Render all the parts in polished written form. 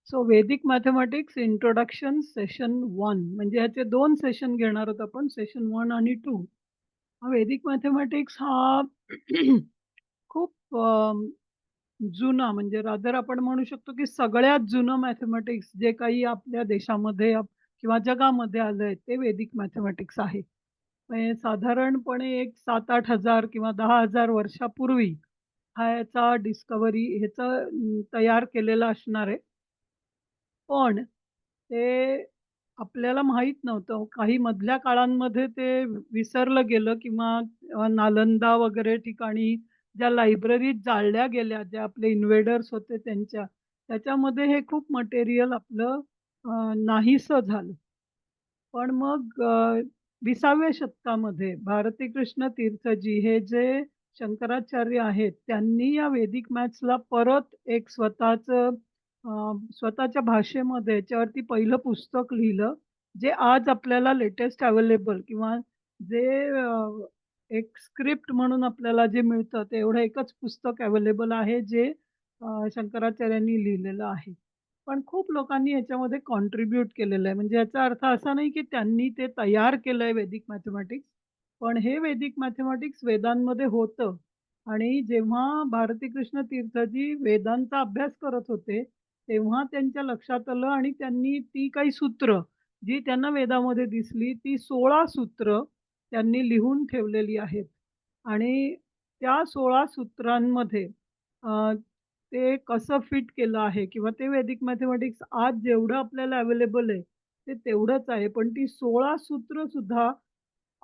So वैदिक mathematics introduction session 1 म्हणजे ह्याचे 2 सेशन घेणार आहोत आपण सेशन 1 आणि 2. हा वैदिक मॅथेमॅटिक्स हा खूप जुना म्हणजे रादर आपण म्हणू शकतो की सगळ्यात जुनं मॅथेमॅटिक्स जे काही आपल्या देशामध्ये किंवा जगामध्ये आलंय ते वैदिक मॅथेमॅटिक्स आहे. म्हणजे साधारणपणे एक 7-8 हजार किंवा 10,000 वर्षापूर्वी हा याचा डिस्कव्हरी ह्याचं तयार केलेलं असणार आहे. पण ते आपल्याला माहीत नव्हतं. काही मधल्या काळांमध्ये ते विसरलं गेलं किंवा नालंदा वगैरे ठिकाणी ज्या लायब्ररीज जाळल्या गेल्या, जे आपले इन्व्हेडर्स होते त्याच्यामध्ये हे खूप मटेरियल आपलं नाहीसं झालं. पण मग 20व्या शतकामध्ये भारतीकृष्ण तीर्थजी हे जे शंकराचार्य आहेत, त्यांनी या वैदिक मॅथ्सला परत एक स्वतःच्या भाषेमध्ये याच्यावरती पहिलं पुस्तक लिहिलं, जे आज आपल्याला लेटेस्ट अवेलेबल किंवा जे एक स्क्रिप्ट म्हणून आपल्याला जे मिळतं, ते एवढं एकच पुस्तक अवेलेबल आहे, जे शंकराचार्यांनी लिहिलेलं आहे. पण खूप लोकांनी याच्यामध्ये कॉन्ट्रिब्यूट केलेलं आहे. म्हणजे याचा अर्थ असा नाही, की त्यांनी ते तयार केलंय वैदिक मॅथेमॅटिक्स. पण हे वैदिक मॅथेमॅटिक्स वेदांमध्ये होतं आणि जेव्हा भारतीकृष्ण तीर्थजी वेदांचा अभ्यास करत होते, तेव्हा त्यांच्या लक्षात आलं आणि त्यांनी ती काही सूत्र, जी त्यांना वेदामध्ये दिसली, ती 16 सूत्र त्यांनी लिहून ठेवलेली आहेत. आणि त्या 16 सूत्रांमध्ये ते कसं फिट केलं आहे किंवा ते वैदिक मॅथेमॅटिक्स आज जेवढं आपल्याला अवेलेबल आहे, ते तेवढंच आहे. पण ती 16 सूत्र सुद्धा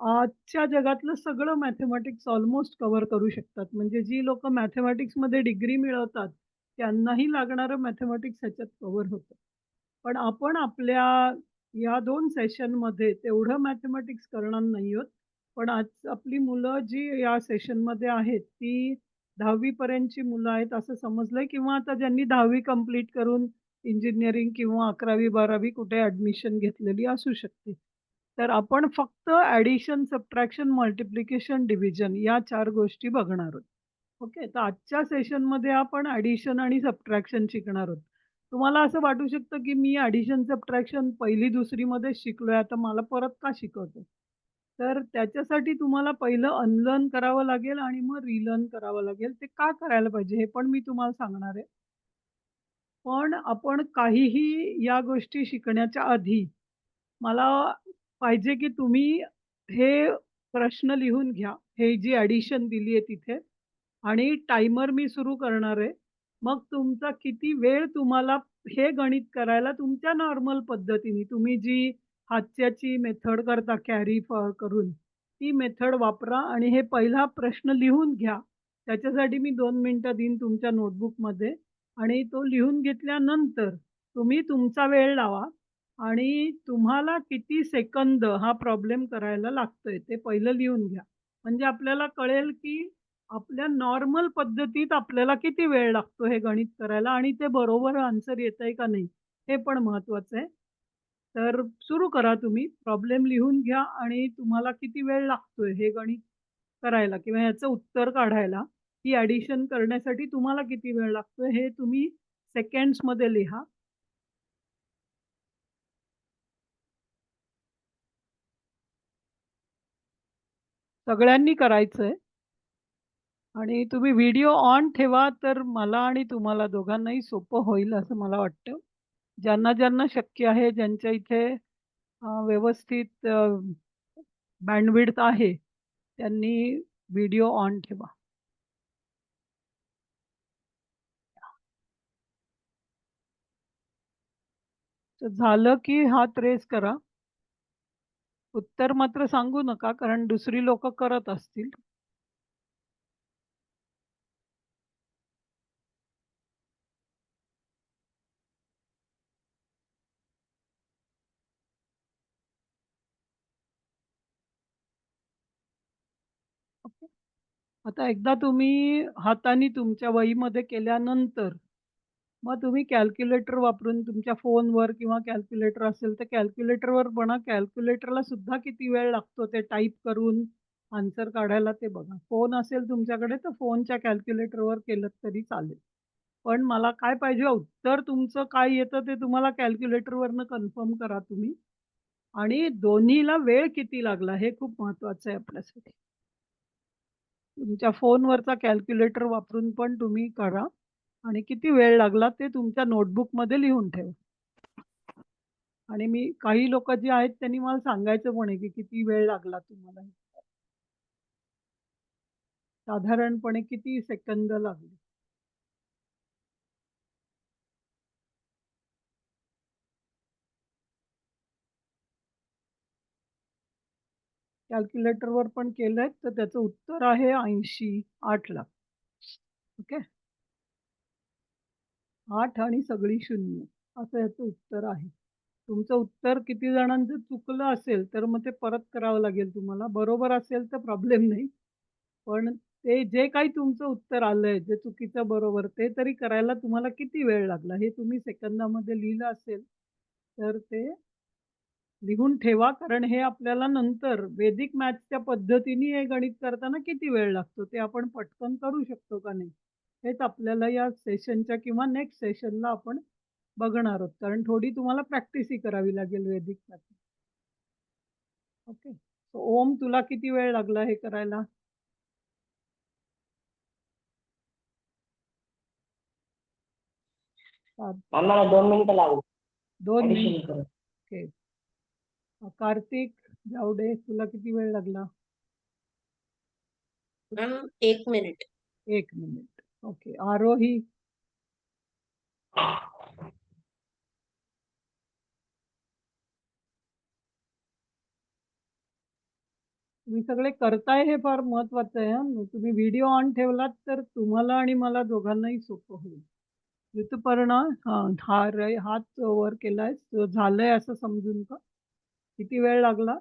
आजच्या जगातलं सगळं मॅथेमॅटिक्स ऑलमोस्ट कव्हर करू शकतात. म्हणजे जी लोकं मॅथेमॅटिक्समध्ये डिग्री मिळवतात, त्यांनाही लागणारं मॅथेमॅटिक्स ह्याच्यात कव्हर होतं. पण आपण आपल्या या 2 सेशनमध्ये तेवढं मॅथेमॅटिक्स करणार नाही आहोत. पण आज आपली मुलं जी या सेशनमध्ये आहेत, ती 10वी पर्यंतची मुलं आहेत असं समजलंय किंवा आता ज्यांनी 10वी कंप्लीट करून इंजिनिअरिंग किंवा 11वी-12वी कुठे ॲडमिशन घेतलेली असू शकते. तर आपण फक्त ॲडिशन, सबट्रॅक्शन, मल्टिप्लिकेशन, डिव्हिजन या 4 गोष्टी बघणार आहोत. ओके. तर आजच्या सेशनमध्ये आपण ॲडिशन आणि सबट्रॅक्शन शिकणार आहोत. तुम्हाला असं वाटू शकतं, की मी ॲडिशन, सबट्रॅक्शन 1ली-दुसरी मध्येच शिकलोय, आता मला परत का शिकवतोय? तर त्याच्यासाठी तुम्हाला पहिलं अनलर्न करावं लागेल आणि मग रिलर्न करावं लागेल. ते का करायला पाहिजे हे पण मी तुम्हाला सांगणार आहे. पण आपण काहीही या गोष्टी शिकण्याच्या आधी मला पाहिजे की तुम्ही हे प्रश्न लिहून घ्या. हे जी ॲडिशन दिली आहे तिथे आणि टाइमर मी सुरू करणार आहे. मग तुमचा किती वेळ तुम्हाला हे गणित करायला तुमच्या नॉर्मल पद्धतीने तुम्ही जी हास्याची मेथड करता कॅरी फॉर करून, ती मेथड वापरा आणि हे पहिला प्रश्न लिहून घ्या. त्याच्यासाठी मी 2 मिनिटं देईन तुमच्या नोटबुकमध्ये आणि तो लिहून घेतल्यानंतर तुम्ही तुमचा वेळ लावा आणि तुम्हाला किती सेकंद हा प्रॉब्लेम करायला लागतोय ते पहिलं लिहून घ्या. म्हणजे आपल्याला कळेल, की आपल्या नॉर्मल पद्धतीत आपल्याला किती वेळ लागतो हे गणित करायला आणि ते बरोबर आन्सर येतंय का नाही, हे पण महत्वाचं आहे. तर सुरू करा तुम्ही. प्रॉब्लेम लिहून घ्या आणि तुम्हाला किती वेळ लागतोय हे गणित करायला किंवा ह्याचं उत्तर काढायला, ही ॲडिशन करण्यासाठी तुम्हाला किती वेळ लागतोय हे तुम्ही सेकंड्समध्ये लिहा. सगळ्यांनी करायचंय. आणि तुम्ही व्हिडिओ ऑन ठेवा, तर मला आणि तुम्हाला दोघांनाही सोपं होईल असं मला वाटतं. ज्यांना शक्य आहे, ज्यांच्या इथे व्यवस्थित बँडविड्थ आहे, त्यांनी व्हिडिओ ऑन ठेवा. तर झालं की हात रेज करा. उत्तर मात्र सांगू नका, कारण दुसरी लोकं करत असतील. ओके. आता एकदा तुम्ही हाताने तुमच्या वहीमध्ये केल्यानंतर मग तुम्ही कॅल्क्युलेटर वापरून तुमच्या फोनवर किंवा कॅल्क्युलेटर असेल तर कॅल्क्युलेटरवर म्हणा, कॅल्क्युलेटरला सुद्धा किती वेळ लागतो ते टाइप करून आन्सर काढायला ते बघा. फोन असेल तुमच्याकडे तर फोनच्या कॅल्क्युलेटरवर केलंत तरी चालेल. पण मला काय पाहिजे उत्तर तुमचं काय येतं ते तुम्हाला कॅल्क्युलेटरवरनं कन्फर्म करा तुम्ही आणि दोन्हीला वेळ किती लागला हे खूप महत्वाचं आहे आपल्यासाठी. तुमच्या फोनवरचा कॅल्क्युलेटर वापरून पण तुम्ही करा आणि किती वेळ लागला ते तुमच्या नोटबुकमध्ये लिहून ठेवा. आणि मी काही लोकं जी आहेत त्यांनी मला सांगायचं पण आहे, की किती वेळ लागला तुम्हाला. साधारणपणे किती सेकंद लागले. कॅल्क्युलेटरवर पण केलंय तर त्याचं उत्तर आहे 80, 8 लाख. ओके. 8 आणि सगळी शून्य असं याचं उत्तर आहे. तुमचं उत्तर किती जणांचं चुकलं असेल, तर मग ते परत करावं लागेल तुम्हाला. बरोबर असेल तर प्रॉब्लेम नाही. पण ते जे काही तुमचं उत्तर आलंय, जे चुकीचं बरोबर ते तरी करायला तुम्हाला किती वेळ लागला, हे तुम्ही सेकंदामध्ये लिहिलं असेल, तर ते लिहून ठेवा. कारण हे आपल्याला नंतर वैदिक मॅथ्सच्या पद्धतीने हे गणित करताना किती वेळ लागतो, ते आपण पटकन करू शकतो का नाही, हेच आपल्याला या सेशनच्या किंवा नेक्स्ट सेशनला आपण बघणार आहोत. कारण थोडी तुम्हाला प्रॅक्टिसही करावी लागेल वैदिक मॅथ्स. ओके. सो ओम तुला किती वेळ लागला हे करायला? सात- आम्हाला 2 मिनिटं लागली 2 ऍडिशन मिनिट. करून. ओके. कार्तिक जावडे तुला किती वेळ लागला? Ma'am 1 minute. 1 मिनिट. ओके. आरोही? तुम्ही सगळे करताय हे फार महत्वाचं आहे हं. तुम्ही व्हिडिओ ऑन ठेवलात तर तुम्हाला आणि मला दोघांनाही सोपं होईल. ऋतुपर्णा हात वर केलाय झालंय असं समजून का? किती वेळ लागला?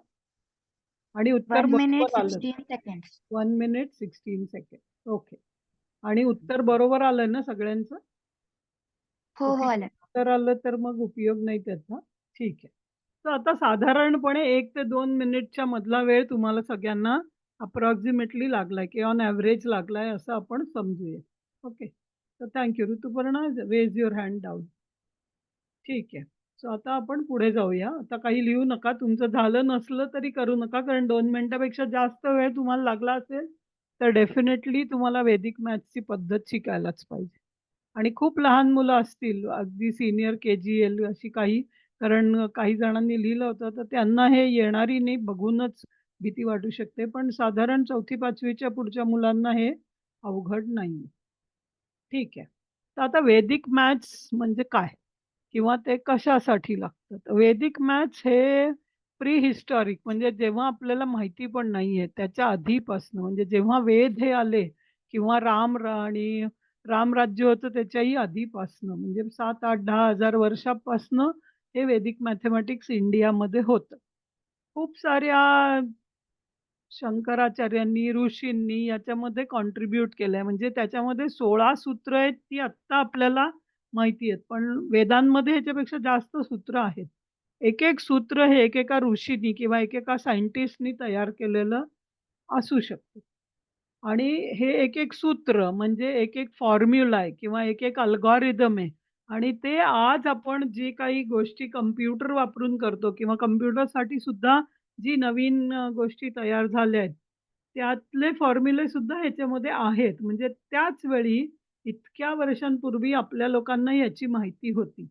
आणि उत्तर 1 minute बरोबर आलं. 16 seconds. 1 minute 16 second. ओके. आणि उत्तर बरोबर आलं ना सगळ्यांचं? हो चुकीचं आलं. उत्तर आलं तर मग उपयोग नाही त्याचा. ठीक आहे. तर आता साधारणपणे 1 ते 2 मिनिटच्या मधला वेळ तुम्हाला सगळ्यांना अप्रॉक्सिमेटली लागलाय किंवा ऑन एव्हरेज लागलाय असं आपण समजूया. ओके. तर thank Rituparna raise your hand down. ठीक आहे. सो आता आपण पुढे जाऊया. आता काही लिहू नका. तुमचं झालं नसलं तरी करू नका. कारण 2 मिनिटापेक्षा जास्त वेळ तुम्हाला लागला असेल, तर डेफिनेटली तुम्हाला वैदिक मॅथ्सची पद्धत शिकायलाच पाहिजे. आणि खूप लहान मुलं असतील, अगदी सीनियर के-जी-एल अशी काही, कारण काही जणांनी लिहिलं होतं, तर त्यांना हे येणारी नाही बघूनच भीती वाटू शकते. पण साधारण 4थी-5वीच्या पुढच्या मुलांना हे अवघड नाहीये. ठीक आहे. तर आता वैदिक मॅथ्स म्हणजे काय? किंवा ते कशासाठी लागतं? तर वैदिक मॅथ्स हे प्रीहिस्टॉरिक म्हणजे जेव्हा आपल्याला माहिती पण नाहीये त्याच्या आधीपासनं म्हणजे जेव्हा वेद हे आले किंवा आणि रामराज्य होतं त्याच्याही आधीपासनं म्हणजे 7, 8, 10,000 वर्षापासनं हे वैदिक मॅथेमॅटिक्स इंडियामध्ये होतं. खूप साऱ्या शंकराचार्यांनी, ऋषींनी याच्यामध्ये कॉन्ट्रिब्यूट केलंय. म्हणजे त्याच्यामध्ये 16 सूत्र आहेत, ती आत्ता आपल्याला माहिती आहेत. पण वेदांमध्ये ह्याच्यापेक्षा जास्त सूत्र आहेत. एक-एक सूत्र हे एकेका ऋषींनी किंवा एकेका सायंटिस्टनी तयार केलेलं असू शकतं. आणि हे एक-एक सूत्र म्हणजे एक-एक फॉर्म्युला आहे किंवा एक-एक अल्गोरिदम आहे आणि ते आज आपण जी काही गोष्टी कॉम्प्युटर वापरून करतो किंवा कॉम्प्युटरसाठी सुद्धा जी नवीन गोष्टी तयार झाल्या आहेत, त्यातले फॉर्म्युले सुद्धा ह्याच्यामध्ये आहेत. म्हणजे त्याच वेळी इतक्या वर्षांपूर्वी आपल्या लोकांना याची माहिती होती.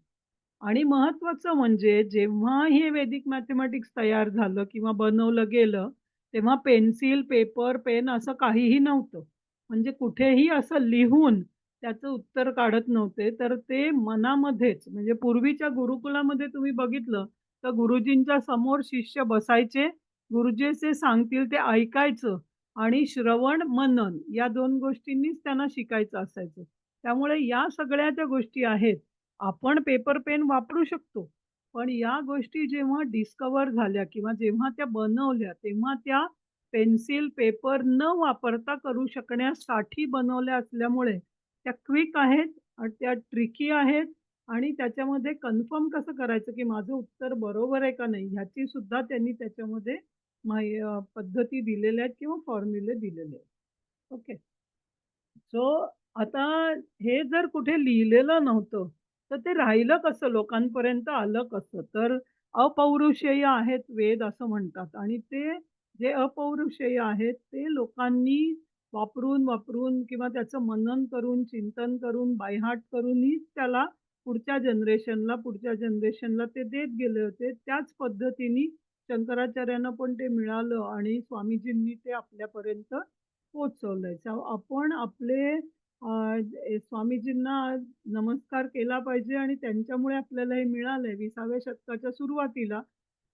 आणि महत्वाचं म्हणजे जेव्हा हे वैदिक मॅथेमॅटिक्स तयार झालं किंवा बनवलं गेलं, तेव्हा पेन्सिल, पेपर, पेन असं काहीही नव्हतं. म्हणजे कुठेही असं लिहून त्याचं उत्तर काढत नव्हते. तर ते मनामध्येच म्हणजे पूर्वीच्या गुरुकुलामध्ये तुम्ही बघितलं, तर गुरुजींच्या समोर शिष्य बसायचे, गुरुजी जे सांगतील ते ऐकायचं आणि श्रवण, मनन या 2 गोष्टींनीच त्यांना शिकायचं असायचं. त्यामुळे या सगळ्या ज्या गोष्टी आहेत, आपण पेपर पेन वापरू शकतो. पण या गोष्टी जेव्हा डिस्कव्हर झाल्या किंवा जेव्हा त्या बनवल्या, तेव्हा त्या पेन्सिल, पेपर न वापरता करू शकण्यासाठी बनवल्या असल्यामुळे त्या क्विक आहेत आणि त्या ट्रिकी आहेत आणि त्याच्यामध्ये कन्फर्म कसं करायचं, की माझं उत्तर बरोबर आहे का नाही, ह्याची सुद्धा त्यांनी त्याच्यामध्ये पद्धती दिलेल्या आहेत किंवा फॉर्म्युले दिलेले आहेत. ओके. सो आता हे जर कुठे लिहिलेलं नव्हतं, तर ते राहिलं कसं? लोकांपर्यंत आलं कसं? तर अपौरुषेय आहेत वेद असं म्हणतात आणि ते जे अपौरुषेय आहेत, ते लोकांनी वापरून किंवा त्याचं मनन करून, चिंतन करून, बायहार्ट करूनच त्याला पुढच्या जनरेशनला ते देत गेले होते. त्याच पद्धतीने शंकराचार्यांना पण ते मिळालं आणि स्वामीजींनी ते आपल्यापर्यंत पोहोचवलंय. आपण आपले स्वामीजींना नमस्कार केला पाहिजे आणि त्यांच्यामुळे आपल्याला हे मिळालंय. 20व्या शतकाच्या सुरुवातीला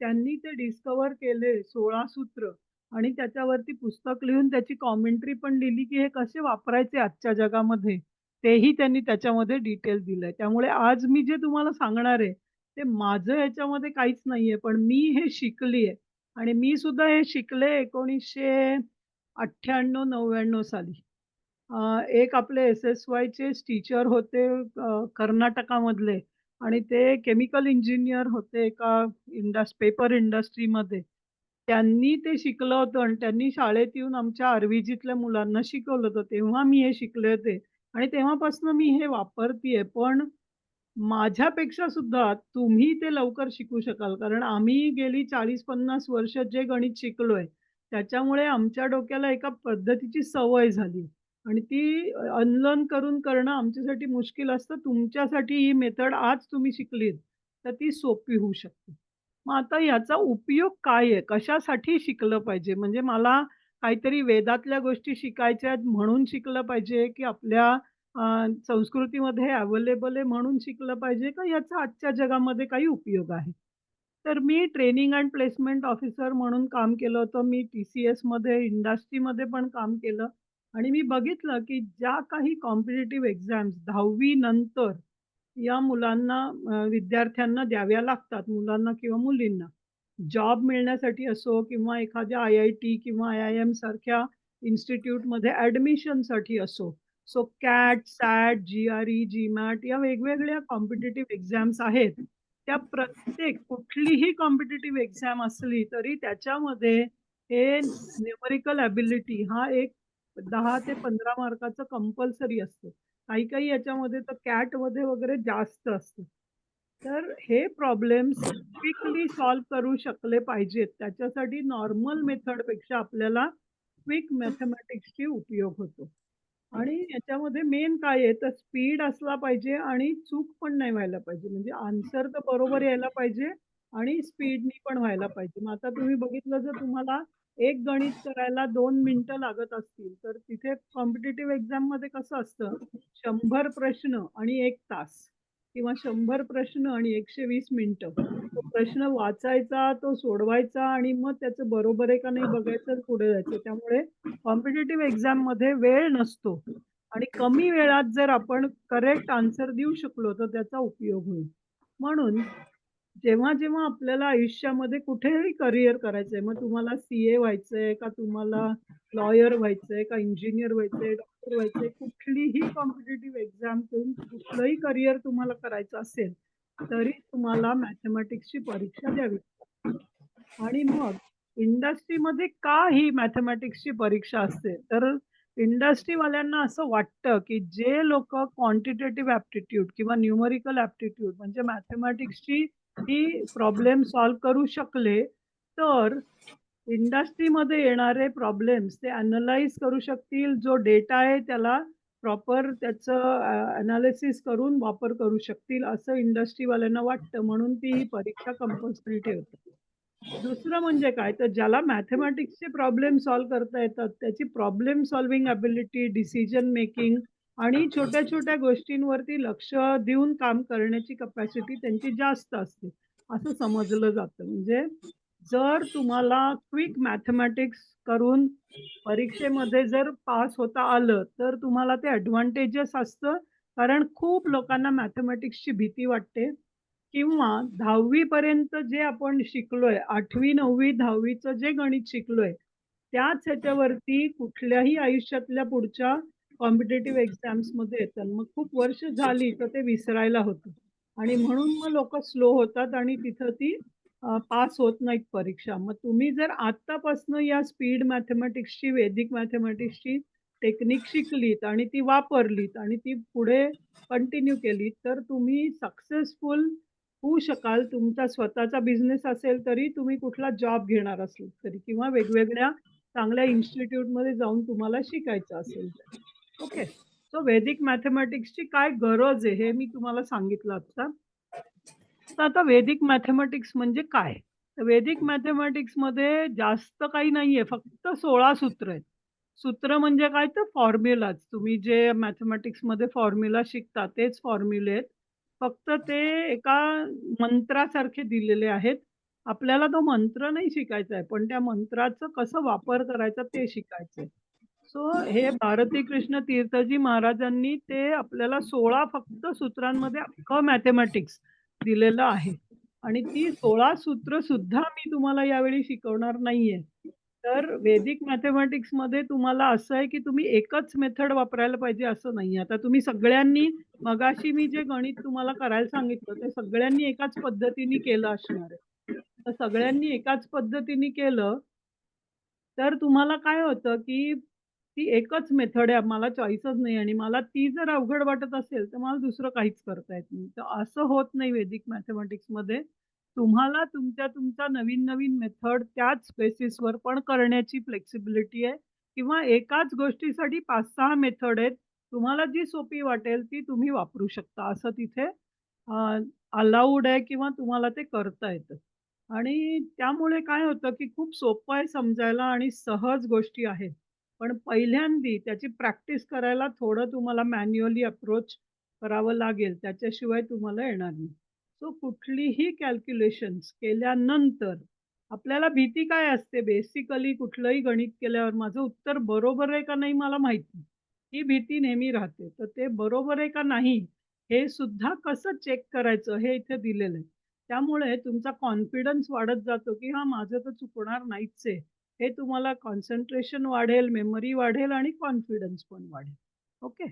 त्यांनी ते डिस्कव्हर केले 16 सूत्र आणि त्याच्यावरती पुस्तक लिहून त्याची कॉमेंटरी पण लिहिली, की हे कसे वापरायचे आजच्या जगामध्ये, तेही त्यांनी त्याच्यामध्ये डिटेल दिलंय. त्यामुळे आज मी जे तुम्हाला सांगणार आहे, ते माझं ह्याच्यामध्ये काहीच नाहीये, पण मी हे शिकलीये आणि मी सुद्धा हे शिकले 1998-99 साली. एक आपले एस-एस-वायचेच टीचर होते कर्नाटकामधले आणि ते केमिकल इंजिनिअर होते एका पेपर इंडस्ट्रीमध्ये. त्यांनी ते शिकलं होतं आणि त्यांनी शाळेत येऊन आमच्या आर-व्ही-जीतल्या मुलांना शिकवलं होतं. तेव्हा मी हे शिकले होते आणि तेव्हापासून मी हे वापरतीये. पण माझ्यापेक्षा सुद्धा तुम्ही ते लवकर शिकू शकाल. कारण आम्ही गेली 40-50 वर्ष जे गणित शिकलोय, त्याच्यामुळे आमच्या डोक्याला एका पद्धतीची सवय झाली आणि ती अनलर्न करून करणं आमच्यासाठी मुश्किल असतं. तुमच्यासाठी ही मेथड आज तुम्ही शिकलीत, तर ती सोपी होऊ शकते. मग आता याचा उपयोग काय आहे? कशासाठी शिकलं पाहिजे? म्हणजे मला काहीतरी वेदातल्या गोष्टी शिकायच्या आहेत म्हणून शिकलं पाहिजे, की आपल्या संस्कृतीमध्ये अवेलेबल आहे म्हणून शिकलं पाहिजे का याचा आजच्या जगामध्ये काही उपयोग आहे? तर मी ट्रेनिंग एंड प्लेसमेंट ऑफिसर म्हणून काम केलं होतं. मी टी-सी-एसमध्ये, इंडस्ट्रीमध्ये पण काम केलं आणि मी बघितलं, की ज्या काही कॉम्पिटिटिव्ह एक्झाम्स 10वी नंतर या मुलांना विद्यार्थ्यांना द्याव्या लागतात, मुलांना किंवा मुलींना. जॉब मिळण्यासाठी असो किंवा एखाद्या आय-आय-टी किंवा आय-आय-एम सारख्या इन्स्टिट्यूटमध्ये ॲडमिशनसाठी असो. सो कॅट, सॅट, जी-आर-ई, जी-मॅट या वेगवेगळ्या कॉम्पिटिटिव्ह एक्झाम्स आहेत. त्या प्रत्येक कुठलीही कॉम्पिटिटिव्ह एक्झाम असली तरी त्याच्यामध्ये हे न्यूमेरिकल एबिलिटी हा एक 10 ते 15 मार्काचं कंपल्सरी असतं. काही-काही याच्यामध्ये तर कॅटमध्ये वगैरे जास्त असतं. तर हे प्रॉब्लेम्स क्विकली सॉल्व्ह करू शकले पाहिजेत. त्याच्यासाठी नॉर्मल मेथडपेक्षा आपल्याला क्विक मॅथेमॅटिक्सची उपयोग होतो. आणि याच्यामध्ये मेन काय आहे, तर स्पीड असला पाहिजे आणि चूक पण नाही व्हायला पाहिजे. म्हणजे आन्सर तर बरोबर यायला पाहिजे आणि स्पीडनी पण व्हायला पाहिजे. मग आता तुम्ही बघितलं जर तुम्हाला एक गणित करायला 2 मिनिटं लागत असतील, तर तिथे कॉम्पिटिटिव्ह एक्झाममध्ये कसं असतं 100 प्रश्न आणि 1 तास किंवा 100 प्रश्न आणि 120 मिनिटं. तो प्रश्न वाचायचा, तो सोडवायचा आणि मग त्याचं बरोबर आहे का नाही बघायचं आणि पुढे जायचं. त्यामुळे कॉम्पिटिटिव्ह एक्झाममध्ये वेळ नसतो आणि कमी वेळात जर आपण करेक्ट आन्सर देऊ शकलो, तर त्याचा उपयोग होईल. म्हणून जेव्हा आपल्याला आयुष्यामध्ये कुठेही करियर करायचंय, मग तुम्हाला सी-ए व्हायचंय का तुम्हाला लॉयर व्हायचंय का इंजिनिअर व्हायचंय, डॉक्टर व्हायचंय, कुठलीही कॉम्पिटिटिव्ह एक्झाम देऊन कुठलंही करियर तुम्हाला करायचं असेल, तरी तुम्हाला मॅथेमॅटिक्सची परीक्षा द्यावी. आणि मग इंडस्ट्रीमध्ये का ही मॅथेमॅटिक्सची परीक्षा असते? तर इंडस्ट्रीवाल्यांना असं वाटतं, की जे लोकं क्वांटिटेटिव्ह ॲप्टिट्यूड किंवा न्यूमेरिकल ॲप्टिट्यूड म्हणजे मॅथेमॅटिक्सची ही प्रॉब्लेम सॉल्व्ह करू शकले, तर इंडस्ट्रीमध्ये येणारे प्रॉब्लेम्स ते ॲनलाईज करू शकतील. जो डेटा आहे त्याला प्रॉपर त्याचं एनालिसिस करून वापर करू शकतील, असं इंडस्ट्रीवाल्यांना वाटतं. म्हणून ती ही परीक्षा कंपल्सरी ठेवतात. दुसरं म्हणजे काय, तर ज्याला मॅथेमॅटिक्सचे प्रॉब्लेम सॉल्व्ह करता येतात, त्याची problem solving ability, decision making आणि छोट्या-छोट्या गोष्टींवरती लक्ष देऊन काम करण्याची कपॅसिटी त्यांची जास्त असते, असं समजलं जातं. म्हणजे जर तुम्हाला क्विक मॅथेमॅटिक्स करून परीक्षेमध्ये जर पास होता आलं, तर तुम्हाला ते एडव्हांटेजस असतं. कारण खूप लोकांना मॅथेमॅटिक्सची भीती वाटते किंवा 10वी पर्यंत जे आपण शिकलोय, 8वी, 9वी, 10वीचं जे गणित शिकलोय, त्याच ह्याच्यावरती कुठल्याही आयुष्यातल्या पुढच्या कॉम्पिटिटिव्ह एक्झाम्समध्ये येतं. मग खूप वर्ष झाली, तर ते विसरायला होतं आणि म्हणून मग लोकं स्लो होतात आणि तिथं ती पास होत नाहीत परीक्षा. मग तुम्ही जर आत्तापासनं या स्पीड मॅथेमॅटिक्सची, वैदिक मॅथेमॅटिक्सची टेक्निक शिकलीत आणि ती वापरलीत आणि ती पुढे कंटिन्यू केलीत, तर तुम्ही सक्सेसफुल होऊ शकाल. तुमचा स्वतःचा बिझनेस असेल तरी, तुम्ही कुठला जॉब घेणार असलात तरी किंवा वेगवेगळ्या चांगल्या इन्स्टिट्यूटमध्ये जाऊन तुम्हाला शिकायचं असेल तर. ओके. सो वैदिक मॅथेमॅटिक्सची काय गरज आहे, हे मी तुम्हाला सांगितलं आता. तर आता वैदिक मॅथेमॅटिक्स म्हणजे काय? तर वैदिक मॅथेमॅटिक्समध्ये जास्त काही नाहीये, फक्त 16 सूत्र आहेत. सूत्र म्हणजे काय? तर फॉर्म्युलाज. तुम्ही जे मॅथेमॅटिक्समध्ये फॉर्म्युला शिकता तेच फॉर्म्युले आहेत. फक्त ते एका मंत्रासारखे दिलेले आहेत. आपल्याला तो मंत्र नाही शिकायचा आहे, पण त्या मंत्राचं कसं वापर करायचा ते शिकायचंय. सो हे भारती कृष्ण तीर्थजी महाराजांनी ते आपल्याला 16 फक्त सूत्रांमध्ये अख्खं मॅथेमॅटिक्स दिलेलं आहे. आणि ती 16 सूत्र सुद्धा मी तुम्हाला यावेळी शिकवणार नाहीये. तर वैदिक मॅथेमॅटिक्समध्ये तुम्हाला असं आहे, की तुम्ही एकच मेथड वापरायला पाहिजे असं नाहीये. आता तुम्ही सगळ्यांनी मगाशी मी जे गणित तुम्हाला करायला सांगितलं, ते सगळ्यांनी एकाच पद्धतीने केलं असणार आहे. तर सगळ्यांनी एकाच पद्धतीने केलं तर तुम्हाला काय होतं, की ती एकच मेथड आहे, मला चॉईसच नाही आणि मला ती जर अवघड वाटत असेल, तर मला दुसरं काहीच करता येत नाही. तर असं होत नाही वैदिक मॅथेमॅटिक्समध्ये. तुम्हाला तुमच्या नवीन-नवीन मेथड त्याच बेसिसवर पण करण्याची फ्लेक्सिबिलिटी आहे किंवा एकाच गोष्टीसाठी 5-6 मेथड आहेत. तुम्हाला जी सोपी वाटेल ती तुम्ही वापरू शकता. असं तिथे अलाउड आहे किंवा तुम्हाला ते करता येतं. आणि त्यामुळे काय होतं, की खूप सोपं आहे समजायला आणि सहज गोष्टी आहेत. पण पहिल्यांदी त्याची प्रॅक्टिस करायला थोडं तुम्हाला मॅन्युअली अप्रोच करावं लागेल. त्याच्याशिवाय तुम्हाला येणार नाही. सो कुठलीही कॅल्क्युलेशन्स केल्यानंतर आपल्याला भीती काय असते बेसिकली कुठलंही गणित केल्यावर माझं उत्तर बरोबर आहे का नाही मला माहीत नाही. ही भीती नेहमी राहते. तर ते बरोबर आहे का नाही हे सुद्धा कसं चेक करायचं हे इथे दिलेलं आहे. त्यामुळे तुमचा कॉन्फिडन्स वाढत जातो, की हां, माझं तर चुकणार नाहीच आहे. हे तुम्हाला कॉन्सन्ट्रेशन वाढेल, मेमरी वाढेल आणि कॉन्फिडन्स पण वाढेल. ओके.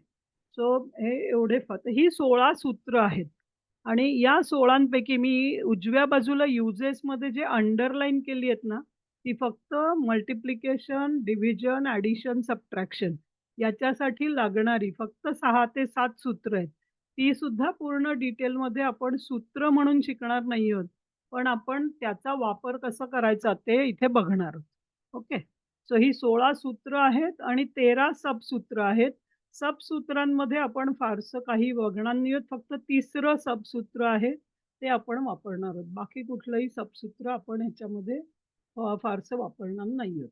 सो हे एवढे ही 16 सूत्र आहेत आणि या 16 मी उजव्या बाजूला युजेसमध्ये जे अंडरलाईन केली आहेत ना, ती फक्त मल्टिप्लिकेशन, डिव्हिजन, ॲडिशन, सबट्रॅक्शन याच्यासाठी लागणारी फक्त 6 ते 7 सूत्र आहेत. ती सुद्धा पूर्ण डिटेलमध्ये आपण सूत्र म्हणून शिकणार नाही आहोत. पण आपण त्याचा वापर कसा करायचा ते इथे बघणार आहोत. ओके. सो ही 16 सूत्र आहेत आणि 13 सबसूत्र आहेत. सबसूत्रांमध्ये आपण फारसं काही बघणार नाही आहोत. फक्त तिसरं सबसूत्र आहे, ते आपण वापरणार आहोत. बाकी कुठलंही सबसूत्र आपण ह्याच्यामध्ये फारसं वापरणार नाही आहोत.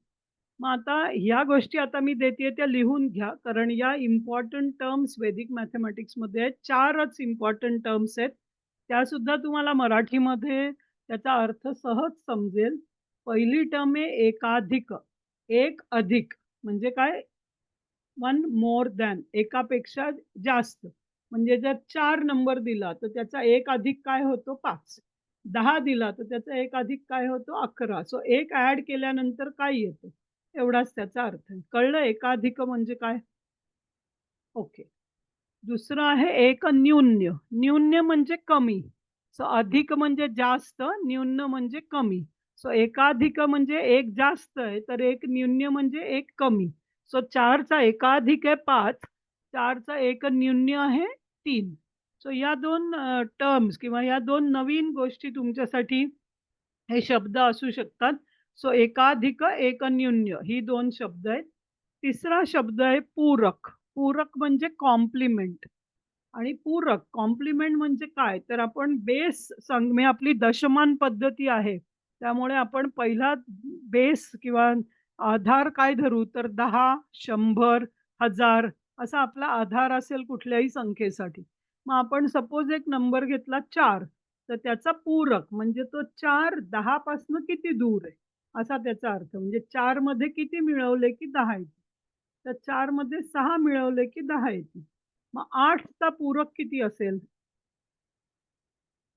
मग आता ह्या गोष्टी आता मी देतेय त्या लिहून घ्या. कारण या इम्पोर्टंट टर्म्स वैदिक मॅथेमॅटिक्समध्ये आहेत. 4च इम्पोर्टंट टर्म्स आहेत. त्यासुद्धा तुम्हाला मराठीमध्ये त्याचा अर्थ सहज समजेल. पहिली टर्म आहे एकाधिक. एक अधिक म्हणजे काय? वन मोर दॅन एकापेक्षा जास्त. म्हणजे जर 4 नंबर दिला, तर त्याचा एक अधिक काय होतो? 5. 10 दिला, तर त्याचा एक अधिक काय होतो? 11. सो 1 ॲड केल्यानंतर काय येतं? एवढाच त्याचा अर्थ आहे. कळलं एकाधिक म्हणजे काय? ओके. दुसरं आहे एक न्यून्य. न्यून्य म्हणजे कमी. सो अधिक म्हणजे जास्त, न्यून म्हणजे कमी. सो एकाधिक म्हणजे एक जास्त आहे, तर एक न्यून्य म्हणजे एक कमी. सो 4चा एकाधिक आहे 5, 4चा एक न्यून्य आहे 3. सो या 2 टर्म्स किंवा या 2 नवीन गोष्टी तुमच्यासाठी हे शब्द असू शकतात. सो एकाधिक एकन्यून्य ही 2 शब्द आहेत. तिसरा शब्द आहे पूरक. पूरक म्हणजे कॉम्प्लिमेंट आणि पूरक कॉम्प्लिमेंट म्हणजे काय? तर आपण बेस म्हणजे आपली दशमान पद्धती आहे. त्यामुळे आपण पहिला बेस किंवा आधार काय धरू तर 10, 100, 1000 असा आपला आधार असेल कुठल्याही संख्येसाठी. मग आपण सपोज एक नंबर घेतला 4 तर त्याचा पूरक म्हणजे तो 4 10 पासनं किती दूर आहे, असा त्याचा अर्थ. म्हणजे 4 मध्ये किती मिळवले की 10 येतील. तर 4 मध्ये 6 मिळवले की 10 येतील. मग 8चा पूरक किती असेल?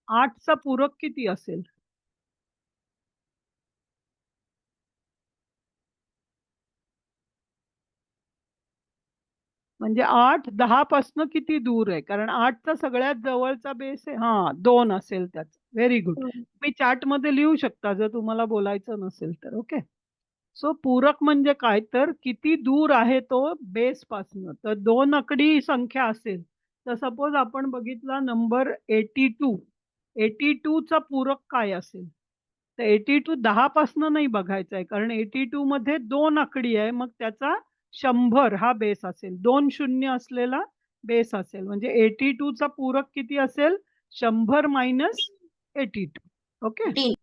8चा पूरक किती असेल? म्हणजे 8 10 पासनं किती दूर आहे? कारण 8चा सगळ्यात जवळचा बेस आहे हां, 2 असेल त्याचा. Very good. हं. तुम्ही चॅटमध्ये लिहू शकता जर तुम्हाला बोलायचं नसेल तर. ओके. सो पूरक म्हणजे काय तर किती दूर आहे तो बेसपासनं. तर 2 आकडी संख्या असेल, तर सपोज आपण बघितला नंबर 82. 82 चा पूरक काय असेल? तर 82 10 पासनं नाही बघायचं आहे, कारण 82 मध्ये 2 आकडी आहे, मग त्याचा 100 हा बेस असेल. 2 शून्य असलेला बेस असेल. म्हणजे 82 चा पूरक किती असेल? 100 मायनस 82. ओके? 3.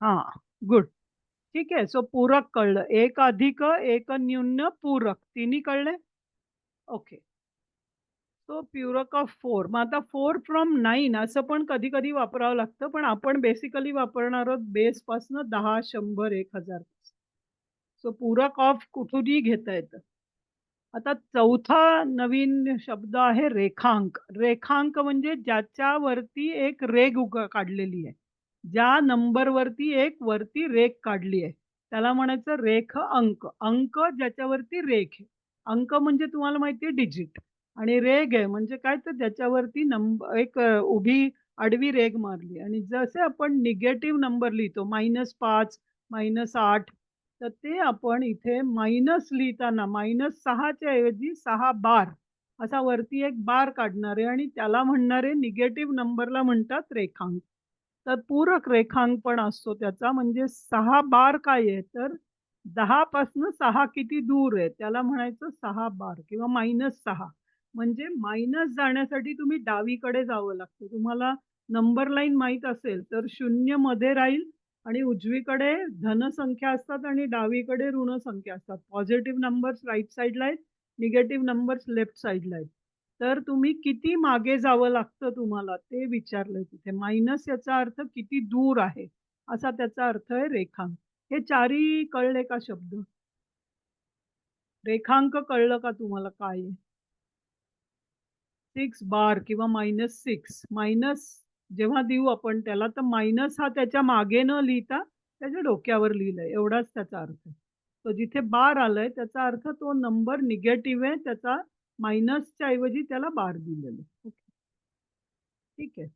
हां, गुड. ठीक आहे. सो पूरक कळलं. एक अधिक एक न्यून पूरक तिन्ही कळले? ओके. सो पूरक ऑफ 4. मग आता 4 फ्रॉम 9 असं पण कधी-कधी वापरावं लागतं. पण आपण बेसिकली वापरणार आहोत बेसपासनं 10, 100, 1000. सो पूरक ऑफ कुठूनही घेता येतं. आता चौथा नवीन शब्द आहे रेखांक. रेखांक म्हणजे ज्याच्यावरती एक रेघ काढलेली आहे. ज्या नंबरवरती एक वरती रेघ काढली आहे. त्याला म्हणायचं रेख अंक. अंक ज्याच्यावरती रेघ आहे. अंक म्हणजे तुम्हाला माहिती आहे डिजिट आणि रेघ आहे म्हणजे काय तर ज्याच्यावरती एक उभी आडवी रेघ मारली आणि जसे आपण निगेटिव्ह नंबर लिहितो -5, -8 तर ते आपण इथे मायनस लिहिताना -6 च्या ऐवजी 6 बार असा वरती एक बार काढणार आहे आणि त्याला म्हणणारे निगेटिव्ह नंबरला म्हणतात रेखांक. तर पूरक रेखांक पण असतो त्याचा म्हणजे 6 बार काय आहे तर 10 पासनं 6 किती दूर आहे त्याला म्हणायचं 6 बार किंवा -6 म्हणजे मायनस जाण्यासाठी तुम्ही डावीकडे जावं लागतं. तुम्हाला नंबर लाईन माहीत असेल तर 0 मध्ये राहील आणि उजवीकडे धन संख्या असतात आणि डावीकडे ऋण संख्या असतात. पॉझिटिव्ह नंबर्स राइट साइडला आहेत, निगेटिव्ह नंबर्स लेफ्ट साइडला आहेत. तर तुम्ही किती मागे जावं लागतं तुम्हाला ते विचारलंय तिथे. मायनस याचा अर्थ किती दूर आहे, असा त्याचा अर्थ आहे रेखांक. हे चारही कळले का शब्द? रेखांक कळलं का तुम्हाला काय आहे? 6 बार किंवा -6. मायनस जेव्हा देऊ आपण त्याला, तर मायनस हा त्याच्या मागे न लिहिता त्याच्या डोक्यावर लिहिलंय एवढाच त्याचा अर्थ आहे. तो जिथे बार आलाय त्याचा अर्थ तो नंबर निगेटिव्ह आहे. त्याचा मायनसच्या ऐवजी त्याला बार दिलेला आहे. ओके. ठीक आहे.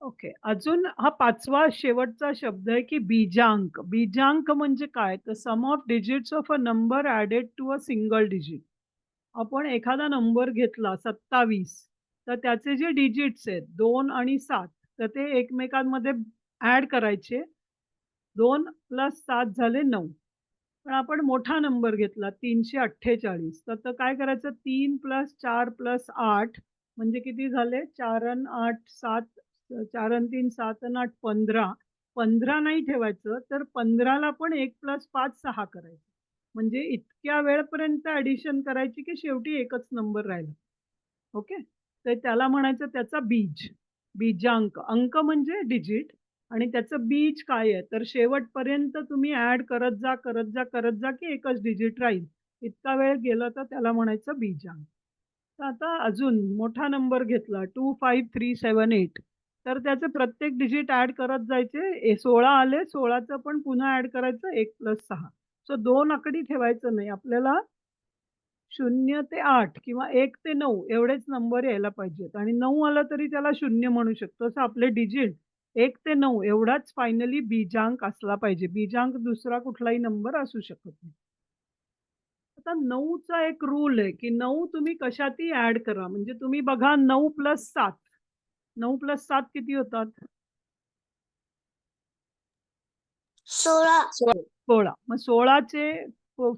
ओके. अजून हा 5वा शेवटचा शब्द आहे, की बीजांक. बीजांक म्हणजे काय? तर sum of digits of a number added to a single digit. आपण एखादा नंबर घेतला 27 तर त्याचे जे डिजिट्स आहेत 2 आणि 7 तर ते एकमेकांमध्ये ॲड करायचे. 2 प्लस 7 झाले 9. पण आपण मोठा नंबर घेतला 348 तर काय करायचं 3 प्लस 4 प्लस 8 म्हणजे किती झाले? 4 अन् 8 7 4 अन् 3 7 अन् 8 15. 15 नाही ठेवायचं तर 15ला पण 1 प्लस 5 6 करायचं. म्हणजे इतक्या वेळपर्यंत ॲडिशन करायची की शेवटी एकच नंबर राहिला. ओके. तर त्याला म्हणायचं त्याचा बीज. बीजांक. अंक म्हणजे डिजिट आणि त्याचं बीज काय आहे? तर शेवटपर्यंत तुम्ही ॲड करत जा, करत जा, करत जा, की एकच डिजिट राहील. इतका वेळ गेला तर त्याला म्हणायचं बीजांक. तर आता अजून मोठा नंबर घेतला 25378 तर त्याचे प्रत्येक डिजिट ॲड करत जायचे. 16 आले, 16चं पण पुन्हा ॲड करायचं 1 प्लस 6. सो 2 आकडी ठेवायचं नाही. आपल्याला 0 ते 8 किंवा 1 ते 9 एवढेच नंबर यायला पाहिजेत आणि 9 आलं तरी त्याला 0 म्हणू शकतो. असं आपले डिजिट 1 ते 9 एवढाच फायनली बीजांक असला पाहिजे. बीजांक दुसरा कुठलाही नंबर असू शकत नाही. आता 9चा एक रूल आहे, की 9 तुम्ही कशातही ॲड करा. म्हणजे तुम्ही बघा 9 प्लस 7. 9 प्लस 7 किती होतात? 16. 16. मग 16चे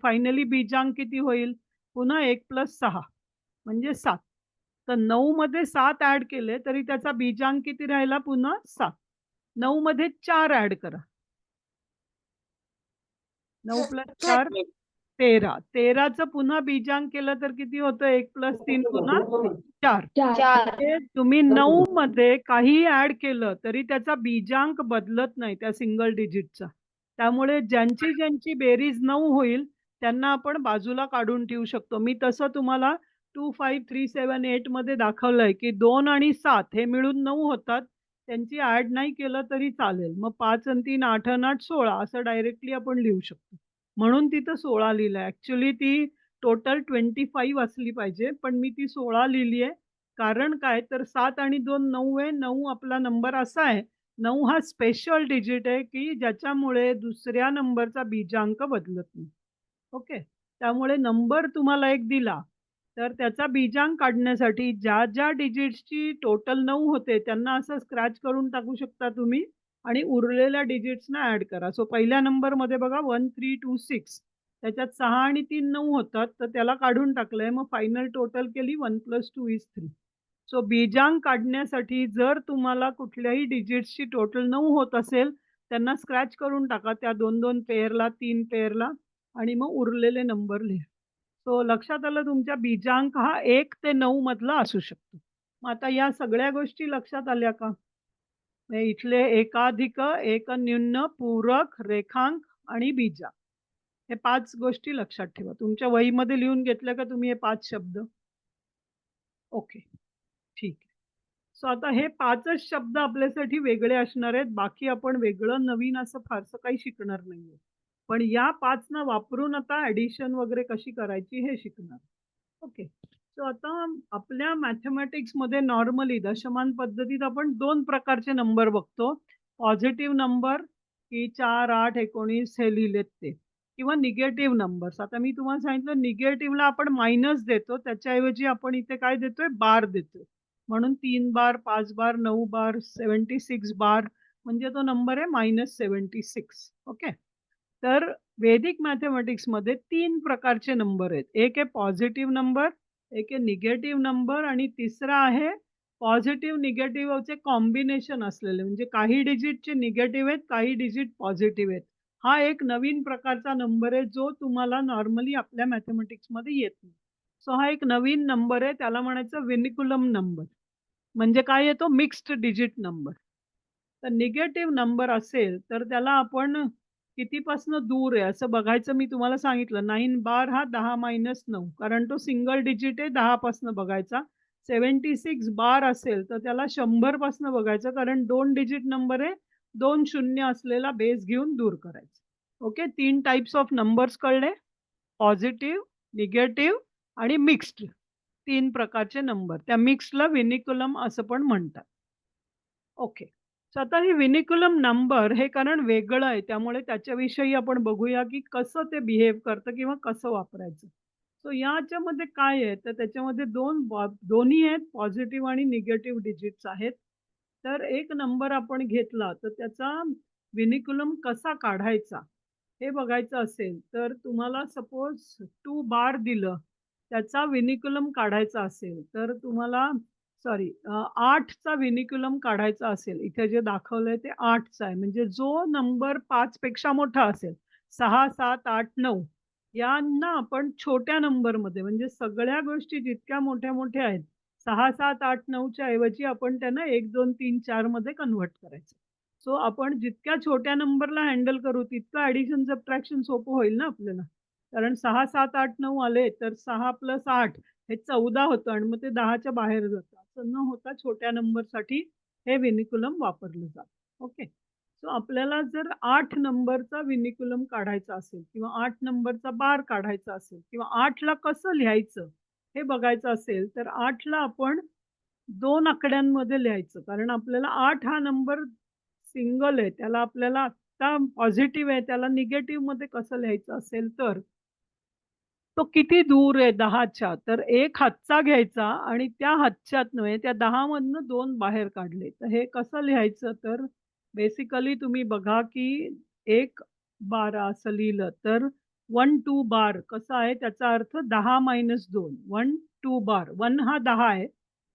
फायनली बीजांक किती होईल? पुन्हा 1 प्लस 6 म्हणजे 7. तर 9 मध्ये 7 ॲड केले तरी त्याचा बीजांक किती राहिला पुन्हा 7. 9 मध्ये 4 ॲड करा. 9 प्लस 4 13. 13चं पुन्हा बीजांक केलं तर किती होतं? 1 प्लस 3 पुन्हा 4. 4. म्हणजे तुम्ही 9 मध्ये काहीही ॲड केलं तरी त्याचा बीजांक बदलत नाही त्या सिंगल डिजिटचा. त्यामुळे ज्यांची बेरीज 9 होईल त्यांना आपण बाजूला काढून ठेवू शकतो. मी तसं तुम्हाला 25378 मध्ये दाखवलंय, की 2 आणि 7 हे मिळून 9 होतात. त्यांची ॲड नाही केलं तरी चालेल. मग 5 अन् 3 8 अन् 8 16 असं डायरेक्टली आपण लिहू शकतो. म्हणून तिथं 16 लिहिलंय. ॲक्चुअली ती टोटल 25 असली पाहिजे, पण मी ती 16 लिहिली आहे. कारण काय तर 7 आणि 2 9 आहे. 9 आपला नंबर असा आहे, 9 हा स्पेशल डिजिट आहे, की ज्याच्यामुळे दुसऱ्या नंबरचा बीजांक बदलत नाही. ओके. त्यामुळे नंबर तुम्हाला एक दिला, तर त्याचा बीजांक काढण्यासाठी ज्या डिजिट्सची टोटल 9 होते, त्यांना असं स्क्रॅच करून टाकू शकता तुम्ही आणि उरलेल्या डिजिट्सना ॲड करा. सो पहिल्या नंबरमध्ये बघा 1326 त्याच्यात 6 आणि 3 9 होतात, तर त्याला काढून टाकलंय. मग फायनल टोटल केली 1 + 2 = 3. सो बीजांक काढण्यासाठी जर तुम्हाला कुठल्याही डिजिट्सची टोटल 9 होत असेल, त्यांना स्क्रॅच करून टाका त्या 2-2 पेअरला, 3 पेअरला आणि मग उरलेले नंबर लिहा. सो लक्षात आलं तुमच्या बीजांक हा 1 ते 9 मधला असू शकतो. मग आता या सगळ्या गोष्टी लक्षात आल्या का? मग इथले एकाधिक, एकन्यून, पूरक, रेखांक आणि बीजांक. हे 5 गोष्टी लक्षात ठेवा. तुमच्या वहीमध्ये लिहून घेतल्या का तुम्ही हे 5 शब्द? ओके, ठीक आहे. सो आता हे 5च शब्द आपल्यासाठी वेगळे असणार आहेत. बाकी आपण वेगळं नवीन असं फारसं काही शिकणार नाहीये. पण या 5 ना वापरून आता ॲडिशन वगैरे कशी करायची हे शिकणार. ओके. सो आता आपल्या मॅथेमॅटिक्समध्ये नॉर्मली दशमान पद्धतीत आपण 2 प्रकारचे नंबर बघतो. पॉझिटिव्ह नंबर की 4, 8, 19 हे लिहिलेत ते किंवा निगेटिव्ह नंबर्स. आता मी तुम्हाला सांगितलं निगेटिव्हला आपण मायनस देतो. त्याच्याऐवजी आपण इथे काय देतोय? बार देतोय. म्हणून 3 बार, 5 बार, 9 बार, 76 बार म्हणजे तो नंबर आहे -76. ओके. तर वैदिक मॅथेमॅटिक्समध्ये 3 प्रकारचे नंबर आहेत. एक आहे पॉझिटिव्ह नंबर, एक आहे निगेटिव्ह नंबर आणि तिसरा आहे पॉझिटिव्ह निगेटिव्हचे कॉम्बिनेशन असलेले. म्हणजे काही डिजिटचे निगेटिव्ह आहेत, काही डिजिट पॉझिटिव्ह आहेत. हा एक नवीन प्रकारचा नंबर आहे, जो तुम्हाला नॉर्मली आपल्या मॅथेमॅटिक्समध्ये येत नाही. सो हा एक नवीन नंबर आहे. त्याला म्हणायचं व्हिनिक्युलम नंबर. म्हणजे काय येतो मिक्स्ड डिजिट नंबर. तर निगेटिव्ह नंबर असेल, तर त्याला आपण कितीपासनं दूर आहे असं बघायचं मी तुम्हाला सांगितलं. 9 बार हा 10-9 कारण तो सिंगल डिजिट आहे 10 पासनं बघायचा. 76 बार असेल, तर त्याला 100 पासनं बघायचं कारण 2 डिजिट नंबर आहे. 2 शून्य असलेला बेस घेऊन दूर करायचं. ओके. 3 टाइप्स ऑफ नंबर्स कळले. पॉझिटिव्ह, निगेटिव्ह आणि मिक्स्ड 3 प्रकारचे नंबर. त्या मिक्स्डला व्हिनिक्युलम असं पण म्हणतात. ओके. सो आता हे व्हिनिक्युलम नंबर हे कारण वेगळं आहे, त्यामुळे त्याच्याविषयी आपण बघूया, की कसं ते बिहेव करतं किंवा कसं वापरायचं. सो याच्यामध्ये काय आहे, तर त्याच्यामध्ये दोन्ही आहेत पॉझिटिव्ह आणि निगेटिव्ह डिजिट्स आहेत. तर एक नंबर आपण घेतला, तर त्याचा व्हिनिक्युलम कसा काढायचा, हे बघायचं असेल, तर तुम्हाला सपोज 2 बार दिलं, त्याचा व्हिनिक्युलम काढायचा असेल, तर तुम्हाला सॉरी 8चा व्हिनिक्युलम काढायचा असेल, इथे जे दाखवलंय ते 8चा आहे. म्हणजे जो नंबर 5 पेक्षा मोठा असेल, 6, 7, 8, 9 यांना आपण छोट्या नंबरमध्ये म्हणजे सगळ्या गोष्टी जितक्या मोठ्या-मोठ्या आहेत, 6, 7, 8, 9च्या ऐवजी आपण त्यांना 1, 2, 3, 4 मध्ये कन्व्हर्ट करायचं. सो आपण जितक्या छोट्या नंबरला हँडल करू, तितकं ॲडिशन सबट्रॅक्शन सोपं होईल ना आपल्याला. कारण 6, 7, 8, 9 आले, तर 6 + 8 हे 14 होतं आणि मग ते 10च्या बाहेर जातं. असं न होता छोट्या नंबरसाठी हे व्हिनिक्युलम वापरलं जातं. ओके. सो आपल्याला जर 8 नंबरचा व्हिनिक्युलम काढायचा असेल किंवा 8 नंबरचा बार काढायचा असेल किंवा 8ला कसं लिहायचं हे बघायचं असेल, तर 8ला आपण 2 आकड्यांमध्ये लिहायचं. कारण आपल्याला 8 हा नंबर सिंगल आहे. त्याला आपल्याला आत्ता पॉझिटिव्ह आहे, त्याला निगेटिव्हमध्ये कसं लिहायचं असेल तर तो किती दूर आहे 10च्या, तर एक हातचा घ्यायचा आणि त्या हातच्यात नव्हे, त्या 10 मधनं 2 बाहेर काढले. तर हे कसं लिहायचं? तर बेसिकली तुम्ही बघा, की 1 12 असं लिहिलं, तर 1-2 बार कसं आहे? त्याचा अर्थ 10-2 1-2 बार. 1 हा 10 आहे,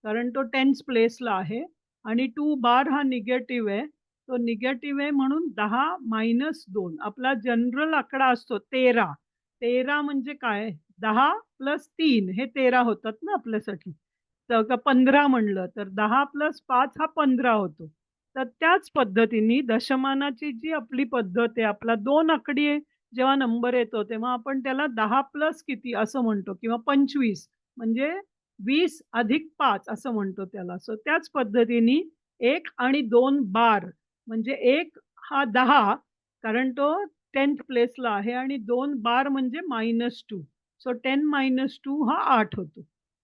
कारण तो 10th प्लेसला आहे आणि 2 बार हा निगेटिव्ह आहे. तो निगेटिव्ह आहे म्हणून 10-2 आपला जनरल आकडा असतो 13. 13 म्हणजे काय? 10 प्लस 3 हे 13 होतात ना आपल्यासाठी. तर का 15 म्हणलं तर 10 प्लस 5 हा 15 होतो. तर त्याच पद्धतीने दशमानाची जी आपली पद्धत आहे, आपला 2 आकडी जेव्हा नंबर येतो, तेव्हा आपण त्याला 10 प्लस किती असं म्हणतो किंवा 25 म्हणजे 20 अधिक 5 असं म्हणतो त्याला. सो त्याच पद्धतीने 1 आणि 2 बार म्हणजे 1 हा 10 कारण तो 10th प्लेसला आहे आणि 2 बार म्हणजे -2. सो 10 - 2 हा 8 होतो.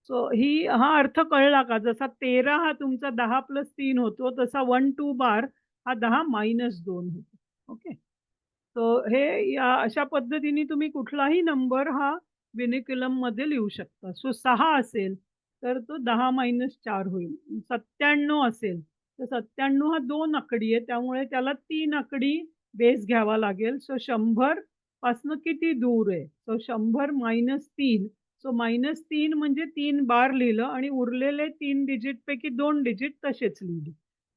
सो हा अर्थ कळला का? जसा 13 हा तुमचा 10 + 3 होतो, तसा 1-2 बार हा 10 मायनस 2 होतो. ओके. सो हे या अशा पद्धतीने तुम्ही कुठलाही नंबर हा व्हिनिक्युलममध्ये लिहू शकता. सो 6 असेल, तर तो 10 मायनस 4 होईल. 97 असेल, तर 97 हा 2 आकडी आहे, त्यामुळे त्याला 3 आकडी बेस घ्यावा लागेल. सो 100 पासनं किती दूर आहे? So 100 minus 3. सो मायनस 3 म्हणजे 3 बार लिहिलं आणि उरलेले 3 डिजिटपैकी 2 डिजिट तसेच लिहिले.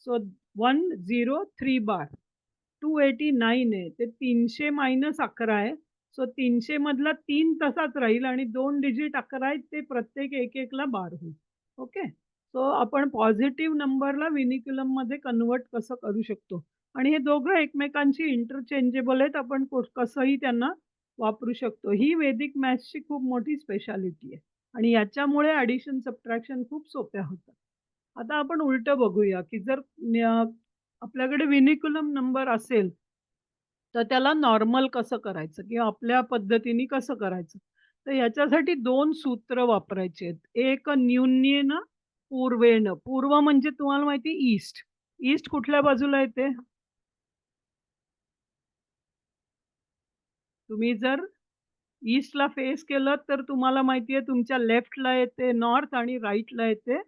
सो 103 बार. 289 आहे. ते 300 मायनस 11 आहे. सो 300 मधला 3 तसाच राहील आणि 2 डिजिट 11 आहेत ते प्रत्येक एक-एकला बार होईल. ओके. सो आपण पॉझिटिव्ह नंबरला व्हिनिक्युलममध्ये कन्व्हर्ट कसं करू शकतो आणि हे दोघं एकमेकांशी इंटरचेंजेबल आहेत. आपण कसंही त्यांना वापरू शकतो. ही वैदिक मॅथ्सची खूप मोठी स्पेशालिटी आहे आणि याच्यामुळे ॲडिशन, सबट्रॅक्शन खूप सोप्या होतात. आता आपण उलटं बघूया, की जर आपल्याकडे व्हिनिक्युलम नंबर असेल, तर त्याला नॉर्मल कसं करायचं किंवा आपल्या पद्धतीने कसं करायचं? तर याच्यासाठी 2 सूत्र वापरायची आहेत. एक न्यून्येन पूर्वेण. पूर्व म्हणजे तुम्हाला माहिती ईस्ट. ईस्ट कुठल्या बाजूला येते? तुम्ही जर ईस्टला फेस केलं तर तुम्हाला माहिती आहे तुमच्या लेफ्टला येते नॉर्थ आणि राईटला येते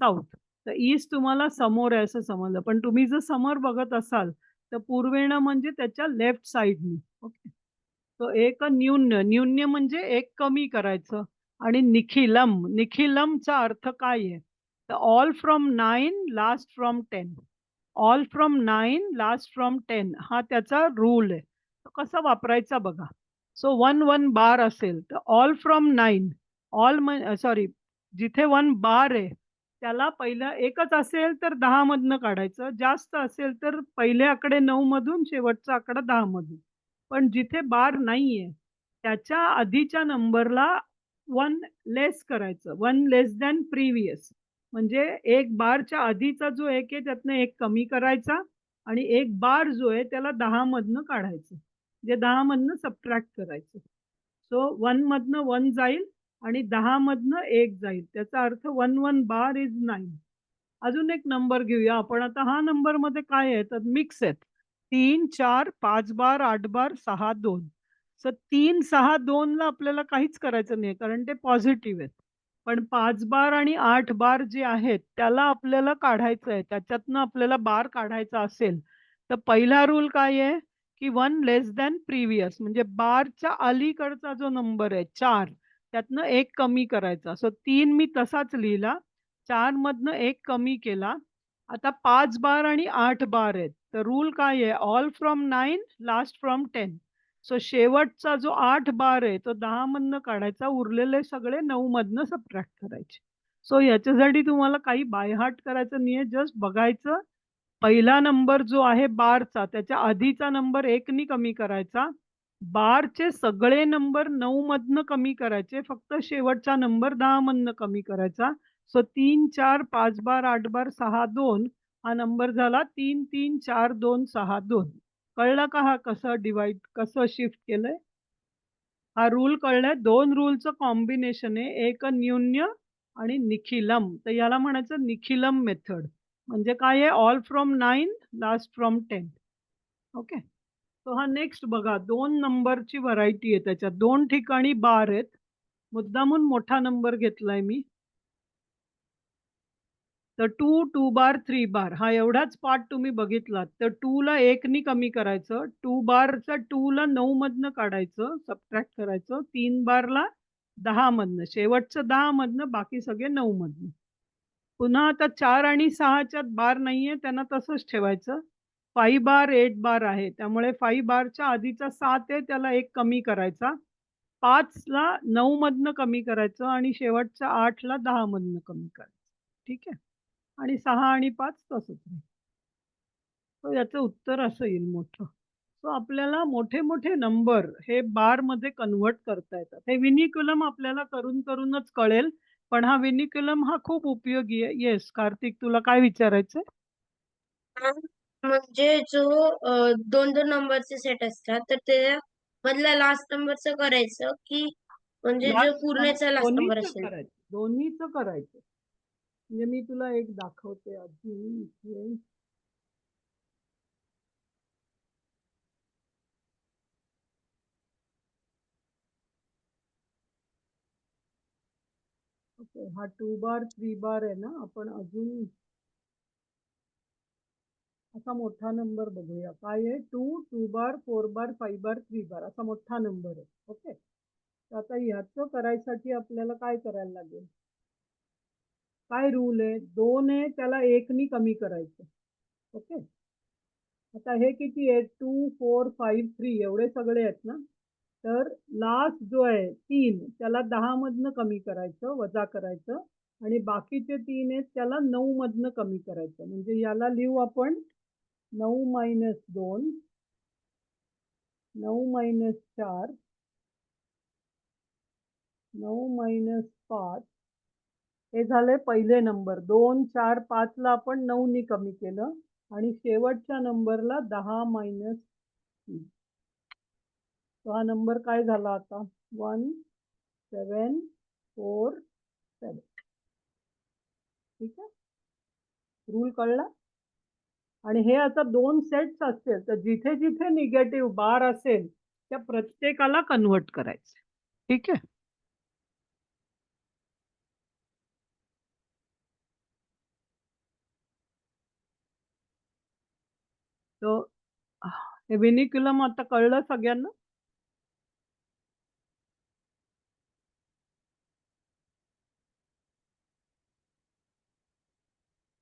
साऊथ. तर ईस्ट तुम्हाला समोर आहे असं समजलं. पण तुम्ही जर समोर बघत असाल, तर पूर्वेण म्हणजे त्याच्या लेफ्ट साइडनी. ओके. तो एक न्यून्य, न्यून्य म्हणजे एक कमी करायचं आणि निखिलम, निखिलमचा अर्थ काय आहे? तर all from 9 last from 10. All from 9 last from 10 हा त्याचा रूल आहे. तो कसा वापरायचा बघा. सो 1 बार असेल तर ऑल फ्रॉम 9 ऑल सॉरी जिथे 1 बार आहे त्याला पहिलं एकच असेल तर 10 मधनं काढायचं. जास्त असेल तर पहिले आकडे 9 मधून शेवटचा आकडा 10 मधून. पण जिथे बार नाहीये, त्याच्या आधीच्या नंबरला 1 लेस करायचं. 1 लेस दॅन प्रिव्हियस. म्हणजे 1 बारच्या आधीचा जो 1 आहे त्यातनं 1 कमी करायचा आणि 1 बार जो आहे त्याला 10 मधनं काढायचं. म्हणजे 10 मधनं सबट्रॅक्ट करायचं. सो 1 मधनं 1 जाईल आणि 10 मधनं 1 जाईल. त्याचा अर्थ 1 बार इज 9. अजून एक नंबर घेऊया आपण. आता हा नंबरमध्ये काय आहे तर मिक्स आहेत. 3, 4, 5 बार, 8 बार, 6, 2. सो 3, 6, 2 ला आपल्याला काहीच करायचं नाही कारण ते पॉझिटिव्ह आहेत. पण 5 बार आणि 8 बार जे आहेत त्याला आपल्याला काढायचं आहे. त्याच्यातनं आपल्याला बार काढायचा असेल, तर पहिला रूल काय आहे, की 1 लेस दॅन प्रिव्हियस म्हणजे बारच्या अलीकडचा जो नंबर आहे 4 त्यातनं 1 कमी करायचा. सो 3 मी तसाच लिहिला. 4 मधनं 1 कमी केला. आता 5 बार आणि 8 बार आहेत. तर रूल काय आहे? All from 9 last from 10. So शेवटचा जो 8 बार आहे तो 10 मधनं काढायचा. उरलेले सगळे 9 मधनं सबट्रॅक्ट करायचे. सो याच्यासाठी तुम्हाला काही बाय हार्ट करायचं नाहीये. जस्ट बघायचं. पहिला नंबर जो आहे बारचा त्याच्या आधीचा नंबर 1 नी कमी करायचा. बारचे सगळे नंबर 9 मधनं कमी करायचे. फक्त शेवटचा नंबर 10 मधनं कमी करायचा. सो 3, 4, 5 बार, 8 बार, 6, 2 हा नंबर झाला 3, 3, 4, 2, 6, 2. कळलं का हा कसं डिव्हाईड कसं शिफ्ट केलंय? हा रूल कळलाय. 2 रूलचं कॉम्बिनेशन आहे. एक न्यून्य आणि निखिलम. तर याला म्हणायचं निखिलम मेथड. म्हणजे काय आहे? All from 9 last from 10. Okay. So हा नेक्स्ट बघा 2 नंबरची व्हरायटी आहे त्याच्यात. 2 ठिकाणी बार आहेत. मुद्दामून मोठा नंबर घेतलाय मी. तर 2, 2 बार, 3 बार हा एवढाच पार्ट तुम्ही बघितलात. तर 2 ला 1 नी कमी करायचं. 2 बारचा 2 ला 9 मधनं काढायचं, सबट्रॅक्ट करायचं. 3 बारला 10 मधनं, शेवटचं 10 मधनं, बाकी सगळे 9 मधनं. पुन्हा आता 4 आणि 6 च्यात बार नाहीये, त्यांना तसंच ठेवायचं. 5 बार, 8 बार आहे. त्यामुळे 5 बारच्या आधीचा 7 आहे, त्याला 1 कमी करायचा. 5 ला 9 मधनं कमी करायचं आणि शेवटच्या 8 ला 10 मधनं कमी करायचं. ठीक आहे? आणि 6 आणि 5 तसंच राहील. तर याचं उत्तर असं येईल मोठं. सो आपल्याला मोठे-मोठे नंबर हे बारमध्ये कन्व्हर्ट करता येतात. हे व्हिनिक्युलम आपल्याला करूनच कळेल. पण हा व्हिनिक्युलम हा खूप उपयोगी आहे. येस, कार्तिक तुला काय विचारायचंय? हा, म्हणजे जो 2-2 नंबरचे सेट असतात, तर त्या मधला लास्ट नंबरचं करायचं, की म्हणजे जो लास्ट पूर्णचा लास्ट नंबर दोन्हीचं असेल? करायचं. दोन्हीचं करायचं. म्हणजे मी तुला एक दाखवते आधी इथे. ओके, हा 2 बार 3 बार आहे ना, आपण अजून असा मोठा नंबर बघूया. काय आहे? 2 बार 4 बार 5 बार 3 बार असा मोठा नंबर आहे. ओके, तर आता ह्याचं करायसाठी आपल्याला काय करायला लागेल? काय रूल आहे? 2 आहे त्याला 1 नी कमी करायचं. ओके, आता हे किती आहे? 2 4 5 3 एवढे सगळे आहेत ना, तर लास्ट जो आहे 3 त्याला 10 मधनं कमी करायचं, वजा करायचं आणि बाकीचे 3 आहेत त्याला 9 मधनं कमी करायचं. म्हणजे याला लिहू आपण 9 - 2, 9 - 4, 9 - 5 हे झाले पहिले नंबर. 2 4 5 ला आपण 9 नी कमी केलं आणि शेवटच्या नंबरला 10 - 3. तो हा नंबर काय झाला आता? 1 7 4 7. ठीक आहे, रूल कळला? आणि हे आता 2 सेट्स असतील तर जिथे जिथे निगेटिव्ह बार असेल त्या प्रत्येकाला कन्व्हर्ट करायचं. ठीक आहे, तो हे विनिक्युलम आता कळलं सगळ्यांना?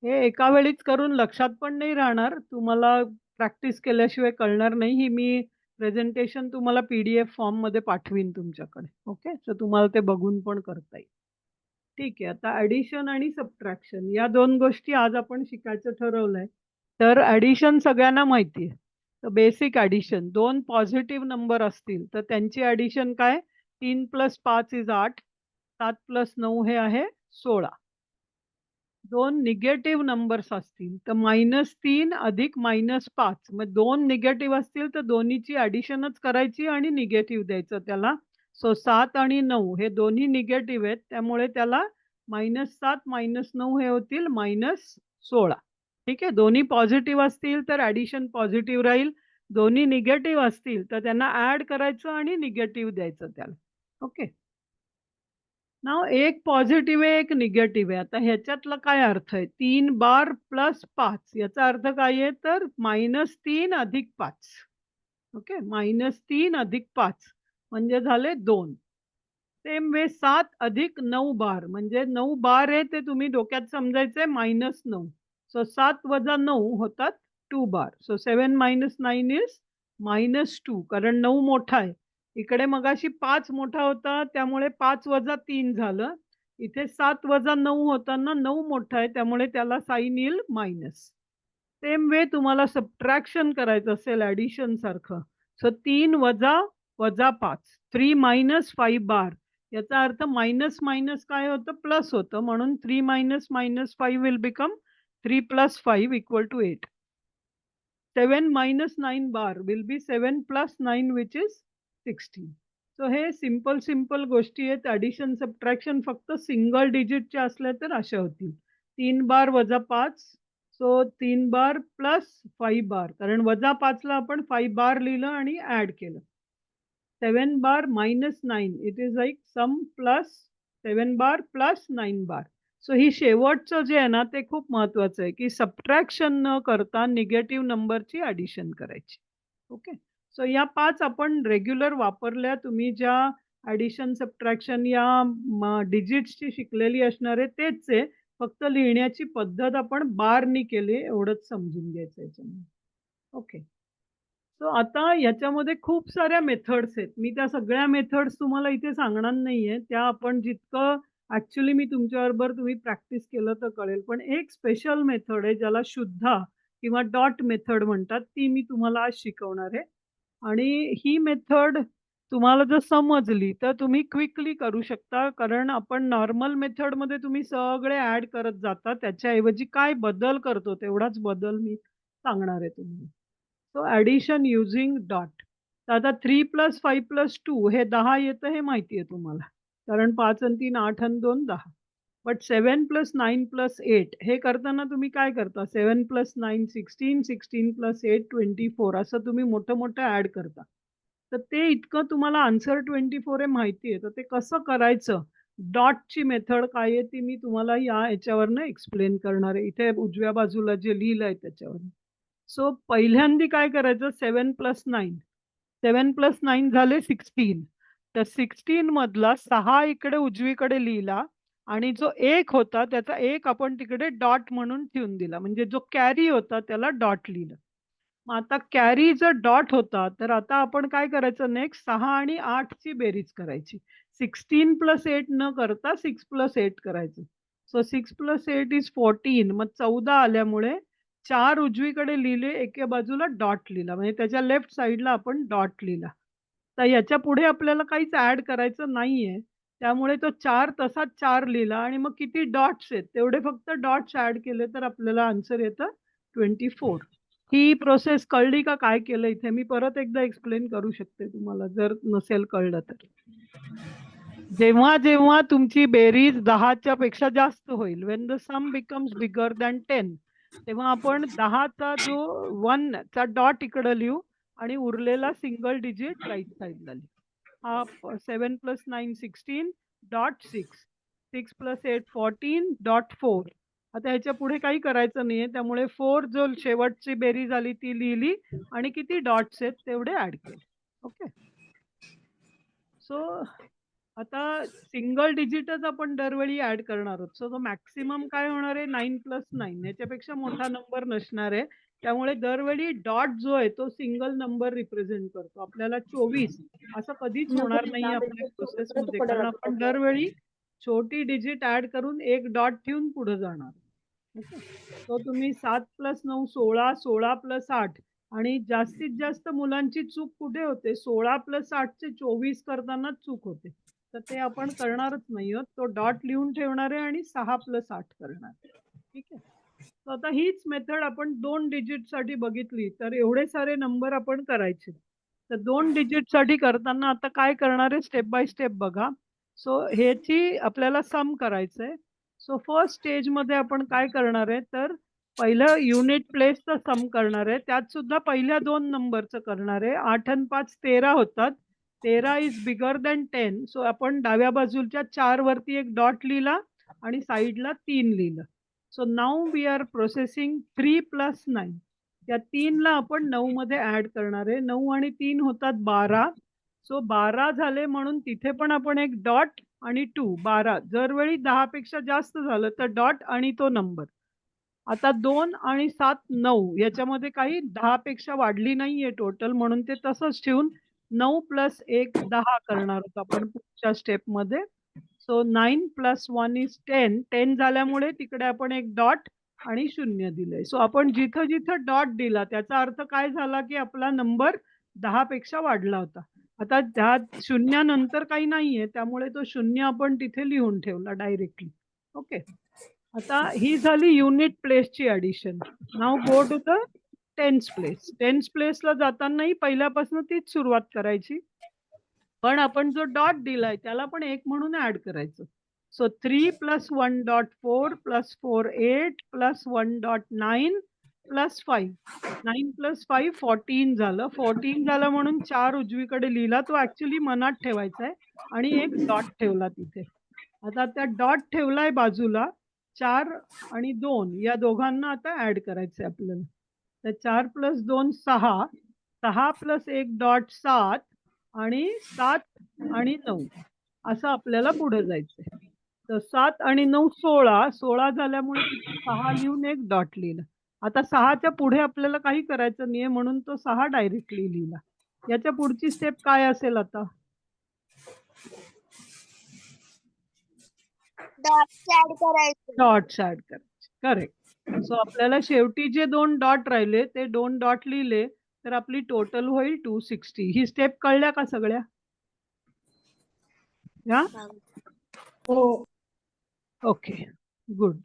हे एका वेळीच करून लक्षात पण नाही राहणार. तुम्हाला प्रॅक्टिस केल्याशिवाय कळणार नाही. ही मी प्रेझेंटेशन तुम्हाला PDF फॉर्ममध्ये पाठवीन तुमच्याकडे. ओके, तर तुम्हाला ते बघून पण करता येईल. ठीक आहे, आता ॲडिशन आणि सबट्रॅक्शन या 2 गोष्टी आज आपण शिकायचं ठरवलंय. तर ॲडिशन सगळ्यांना माहिती आहे. तर बेसिक ॲडिशन 2 पॉझिटिव्ह नंबर असतील तर त्यांची ॲडिशन काय? 3 + 5 = 8, 7 + 9 हे आहे 16. 2 निगेटिव्ह नंबर्स असतील तर -3 अधिक -5 मग 2 निगेटिव्ह असतील तर दोन्हीची ॲडिशनच करायची आणि निगेटिव्ह द्यायचं त्याला. सो 7 आणि 9 हे दोन्ही निगेटिव्ह आहेत त्यामुळे त्याला -7 -9 हे होतील -16. ठीक आहे. दोन्ही पॉझिटिव्ह असतील तर ॲडिशन पॉझिटिव्ह राहील. दोन्ही निगेटिव्ह असतील तर त्यांना ॲड करायचं आणि निगेटिव्ह द्यायचं त्याला. ओके. नाव एक पॉझिटिव्ह आहे, एक निगेटिव्ह आहे. आता ह्याच्यातला काय अर्थ आहे? 3 बार प्लस 5 याचा अर्थ काय आहे? तर -3 अधिक 5. ओके. -3 अधिक 5 म्हणजे झाले 2. सेम वे 7 अधिक 9 बार म्हणजे 9 बार आहे ते तुम्ही डोक्यात समजायचंय -9. सो 7 वजा 9 होतात 2 बार. सो 7 - 9 इज -2 कारण 9 मोठा आहे. इकडे मगाशी 5 मोठा होता त्यामुळे 5 वजा 3 झालं. इथे 7 वजा 9 होताना 9 मोठा आहे त्यामुळे त्याला साइन येईल मायनस. सेम वे तुम्हाला सबट्रॅक्शन करायचं असेल ॲडिशन सारखं. सो 3 वजा वजा 5 3 - 5 बार याचा अर्थ मायनस मायनस काय होतं? प्लस होतं. म्हणून 3 - -5 will become 3 + 5 = 8. 7 - 9 bar will be 7 + 9 which is 16. So हे सिंपल सिंपल गोष्टी आहेत. ॲडिशन सबट्रॅक्शन फक्त सिंगल डिजिटच्या असल्या तर अशा होतील. 3 बार वजा 5 सो 3 बार प्लस 5 बार कारण वजा 5 ला आपण 5 बार लिहिलं आणि ॲड केलं. 7 बार -9 it is like sum plus 7 बार प्लस 9 बार. सो ही शेवटचं जे आहे ना ते खूप महत्वाचं आहे, की सबट्रॅक्शन न करता निगेटिव्ह नंबरची ॲडिशन करायची. ओके. सो या 5 आपण रेग्युलर वापरल्या. तुम्ही ज्या ॲडिशन, सबट्रॅक्शन या डिजिट्सची शिकलेली असणार आहे तेच आहे. फक्त लिहिण्याची पद्धत आपण बारनी केली एवढंच समजून घ्यायचं याच्यामध्ये. ओके. सो आता ह्याच्यामध्ये खूप साऱ्या मेथड्स आहेत. मी त्या सगळ्या मेथड्स तुम्हाला इथे सांगणार नाहीये. त्या आपण जितकं ॲक्चुअली मी तुमच्याबरोबर तुम्ही प्रॅक्टिस केलं तर कळेल. पण एक स्पेशल मेथड आहे ज्याला शुद्धा किंवा डॉट मेथड म्हणतात. ती मी तुम्हाला आज शिकवणार आहे. आणि ही मेथड तुम्हाला जर समजली तर तुम्ही क्विकली करू शकता. कारण आपण नॉर्मल मेथडमध्ये तुम्ही सगळे ॲड करत जाता. त्याच्याऐवजी काय बदल करतो तेवढाच बदल मी सांगणार आहे तुम्हाला. So addition using dot. तर आता 3 + 5 + 2 हे 10 येतं हे माहिती आहे तुम्हाला. कारण 5 आणि 3 8 आणि 2 10. बट 7 + 9 + 8 हे करताना तुम्ही काय करता? 7 + 9 16, 16 + 8 24 असं तुम्ही मोठं-मोठं ॲड करता. तर ते इतकं तुम्हाला आन्सर 24 हे माहिती आहे. तर ते कसं करायचं डॉटची मेथड काय आहे ती मी तुम्हाला या याच्यावरनं एक्सप्लेन करणार आहे. इथे उजव्या बाजूला जे लिहिलंय त्याच्यावर. सो पहिल्यांदी काय करायचं 7 + 9. 7 + 9 झाले 16. तर 16 मधला 6 इकडे उजवीकडे लिहिला आणि जो 1 होता त्याचा 1 आपण तिकडे डॉट म्हणून ठेवून दिला. म्हणजे जो कॅरी होता त्याला डॉट लिहिलं. मग आता कॅरी जर डॉट होता, तर आता आपण काय करायचं नेक्स्ट 6 आणि 8 ची बेरीज करायची. 16 + 8 न करता 6 + 8 करायचं. So 6 + 8 is 14. मग 14 आल्यामुळे 4 उजवीकडे लिहिले, एके बाजूला डॉट लिहिला. म्हणजे त्याच्या लेफ्ट साइडला आपण डॉट लिहिला. तर याच्या पुढे आपल्याला काहीच ॲड करायचं नाहीये. त्यामुळे तो 4 तसाच 4 लिहिला आणि मग किती डॉट्स आहेत, तेवढे फक्त डॉट्स ॲड केले तर आपल्याला आन्सर येतं 24. ही प्रोसेस कळली का काय केलं इथे? मी परत एकदा एक्सप्लेन करू शकते तुम्हाला जर नसेल कळलं तर. जेव्हा तुमची बेरीज 10च्या पेक्षा जास्त होईल, when the some becomes bigger than 10, तेव्हा आपण 10चा जो 1 चा डॉट इकडं लिहू आणि उरलेला सिंगल डिजिट राइट साइडला लिहू. हा 7 + 9 16 डॉट 6. 6 + 8 14 डॉट 4. आता ह्याच्या पुढे काही करायचं नाहीये. त्यामुळे 4 जो शेवटची बेरीज आली ती लिहिली आणि किती डॉट्स आहेत तेवढे ॲड केले. ओके. सो आता सिंगल डिजिटच आपण दरवेळी ॲड करणार आहोत. सो तो मॅक्सिमम काय होणार आहे 9 + 9 याच्यापेक्षा मोठा नंबर नसणार आहे. त्यामुळे दरवेळी डॉट जो आहे तो सिंगल नंबर रिप्रेझेंट करतो. आपल्याला 24 असं कधीच होणार नाहीये आपल्या प्रोसेसमध्ये कारण आपण दरवेळी छोटी डिजिट ॲड करून एक डॉट ठेवून पुढे जाणार. ओके. तो तुम्ही 7 + 9 16, 16 + 8 आणि जास्तीत जास्त मुलांची चूक कुठे होते? 16 + 8 चे 24 करतानाच चूक होते. तर ते आपण करणारच नाही आहोत. तो डॉट लिहून ठेवणार आहे आणि 6 + 8 करणार. ठीक आहे. तर आता हीच मेथड आपण 2 डिजिटसाठी बघितली, तर एवढे सारे नंबर आपण करायचे. तर 2 डिजिटसाठी करताना आता काय करणार आहे स्टेप बाय स्टेप बघा. सो ह्याची आपल्याला सम करायचंय. सो फर्स्ट स्टेजमध्ये आपण काय करणार आहे, तर पहिलं युनिट प्लेसचं सम करणार आहे. त्यात सुद्धा पहिल्या 2 नंबरचं करणार आहे. 8 आणि 5 13 होतात. 13 इज बिगर दॅन 10. सो आपण डाव्या बाजूच्या 4 वरती एक डॉट लिहिला आणि साइडला 3 लिहिलं. So now we are processing 3 + 9. त्या 3 ला आपण 9 मध्ये ॲड करणार आहे. 9 आणि 3 होतात 12. सो 12 झाले म्हणून तिथे पण आपण एक डॉट आणि 2 12. जर वेळी 10 पेक्षा जास्त झालं तर डॉट आणि तो नंबर. आता 2 आणि 7 9 याच्यामध्ये काही 10 पेक्षा वाढली नाहीये टोटल म्हणून ते तसंच ठेवून 9 + 1 10 करणार आहोत आपण पुढच्या स्टेपमध्ये. So 9 + 1 is 10. 10 झाल्यामुळे तिकडे आपण एक डॉट आणि 0 दिलंय. सो आपण जिथं-जिथं डॉट दिला त्याचा अर्थ काय झाला, की आपला नंबर 10 पेक्षा वाढला होता. आता त्या 0 नंतर काही नाहीये त्यामुळे तो 0 आपण तिथे लिहून ठेवला डायरेक्टली. ओके. आता ही झाली युनिट प्लेसची addition. Now go to the tens place. Tens प्लेसला जातानाही पहिल्यापासून तीच सुरुवात करायची. पण आपण जो डॉट दिलाय त्याला पण 1 म्हणून ॲड करायचं. सो 3 + 1.4 + 4 8 + 1.9 + 5. 9 + 5 14 झालं. 14 झालं म्हणून 4 उजवीकडे लिहिला. तो ॲक्चुअली मनात ठेवायचा आहे आणि एक डॉट ठेवला तिथे. आता त्या डॉट ठेवलाय बाजूला. 4 आणि 2 या दोघांना आता ॲड करायचंय आपल्याला. तर 4 + 2 6, 6 + 1 डॉट 7 आणि 7 आणि 9 असं आपल्याला पुढे जायचंय. तर 7 आणि 9 16, 16 झाल्यामुळे तिथे 6 लिहून एक डॉट लिहिला. आता 6च्या पुढे आपल्याला काही करायचं नाहीये म्हणून तो 6 डायरेक्टली लिहिला. याच्या पुढची स्टेप काय असेल आता? डॉट्स ऍड करायचे. डॉट्स ॲड करायचे. करेक्ट. सो आपल्याला शेवटी जे 2 डॉट राहिले ते 2 डॉट लिहिले तर आपली टोटल होईल 260. ही स्टेप कळल्या का सगळ्या? या? हो. ओके. गुड.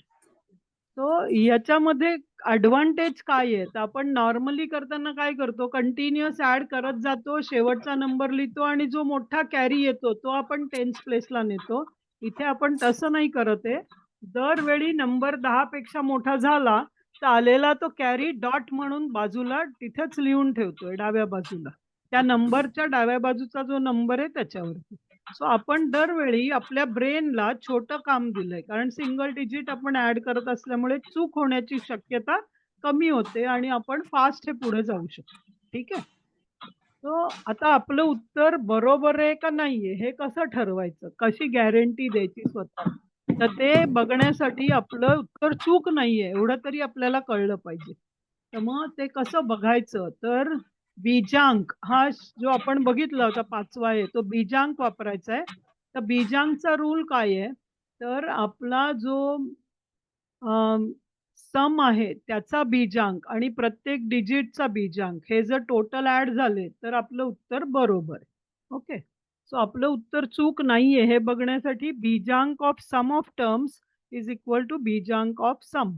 सो याच्यामध्ये एडव्हांटेज काय आहे? तर आपण नॉर्मली करताना काय करतो कंटिन्युअस ॲड करत जातो, शेवटचा नंबर लिहितो आणि जो मोठा कॅरी येतो तो आपण टेन्स प्लेसला नेतो. इथे आपण तसं नाही करत आहे. दरवेळी नंबर 10 पेक्षा मोठा झाला तर आलेला तो कॅरी डॉट म्हणून बाजूला तिथेच लिहून ठेवतोय डाव्या बाजूला. त्या नंबरच्या डाव्या बाजूचा जो नंबर आहे त्याच्यावरती. सो आपण दरवेळी आपल्या ब्रेनला छोटं काम दिलंय, कारण सिंगल डिजिट आपण ऍड करत असल्यामुळे चूक होण्याची शक्यता कमी होते आणि आपण फास्ट हे पुढे जाऊ शकतो. ठीक आहे. सो आता आपलं उत्तर बरोबर आहे का नाहीये हे कसं ठरवायचं? कशी गॅरंटी द्यायची स्वतःला? तर ते बघण्यासाठी आपलं उत्तर चूक नाहीये एवढं तरी आपल्याला कळलं पाहिजे. तर मग ते कसं बघायचं? तर बीजांक हा जो आपण बघितला होता 5वा आहे तो बीजांक वापरायचा आहे. तर बीजांकचा रूल काय आहे? तर आपला जो सम आहे त्याचा बीजांक आणि प्रत्येक डिजिटचा बीजांक हे जर टोटल ॲड झाले तर आपलं उत्तर बरोबर आहे. ओके. सो आपलं उत्तर चूक नाहीये हे बघण्यासाठी बीजांक of sum of terms is equal to बीजांक ऑफ सम.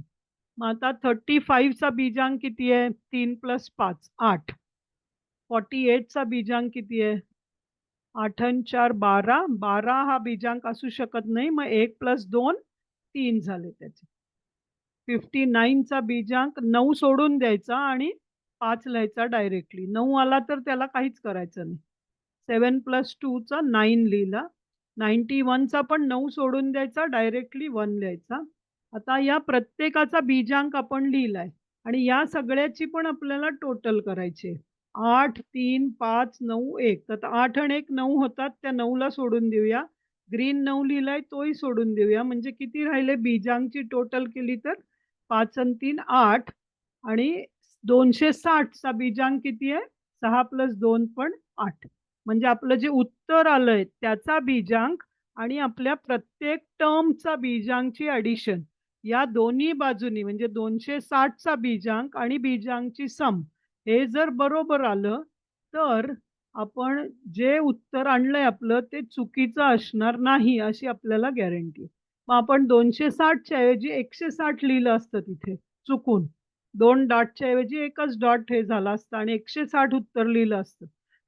मग आता 35 चा बीजांक किती आहे? 3 + 5 8. 48 चा बीजांक किती आहे? 8 आणि 4 12. 12 हा बीजांक असू शकत नाही. मग 1 + 2 3 झाले त्याचे. 59 चा बीजांक 9 सोडून द्यायचा आणि 5 लिहायचा डायरेक्टली. 9 आला तर त्याला काहीच करायचं नाही. 7 + 2 चा 9 लिहिला. 91 चा पण 9 सोडून द्यायचा, डायरेक्टली 1 लिहायचा. आता या प्रत्येकाचा बीजांक आपण लिहिलाय आणि या सगळ्याची पण आपल्याला टोटल करायची आहे. 8, 3, 5, 9, 1. तर 8 आणि 1 9 होतात. त्या 9ला सोडून देऊया. ग्रीन 9 लिहिलाय तोही सोडून देऊया. म्हणजे किती राहिले बीजांकची टोटल केली तर 5 आणि 3 8 आणि 260 चा बीजांक किती आहे? 6 + 2 पण 8. म्हणजे आपलं जे उत्तर आलंय त्याचा बीजांक आणि आपल्या प्रत्येक टर्मचा बीजांकची ॲडिशन या दोन्ही बाजूनी म्हणजे 260 चा बीजांक आणि बीजांकची सम हे जर बरोबर आलं, तर आपण जे उत्तर आणलंय आपलं ते चुकीचं असणार नाही अशी आपल्याला गॅरंटी. मग आपण 260 च्या ऐवजी 160 लिहिलं असतं तिथे चुकून. 2 डॉटच्या ऐवजी एकच डॉट हे झाला असता आणि 160 उत्तर लिहिलं असतं.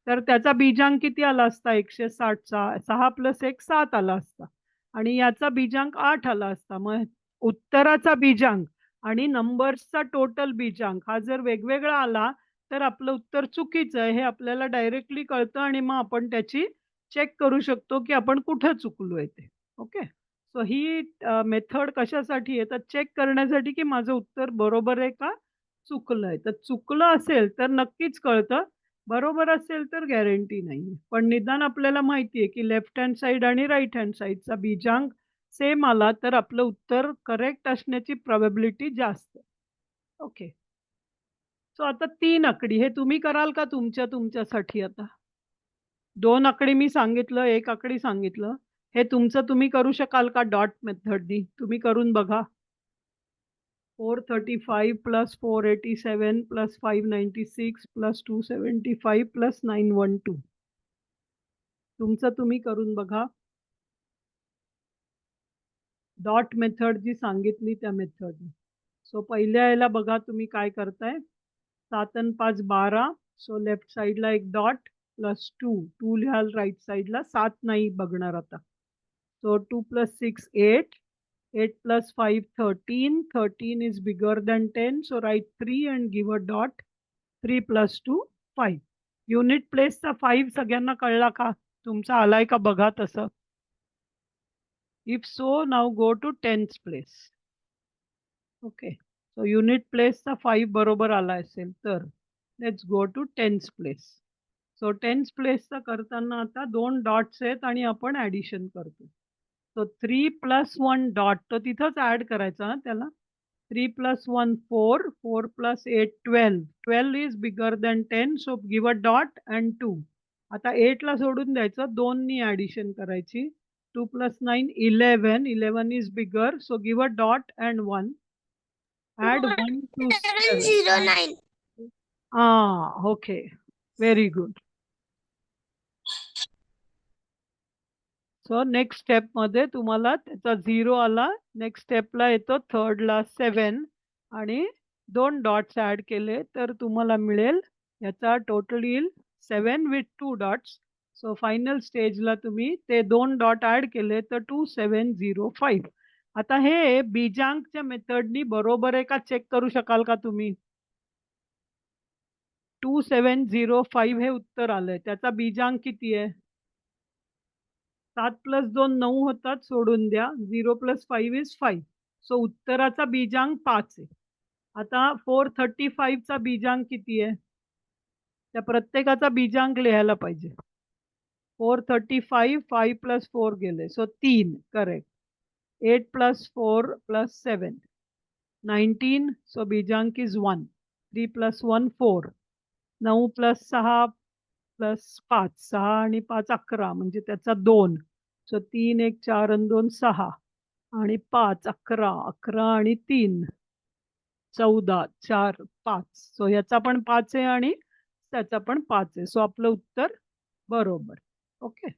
तर त्याचा बीजांक किती आला असता 160 चा? 6 + 1 7 आला असता आणि याचा बीजांक 8 आला असता. मग उत्तराचा बीजांक आणि नंबर्सचा टोटल बीजांक हा जर वेगवेगळा आला, तर आपलं उत्तर चुकीचं आहे हे आपल्याला डायरेक्टली कळतं आणि मग आपण त्याची चेक करू शकतो, की आपण कुठे चुकलोय ते. ओके. सो ही मेथड कशासाठी आहे? तर चेक करण्यासाठी, की माझं उत्तर बरोबर आहे का चुकलंय. तर चुकलं असेल तर नक्कीच कळतं. बरोबर असेल तर गॅरंटी नाहीये. पण निदान आपल्याला माहिती आहे, की लेफ्ट हँड साइड आणि राइट हँड साइडचा बीजांक सेम आला तर आपलं उत्तर करेक्ट असण्याची प्रोबॅबिलिटी जास्त आहे. ओके. सो आता 3 आकडी हे तुम्ही कराल का तुमच्यासाठी आता? 2 आकडी मी सांगितलं, 1 आकडी सांगितलं. हे तुमचं तुम्ही करू शकाल का डॉट मेथडनी? तुम्ही करून बघा. 435 + 487 + 596 + 275 + 912. तुमचं तुम्ही करून बघा. डॉट मेथड जी सांगितली त्या मेथडनी. सो पहिल्या याला बघा तुम्ही काय करताय. 7 आणि 5 12. सो लेफ्ट साइडला एक डॉट प्लस 2. 2 लिहाल राइट साइडला. 7 नाही बघणार आता. So 2 + 6 8. 8 + 5 13. 13 is bigger than 10. So write 3 and give a dot. 3 + 2 5. Unit प्लेसचा 5 सगळ्यांना कळला का? तुमचा आलाय का बघा तसं. If so, now go to 10th place. Okay. So unit प्लेसचा 5 बरोबर आला असेल तर let's go to 10th place. So 10th प्लेसचा करताना आता 2 डॉट्स आहेत आणि आपण ॲडिशन करतो. सो 3 + 1 डॉट तो तिथंच ॲड करायचा ना त्याला. 3 + 1 4. 4 + 8 12. 12 is bigger than 10. So give a dot and 2. आता 8 ला सोडून द्यायचं. 2 नी ॲडिशन करायची. 2 + 9 11. 11 is bigger. So give a dot and 1. Add 1 to 7. 709. Okay. Very good. So next स्टेपमध्ये तुम्हाला त्याचा 0 आला. नेक्स्ट स्टेपला येतो थर्डला 7 आणि 2 डॉट्स ॲड केले तर तुम्हाला मिळेल याचा टोटल येईल 7 विथ 2 डॉट्स. सो फायनल स्टेजला तुम्ही ते 2 डॉट ॲड केले तर 2705. आता हे बीजांकच्या मेथडनी बरोबर आहे का चेक करू शकाल का तुम्ही? 2705 हे उत्तर आलंय. त्याचा बीजांक किती आहे? 7 + 2 9 होतात, सोडून द्या. 0 + 5 इज 5. सो उत्तराचा बीजांक 5 आहे. आता 435 चा बीजांक किती आहे? त्या प्रत्येकाचा बीजांक लिहायला पाहिजे. 435 5 + 4 गेले. So 3 correct. 8 + 4 + 7 19. सो बीजांक इज 1. 3 + 1 4. 9 + 6 + 5 6 आणि 5 11 म्हणजे त्याचा 2. सो 3 1 4 आणि 2 6 आणि 5 11 11 आणि 3 14 4 5. सो ह्याचा पण 5 आहे आणि त्याचा पण 5 आहे. सो आपलं उत्तर बरोबर. Okay.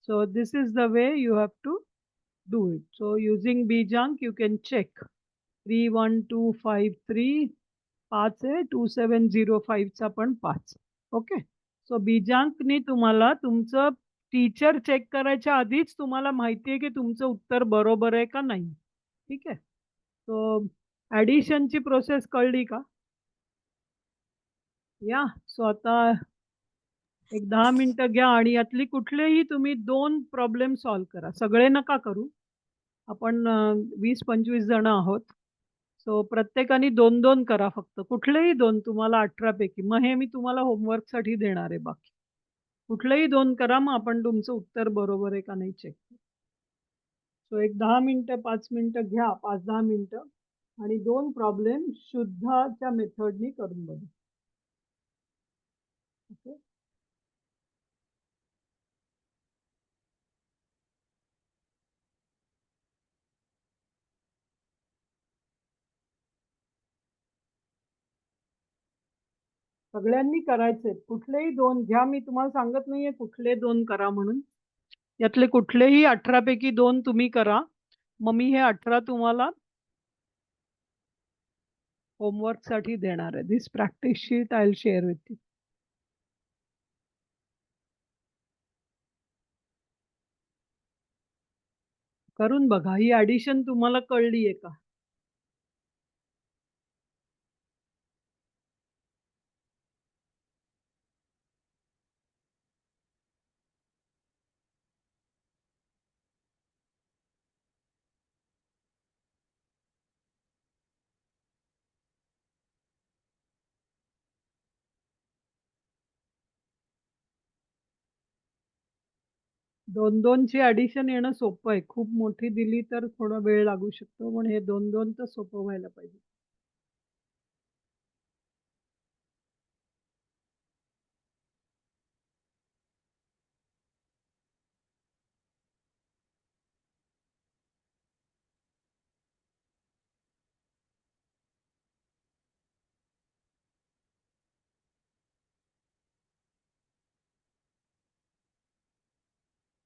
So this is the way you have to do it. So using Bijank you can check 31253 5 आहे 2705 चा पण 5. ओके. सो बीजांकनी तुम्हाला तुमचं टीचर चेक करायच्या आधीच तुम्हाला माहिती आहे की तुमचं उत्तर बरोबर आहे का नाही. ठीक आहे. सो ॲडिशनची प्रोसेस कळली का? या. सो आता एक 10 मिनिटं घ्या आणि यातली कुठलेही तुम्ही 2 प्रॉब्लेम सॉल्व्ह करा. सगळे नका करू. आपण 20-25 जण आहोत. सो प्रत्येकाने 2-2 करा फक्त. कुठलेही 2 तुम्हाला 18 पैकी. मग हे मी तुम्हाला होमवर्कसाठी देणार आहे बाकी. कुठलेही 2 करा, मग आपण तुमचं उत्तर बरोबर आहे का नाही चेक करू. सो एक 10 मिनिटं, 5 मिनिटं घ्या, 5-10 मिनिटं आणि 2 प्रॉब्लेम शुद्धाच्या मेथडनी करून बघा. ओके. सगळ्यांनी करायचे. कुठलेही 2 घ्या. मी तुम्हाला सांगत नाहीये कुठले 2 करा म्हणून. यातले कुठलेही 18 पैकी 2 तुम्ही करा. मग मी हे 18 तुम्हाला होमवर्कसाठी देणार आहे. This practice sheet I will share with you. करून बघा. ही ॲडिशन तुम्हाला कळली आहे का? दोन 2 ची ॲडिशन येणं सोपं आहे. खूप मोठी दिली तर थोडा वेळ लागू शकतो. पण हे 2-2 तर सोपं व्हायला पाहिजे.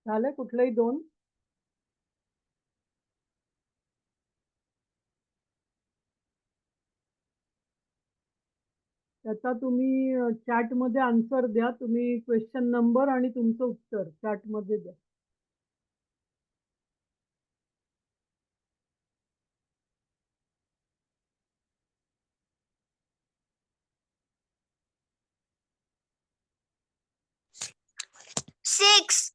झाले कुठलेही 2? त्याचा तुम्ही चॅटमध्ये आन्सर द्या. तुम्ही क्वेश्चन नंबर आणि तुमचं उत्तर चॅटमध्ये द्या. सिक्स.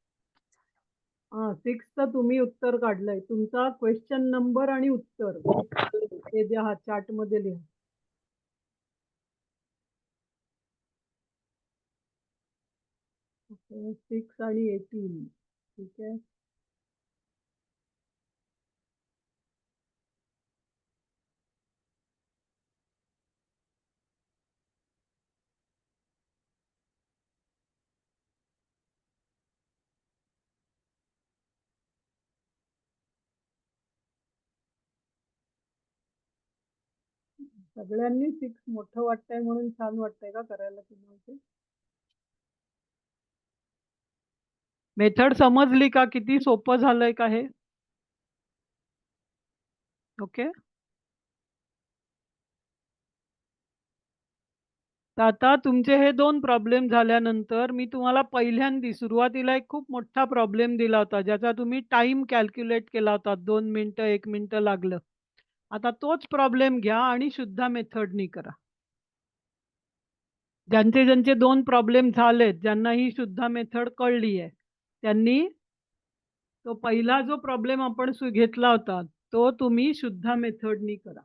6चं तुम्ही उत्तर काढलंय. तुमचा क्वेश्चन नंबर आणि उत्तर हे द्या. चॅटमध्ये लिहा. ओके. 6 आणि 18. ठीक आहे. सगळ्यांनी 6 मोठं वाटतंय म्हणून छान वाटतंय का करायला तुम्हाला ते? मेथड समजली का? किती सोपं झालंय का हे? ओके. तर आता तुमचे हे 2 प्रॉब्लेम झाल्यानंतर मी तुम्हाला पहिल्यांदी सुरुवातीला एक खूप मोठा प्रॉब्लेम दिला होता, ज्याचा तुम्ही टाईम कॅल्क्युलेट केला होता. 2 मिनिटं, 1 मिनिटं लागलं. आता तोच प्रॉब्लेम घ्या आणि शुद्ध मेथडनी करा. ज्यांचे 2 प्रॉब्लेम झालेत, ज्यांना ही शुद्ध मेथड कळली आहे, त्यांनी तो पहिला जो प्रॉब्लेम आपण घेतला होता, तो तुम्ही शुद्धा मेथडनी करा.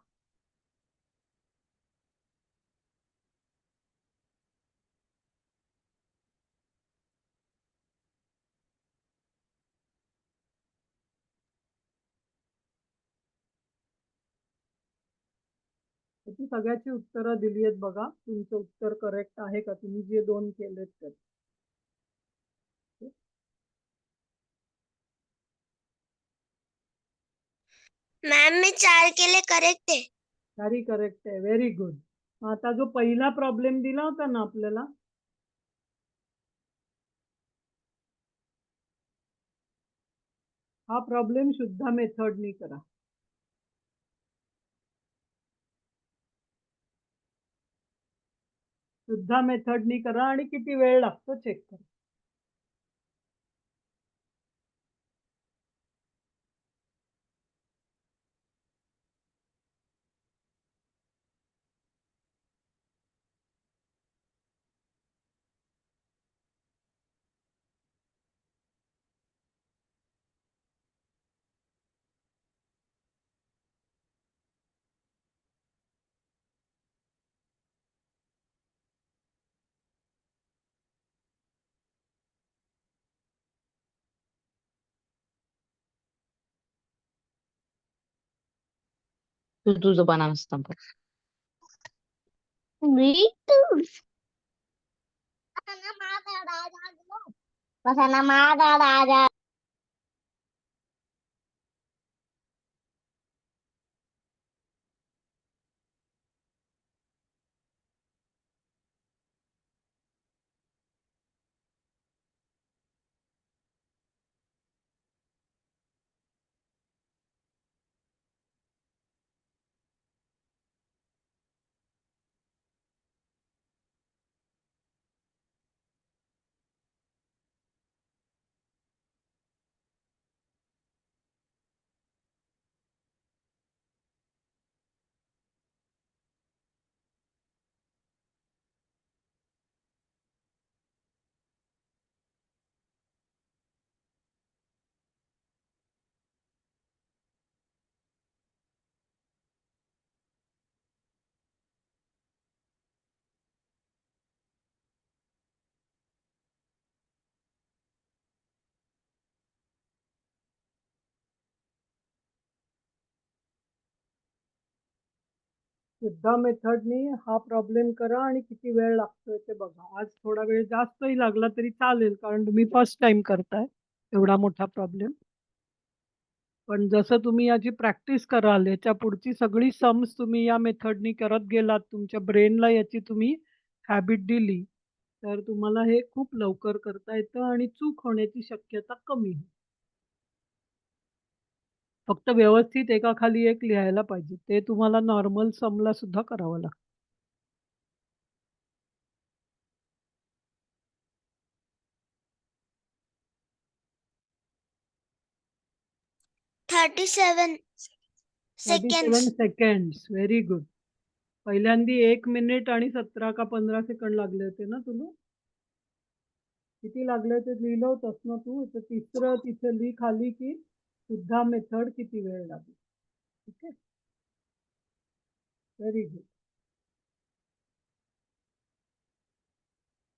त्याची सगळ्याची उत्तरं दिली आहेत बघा. तुमचं उत्तर करेक्ट आहे का? तुम्ही जे 2 केलेत ते. मॅम मी 4 केले करेक्ट आहे. सारी करेक्ट आहे. Very good. आता जो पहिला प्रॉब्लेम दिला होता ना आपल्याला, हा प्रॉब्लेम शुद्धा मेथडनी करा. शुद्धा मेथडनी करा आणि किती वेळ लागतो चेक करा. तू तुझं बनाना संपव. मी Pasana mata raja. शुद्धा मेथडनी हा प्रॉब्लेम करा आणि किती वेळ लागतोय ते बघा. आज थोडा वेळ जास्तही लागला तरी चालेल, कारण तुम्ही फर्स्ट टाइम करताय एवढा मोठा प्रॉब्लेम. पण जसं तुम्ही याची प्रॅक्टिस कराल, याच्या पुढची सगळी सम्स तुम्ही या मेथडनी करत गेलात, तुमच्या ब्रेनला याची तुम्ही हॅबिट दिली, तर तुम्हाला हे खूप लवकर करता येतं आणि चूक होण्याची शक्यता कमी होईल. फक्त व्यवस्थित एकाखाली एक लिहायला पाहिजे. ते तुम्हाला नॉर्मल समला सुद्धा करावं लागतं. $37 37 seconds. सेकंड्स. Very good. पहिल्यांदी 1 मिनिट आणि 17 का 15 सेकंड लागले होते ना तुला? किती लागले होते लिहिलं होतंस ना तू? तर तिसरं तिथे लिही खाली की शुद्धा मेथड किती वेळ लागेल. ठीक आहे? Very good.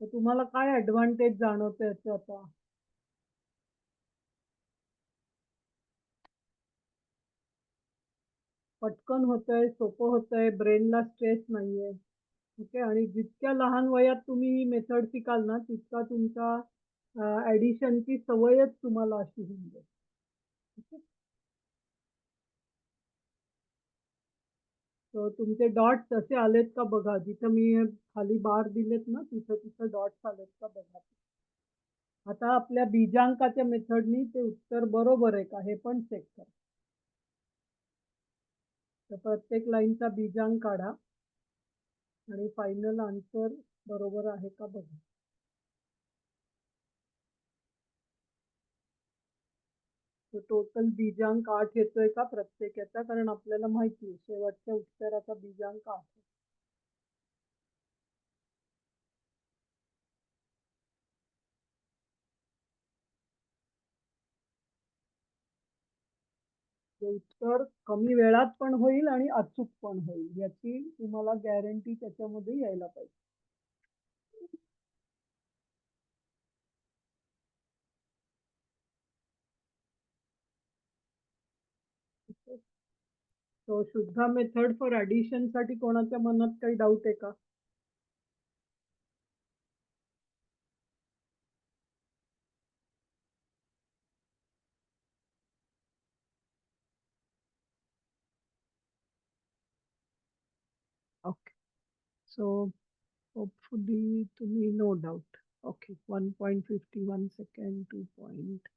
तर तुम्हाला काय ॲडव्हांटेज जाणवतं याचं आता? पटकन होतंय, सोपं होतंय, ब्रेनला स्ट्रेस नाहीये. ओके. आणि जितक्या लहान वयात तुम्ही ही मेथड शिकाल ना, तितका तुमचा ॲडिशनची सवयच तुम्हाला अशी होऊन जाईल. ठीक आहे? तर तुमचे डॉट्स असे आलेत का बघा. जिथं मी खाली बार दिलेत ना, तिथं डॉट्स आलेत का बघा. आता आपल्या बीजांकाच्या मेथडनी ते उत्तर बरोबर आहे का हे पण चेक करा. तर प्रत्येक लाईनचा बीजांक काढा आणि फायनल आन्सर बरोबर आहे का बघा. तर टोटल बीजांक 8 येतोय का प्रत्येक याचा? कारण आपल्याला माहिती आहे शेवटच्या उत्तराचा बीजांक 8. म्हणजे उत्तर कमी वेळात पण होईल आणि अचूक पण होईल याची तुम्हाला गॅरंटी त्याच्यामध्ये यायला पाहिजे. तो शुद्धा मेथड फॉर ऍडिशन साठी कोणाच्या मनात काही डाऊट आहे का? ओके, सो होपफुली तुम्ही no doubt. Okay, 1.51 second, 2.1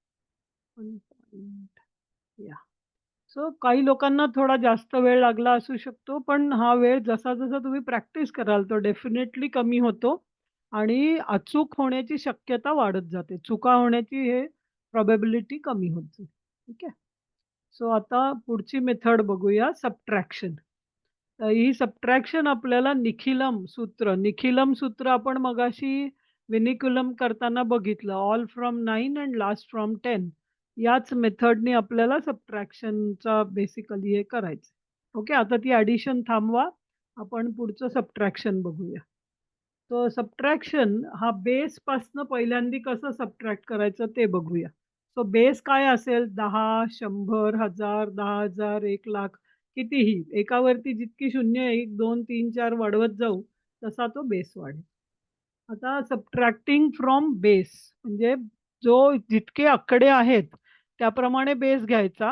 point, या. सो काही लोकांना थोडा जास्त वेळ लागला असू शकतो, पण हा वेळ जसा जसा तुम्ही प्रॅक्टिस कराल तो डेफिनेटली कमी होतो आणि अचूक होण्याची शक्यता वाढत जाते. चुका होण्याची हे प्रोबॅबिलिटी कमी होत जाते. ठीक आहे. सो आता पुढची मेथड बघूया, सबट्रॅक्शन. तर ही सबट्रॅक्शन आपल्याला निखिलम सूत्र आपण मगाशी विनिकुलम करताना बघितलं. All from 9 and last from 10 याच मेथडनी आपल्याला सबट्रॅक्शनचा बेसिकली हे करायचं. ओके, आता ती ॲडिशन थांबवा. आपण पुढचं सबट्रॅक्शन बघूया. तो सबट्रॅक्शन हा बेसपासनं पहिल्यांदा कसं सबट्रॅक्ट करायचं ते बघूया. सो बेस काय असेल? 10, 100, 1000, 10,000, 1,00,000 कितीही. एकावरती जितकी शून्य 1, 2, 3, 4 वाढवत जाऊ तसा तो बेस वाढेल. आता सबट्रॅक्टिंग फ्रॉम बेस म्हणजे जितके आकडे आहेत त्याप्रमाणे बेस घ्यायचा.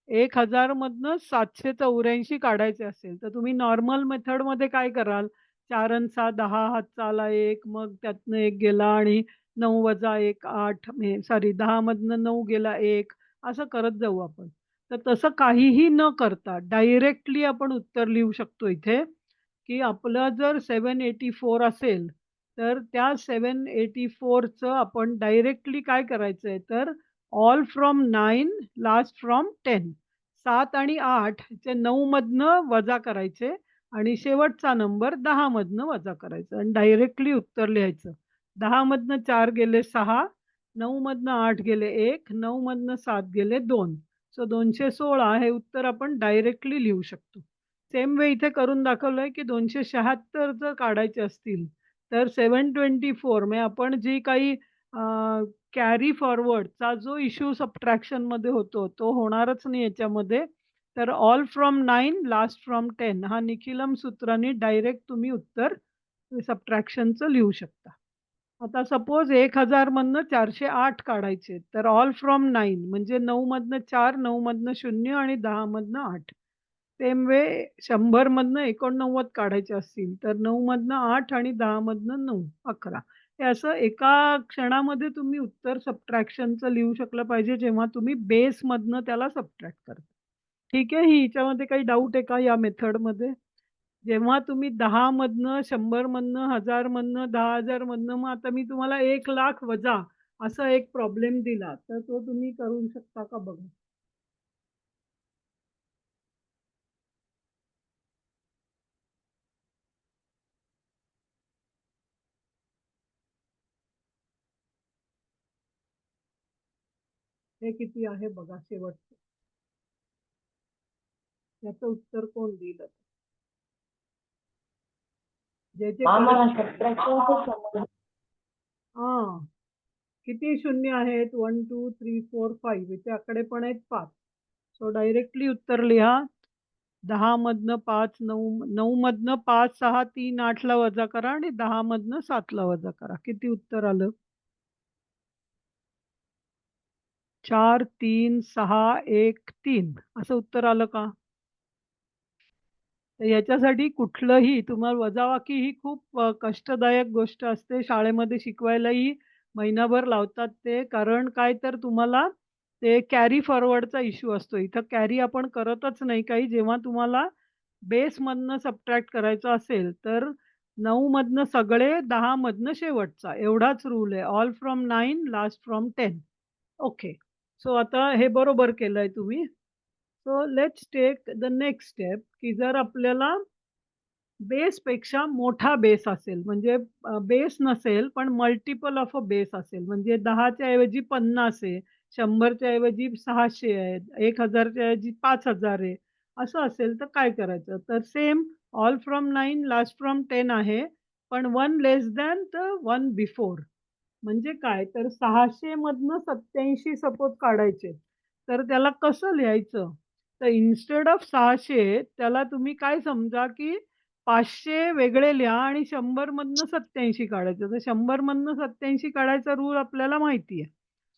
1000 मधनं 784 काढायचे असेल तर तुम्ही नॉर्मल मेथडमध्ये काय कराल? 4 अन् 6 10 हातचा आला 1, मग त्यातनं 1 गेला आणि 9 वजा 1 8 सॉरी 10 मधनं 9 गेला 1 असं करत जाऊ आपण. तर तसं काहीही न करता डायरेक्टली आपण उत्तर लिहू शकतो इथे, की आपलं जर 784 असेल, तर त्या 784चं आपण डायरेक्टली काय करायचंय तर ऑल फ्रॉम 9 लास्ट फ्रॉम 10 7 आणि 8 चे 9 मधनं वजा करायचे आणि शेवटचा नंबर 10 मधनं वजा करायचा आणि डायरेक्टली उत्तर लिहायचं. 10 मधनं 4 गेले 6, 9 मधनं 8 गेले 1, 9 मधनं 7 गेले 2. सो 216 हे उत्तर आपण डायरेक्टली लिहू शकतो. सेम वे इथे करून दाखवलंय, की 276 जर काढायचे असतील, तर 724 म्हणजे आपण जी काही कॅरी फॉरवर्डचा जो इश्यू सबट्रॅक्शनमध्ये होतो, तो होणारच नाही याच्यामध्ये. तर ऑल फ्रॉम 9 लास्ट फ्रॉम 10 हा निखिलम सूत्राने डायरेक्ट तुम्ही उत्तर सबट्रॅक्शनचं लिहू शकता. आता सपोज 1000 मधनं 408 काढायचे, तर ऑल फ्रॉम 9 म्हणजे 9 मधनं 4, 9 मधनं 0 आणि 10 मधनं 8. सेम वे 100 मधनं 89 काढायचे असतील, तर 9 मधनं 8 आणि 10 मधनं 9, 11. हे असं एका क्षणामध्ये तुम्ही उत्तर सबट्रॅक्शनचं लिहू शकलं पाहिजे, जेव्हा तुम्ही बेसमधनं त्याला सबट्रॅक्ट करता. ठीक आहे, हिच्यामध्ये काही डाऊट आहे का या मेथडमध्ये? जेव्हा तुम्ही 10 मधनं, 100 मधनं, 1000 मधनं, 10,000 मधनं, मग आता मी तुम्हाला 1,00,000 वजा असा एक प्रॉब्लेम दिला, तर तो तुम्ही करू शकता का बघा? हे किती आहे बघा शेवटचं. याचं उत्तर कोण दिलं? जे जे हां. किती शून्य आहेत? 1, 2, 3, 4, 5 इथे आकडे पण आहेत 5. सो डायरेक्टली उत्तर लिहा. 10 मधनं 5, 9 मधनं 5, 6, 3, 8ला वजा करा आणि 10 मधनं 7ला वजा करा. किती उत्तर आलं? 4, 3, 6, 1, 3 असं उत्तर आलं का? तर याच्यासाठी कुठलंही तुम्हाला वजाबाकी ही खूप कष्टदायक गोष्ट असते. शाळेमध्ये शिकवायलाही महिनाभर लावतात ते. कारण काय तर तुम्हाला ते कॅरी फॉरवर्डचा इश्यू असतो. इथं कॅरी आपण करतच नाही काही. जेव्हा तुम्हाला बेसमधनं सबट्रॅक्ट करायचं असेल, तर 9 मधनं सगळे, 10 मधनं शेवटचा एवढाच रूल आहे. All from 9 last from 10. Okay. So आता हे बरोबर केलंय तुम्ही. So let's take the next step, की जर आपल्याला बेसपेक्षा मोठा बेस असेल, म्हणजे बेस नसेल, पण मल्टिपल ऑफ अ बेस असेल, म्हणजे 10च्या ऐवजी 50 आहे, 100च्या ऐवजी 600 आहेत, 1000च्या ऐवजी 5000 आहे. असं असेल तर काय करायचं? तर same all from 9 last from 10 आहे, पण 1 लेस दॅन द 1 बिफोर. म्हणजे काय? तर 600 मधनं 87 सपोज काढायचे. तर त्याला कसं लिहायचं? तर इन्स्टेड ऑफ 600 त्याला तुम्ही काय समजा, की 500 वेगळे लिहा आणि 100 मधनं 87 काढायचं. तर 100 मधनं 87 काढायचा रूल आपल्याला माहिती आहे.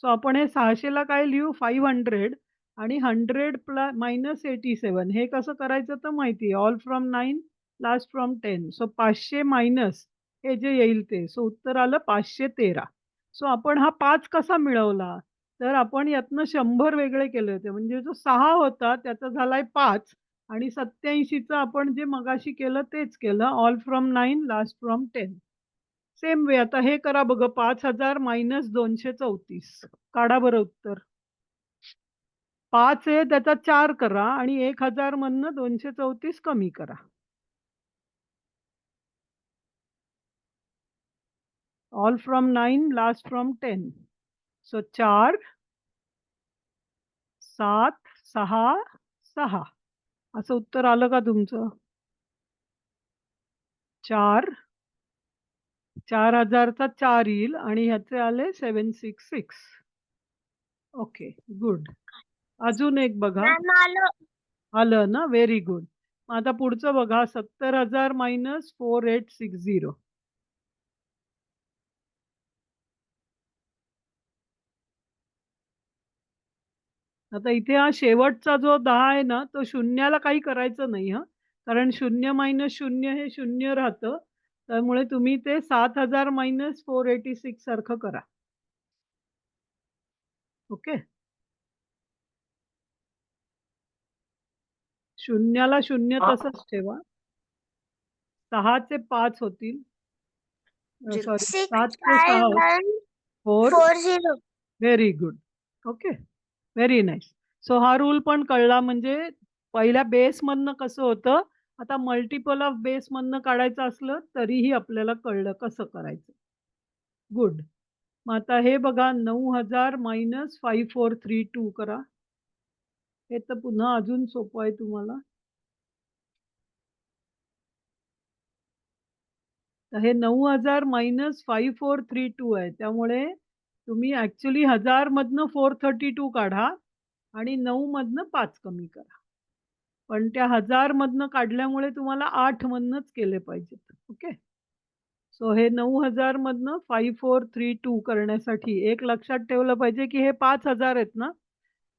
सो आपण हे 600 ला काय लिहू 500 आणि 100 मायनस 87 हे कसं करायचं तर माहिती आहे. All from 9 last from 10. So 500 minus हे जे येईल ते. सो उत्तर आलं 513. सो आपण हा 5 कसा मिळवला? तर आपण यातनं 100 वेगळे केले होते. म्हणजे जो 6 होता त्याचा झालाय 5 आणि 87चं आपण जे मगाशी केलं तेच केलं. All from 9 last from 10. Same way आता हे करा बघा 5000 मायनस 234 काढा बरं उत्तर. 5 आहे त्याचा 4 करा आणि 1000 मधनं 234 कमी करा. All from 9 last from 10. So 4 7 6 6 असं उत्तर आलं का तुमचं? 4 4000चा 4 येईल आणि ह्याचे आले 766. Okay, good. अजून एक बघा. मॅम आलं. आलं ना? Very good. मग आता पुढचं बघा 70,000 मायनस 4860. आता इथे हा शेवटचा जो 10 आहे ना, तो शून्याला काही करायचं नाही हं. कारण 0 मायनस 0 हे 0 राहतं. त्यामुळे तुम्ही ते 7000 मायनस 486 सारखं करा. ओके. शून्याला 0 तसंच ठेवा. 6 चे 5 होतील. सॉरी 7 चे 6 4 65140. Very good. Okay. Very nice. So हा रूल पण कळला म्हणजे पहिल्या बेसमधनं कसं होतं, आता मल्टिपल ऑफ बेसमधनं काढायचं असलं तरीही आपल्याला कळलं कसं करायचं. गुड. मग आता हे बघा 9000 मायनस 5432 करा. हे तर पुन्हा अजून सोपं आहे तुम्हाला. तर हे 9000 मायनस 5432 आहे. त्यामुळे तुम्ही ॲक्चुअली 1000 मधनं 432 काढा आणि 9 मधनं 5 कमी करा. पण त्या 1000 मधनं काढल्यामुळे तुम्हाला 8 मधनंच केले पाहिजेत. ओके. सो हे 9000 मधनं 5432 करण्यासाठी एक लक्षात ठेवलं पाहिजे, की हे 5000 आहेत ना,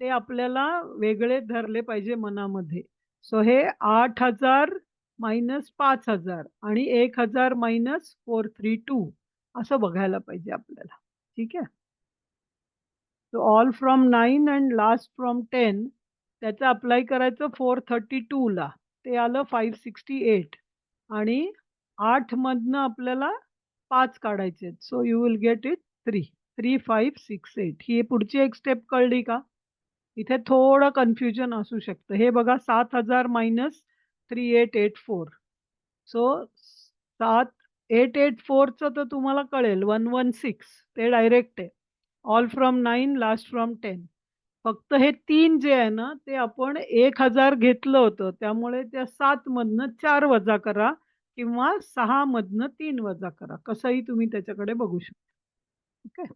ते आपल्याला वेगळे धरले पाहिजे मनामध्ये. सो हे 8000 मायनस 5000 आणि 1000 मायनस 432 असं बघायला पाहिजे आपल्याला. ठीक आहे. So all from 9 and last from 10 त्याचं अप्लाय करायचं 432 ला. ते आलं 568 आणि 8 मधनं आपल्याला 5 काढायचे. So you will get it 3. 3568 ही पुढची एक स्टेप कळली का? इथे थोडं कन्फ्युजन असू शकतं. हे बघा 7000 मायनस 3884. सो 7884चं तर तुम्हाला कळेल 116 ते डायरेक्ट आहे. All from 9 last from 10. फक्त हे 3 जे आहे ना, ते आपण 1000 घेतलं होतं. त्यामुळे त्या 7 मधनं 4 वजा करा किंवा 6 मधनं 3 वजा करा. कसंही तुम्ही त्याच्याकडे बघू शकता. ओके.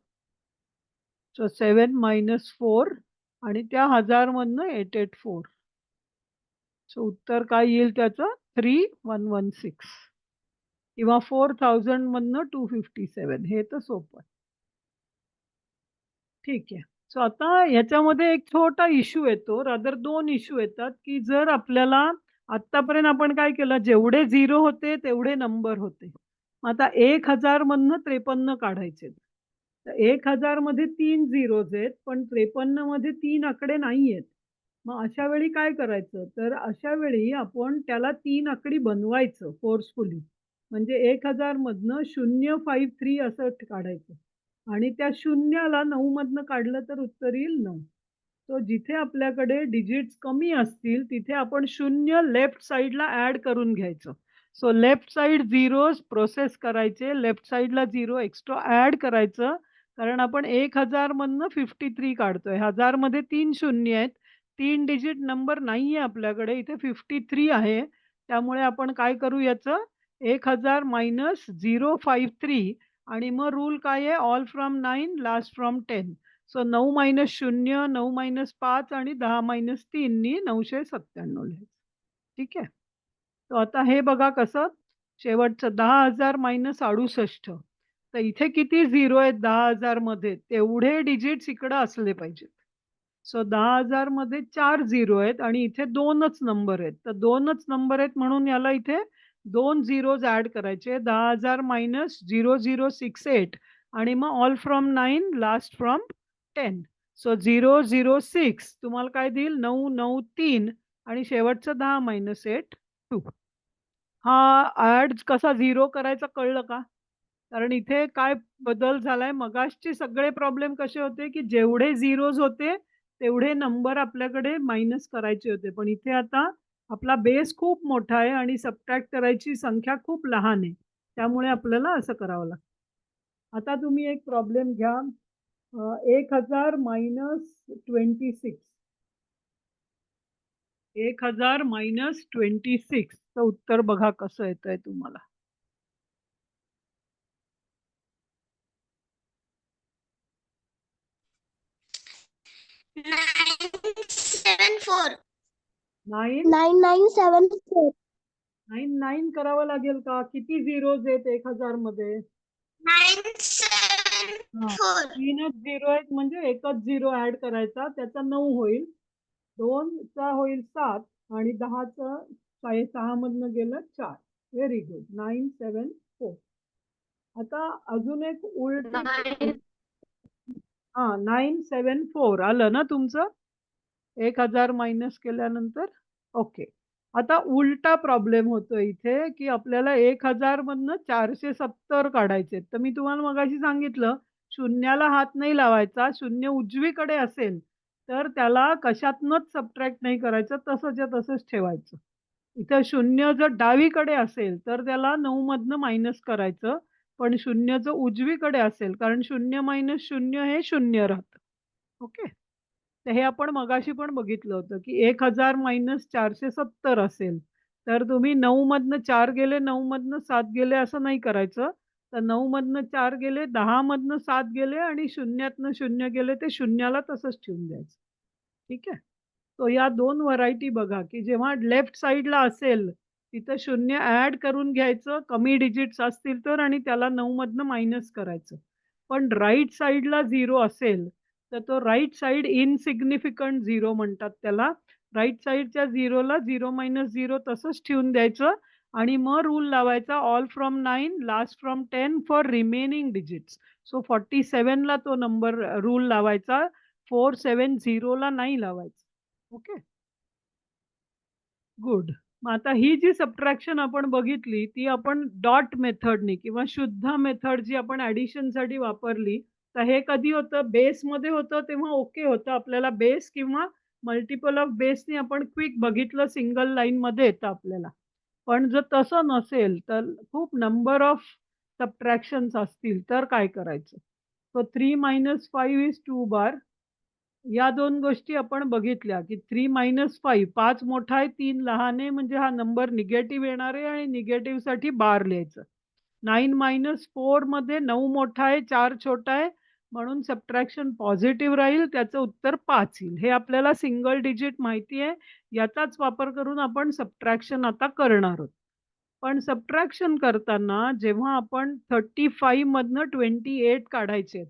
सो 7 मायनस 4 आणि त्या 1000 मधनं 884. सो उत्तर काय येईल त्याचं 3116 किंवा 4000 मधनं 257 हे तर सोपं आहे. ठीक आहे. सो आता ह्याच्यामध्ये एक छोटा इश्यू येतो, रादर 2 इश्यू येतात, की जर आपल्याला आत्तापर्यंत आपण काय केलं, जेवढे 0 होते तेवढे नंबर होते. मग आता 1000 मधनं 53 काढायचे. तर 1000 मध्ये 3 झिरोज आहेत, पण 53 मध्ये 3 आकडे नाहीयेत. मग अशा वेळी काय करायचं? तर अशा वेळी आपण त्याला 3 आकडी बनवायचं फोर्सफुली. म्हणजे 1000 मधनं 053 असं काढायचं. आणि त्या शून्याला 9 मधनं काढलं तर उत्तर येईल 9. सो जिथे आपल्याकडे डिजिट्स कमी असतील तिथे आपण 0 लेफ्ट साइडला ॲड करून घ्यायचं. So left side zeros process करायचे, लेफ्ट साइडला 0 एक्स्ट्रा ॲड करायचं कारण आपण 1000 मधनं 53 काढतोय. 1000 मध्ये 3 शून्य आहेत. 3 डिजिट नंबर नाहीये आपल्याकडे. इथे 53 आहे. त्यामुळे आपण काय करू याचं 1000 मायनस 053 आणि मग रूल काय आहे? All from 9 last from 10. So 9 minus 0, 9 minus 5 आणि 10 मायनस 3 नी 997 लिहायचं. ठीक आहे. तो आता हे बघा कसं शेवटचं 10,000 मायनस 68. तर इथे किती झिरो आहेत 10,000 मध्ये तेवढे डिजिट्स इकडं असले पाहिजेत. सो 10,000 मध्ये 4 झिरो आहेत आणि इथे 2च नंबर आहेत. तर 2च नंबर आहेत म्हणून याला इथे 2 झिरोज ॲड करायचे. 10,000 मायनस 0068 आणि मग all from 9 last from 10. So 006 तुम्हाला काय देईल 993 आणि शेवटचं 10 मायनस 8 2. हा ॲड कसा झिरो करायचा कळलं का? कारण इथे काय बदल झालाय मगाशचे सगळे प्रॉब्लेम कसे होते, की जेवढे झिरोज होते तेवढे नंबर आपल्याकडे मायनस करायचे होते. पण इथे आता आपला बेस खूप मोठा आहे आणि सबट्रॅक्ट करायची संख्या खूप लहान आहे. त्यामुळे आपल्याला असं करावं लागतं. आता तुम्ही एक प्रॉब्लेम घ्या 1000 मायनस 26. 1000 मायनस 26 चं उत्तर बघा कसं येतंय तुम्हाला. 974. 9 9974. 9 करावं लागेल का? किती झिरोज आहेत 1000 मध्ये? 974. 3च झिरो आहेत म्हणजे एकच झिरो ॲड करायचा त्याचा 9 होईल. 2चा होईल 7 आणि 10चं 6 मधनं गेलं 4. Very good. 974. आता अजून एक उलटी 974 आलं ना तुमचं? 1000 मायनस केल्यानंतर? ओके. आता उलटा प्रॉब्लेम होतोय इथे, की आपल्याला 1000 मधनं 470 काढायचे. तर मी तुम्हाला मगाशी सांगितलं, शून्याला हात नाही लावायचा. शून्य उजवीकडे असेल, तर त्याला कशातनंच सबट्रॅक्ट नाही करायचं. तसंच्या तसंच ठेवायचं. इथं शून्य जर डावीकडे असेल, तर त्याला 9 मधनं मायनस करायचं. पण शून्य जर उजवीकडे असेल, कारण 0 मायनस 0 हे 0 राहतं. ओके. तर हे आपण मगाशी पण बघितलं होतं, की 1000 मायनस 470 असेल, तर तुम्ही 9 मधनं 4 गेले, 9 मधनं 7 गेले असं नाही करायचं. तर 9 मधनं 4 गेले, 10 मधनं 7 गेले आणि शून्यातनं 0 गेले, ते शून्याला तसंच ठेवून द्यायचं. ठीक आहे? तो या 2 व्हरायटी बघा, की जेव्हा लेफ्ट साइडला असेल, तिथं 0 ॲड करून घ्यायचं, कमी डिजिट्स असतील तर आणि त्याला 9 मधनं मायनस करायचं. पण राइट साइडला 0 असेल, तर तो राइट साइड इनसिग्निफिकंट झिरो म्हणतात त्याला. राइट साइडच्या झिरोला 0-0 तसंच ठेवून द्यायचं आणि मग रूल लावायचा all from 9 last from 10 for remaining digits. So 47 ला तो नंबर रूल लावायचा. 470 ला नाही लावायचं. ओके. गुड. मग आता ही जी सबट्रॅक्शन आपण बघितली, ती आपण डॉट मेथडनी किंवा शुद्ध मेथड जी आपण ॲडिशनसाठी वापरली, तर हे कधी होतं बेसमध्ये होतं तेव्हा ओके होतं. आपल्याला बेस किंवा मल्टिपल ऑफ बेसनी आपण क्विक बघितलं सिंगल लाईनमध्ये येतं आपल्याला. पण जर तसं नसेल, तर खूप नंबर ऑफ सबट्रॅक्शन्स असतील, तर काय करायचं? सो 3 - 5 इज 2 बार. या 2 गोष्टी आपण बघितल्या, की 3 - 5 5 मोठा आहे, 3 लहान आहे, म्हणजे हा नंबर निगेटिव्ह येणार आहे आणि निगेटिव्हसाठी बार लिहायचं. 9 - 4 मध्ये 9 मोठा आहे, 4 छोटा आहे, म्हणून सबट्रॅक्शन पॉझिटिव्ह राहील, त्याचं उत्तर 5 येईल. हे आपल्याला सिंगल डिजिट माहिती आहे. याचाच वापर करून आपण सबट्रॅक्शन आता करणार आहोत. पण सबट्रॅक्शन करताना जेव्हा आपण 35 मधनं 28 काढायचे,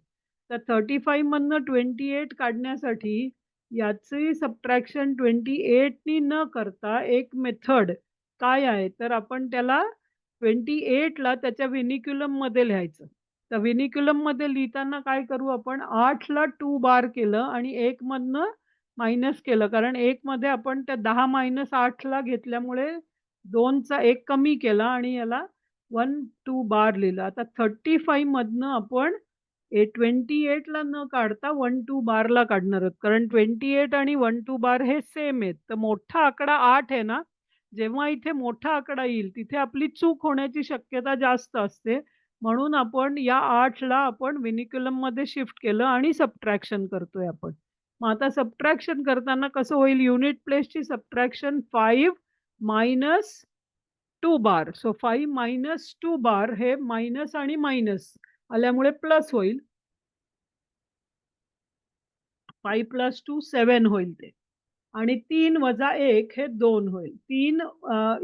तर 35 मधनं 28 काढण्यासाठी याची सबट्रॅक्शन 28 नी न करता एक मेथड काय आहे, तर आपण त्याला 28 ला त्याच्या व्हिनिक्युलममध्ये लिहायचं. तर व्हिनिक्युलममध्ये लिहिताना काय करू आपण 8 ला 2 बार केलं आणि 1 मधनं मायनस केलं. कारण 1 मध्ये आपण त्या 10 - 8 ला घेतल्यामुळे 2चा 1 कमी केला आणि याला 1, 2 बार लिहिलं. आता 35 मधनं आपण 28 ला न काढता 1, 2 बारला काढणार आहोत. कारण 28 आणि 1, 2 बार हे सेम आहेत. तर मोठा आकडा 8 आहे ना, जेव्हा इथे मोठा आकडा येईल, तिथे आपली चूक होण्याची शक्यता जास्त असते. म्हणून आपण या 8ला आपण व्हिनिक्युलममध्ये शिफ्ट केलं आणि सबट्रॅक्शन करतोय आपण. मग आता सबट्रॅक्शन करताना कसं होईल? युनिट प्लेसची सबट्रॅक्शन 5 मायनस 2 बार. सो 5 मायनस 2 बार हे मायनस आणि मायनस आल्यामुळे प्लस होईल. 5 प्लस 2 7 होईल ते. आणि 3 वजा 1 हे 2 होईल. 3